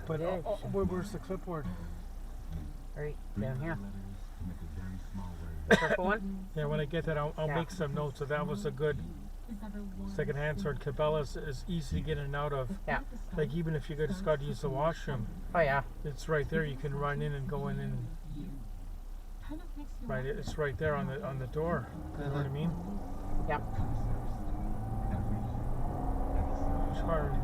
But Yes. where's the clipboard? Right down here. The purple one? Yeah, when I get that, I'll Yeah. make some notes. So that was a good second-hand sword. Cabela's is easy to get in and out of. Yeah. Like, even if you just got to use the washroom, Oh yeah. it's right there. You can run in and go in and right. It's right there on the door. You know what I mean? Yeah. Charlie.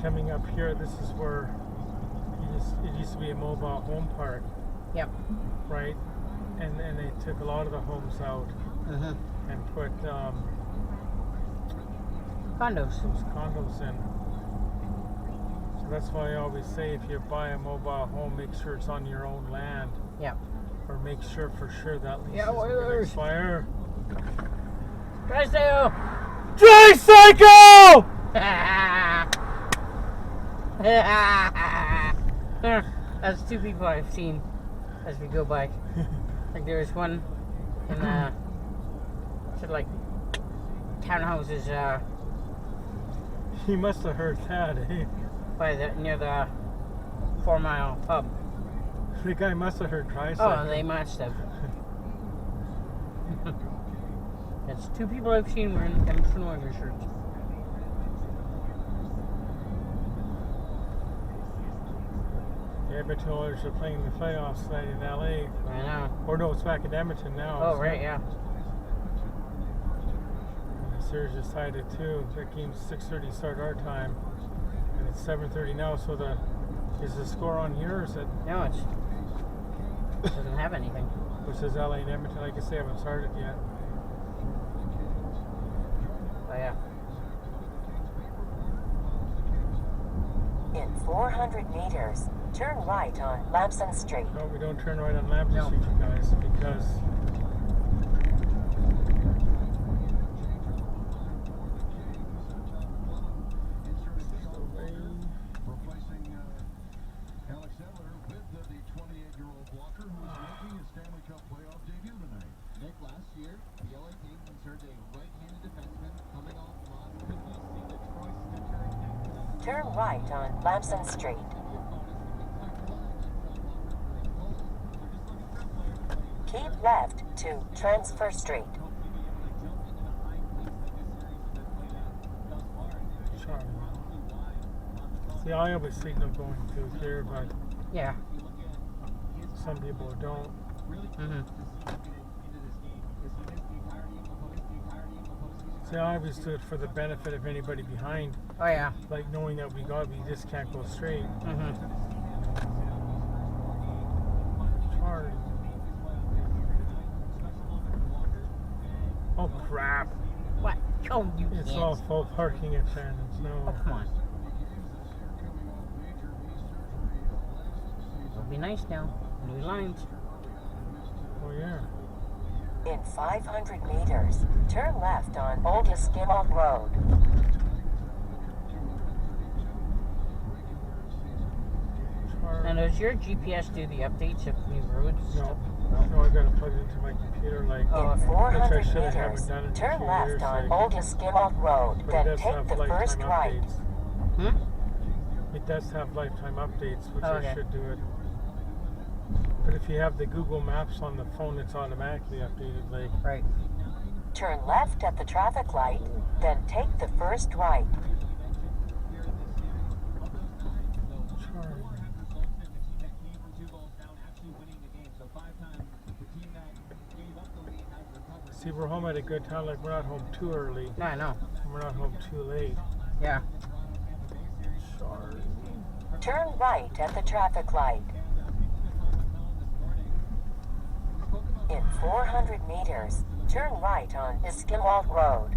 coming up here, this is where it used to be a mobile home park, Yep. right? And they took a lot of the homes out Mm-hmm. and put Condos. those condos in. So that's why I always say, if you buy a mobile home, make sure it's on your own land, Yep. or make sure for sure that lease Yeah, isn't going to Oilers. expire. Tricycle! Tricycle! That's two people I've seen as we go by. Like there was one in sort of like townhouses He must have heard that, eh? by near the 4 Mile pub. The guy must have heard tricycle. Oh, they must have. It's two people I've seen wearing Edmonton Oilers shirts. The Edmonton Oilers are playing the playoffs tonight in LA. I know. Or no, it's back in Edmonton now. Oh, isn't right, it? yeah. The series is tied at 2. That game's 6:30 start our time, and it's 7:30 now. So is the score on here, or is it? No, it doesn't have anything. Which is LA and Edmonton? I guess they haven't started yet. Oh, yeah. In 400 meters, turn right on Lamson Street. No, we don't turn right on Lamson No. Street, you guys, because Replacing Alex Eller with the 28-year-old blocker who is making his Stanley Cup playoff debut tonight. Nick, last year, the LA Kings inserted a right-handed defenseman coming off line. Could we see the Troy Stitcher act? Turn right on Lamson Street. Keep left to Transfer Street. Charlie. See, I always signal going through here, but Yeah. some people don't. Mm-hmm. See, I always do it for the benefit of anybody behind, Oh, yeah. like knowing that we just can't go straight. Mm-hmm. Charlie. Oh crap! What? Oh, you It's can't. all full parking at Shannon's. Oh, No. come on. It'll be nice now. New lines. Oh yeah. In 500 meters, turn left on Old Esquimalt Road. And does your GPS do the updates of new roads? No. No, I gotta plug it into my computer, like, Oh, In okay. which I 400 should have meters, haven't done it in turn 2 left years. on Like, Old Esquimalt Road, but it then does take have the lifetime first right. updates. Hmm? It does have lifetime updates, which Oh, okay. I should do it. But if you have the Google Maps on the phone, it's automatically updated. Like, Right. Turn left at the traffic light, then take the first right. Charlie. See, we're home at a good time. Like, we're not home too early. No, I know. We're not home too late. Yeah. Charlie. Turn right at the traffic light. In 400 meters, turn right on Esquimalt Road.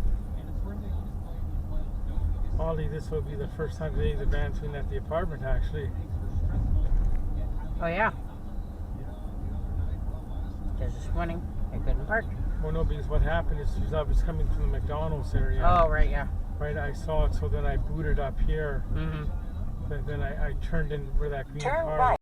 Ollie, this will be the first time today the band's been at the apartment, actually. Oh, yeah. Because this morning, I couldn't park. Well, no, because what happened is I was coming from the McDonald's area. Oh, right, yeah. Right, I saw it, so then I booted up here. Mm-hmm. Then I turned in where that green Turn car right.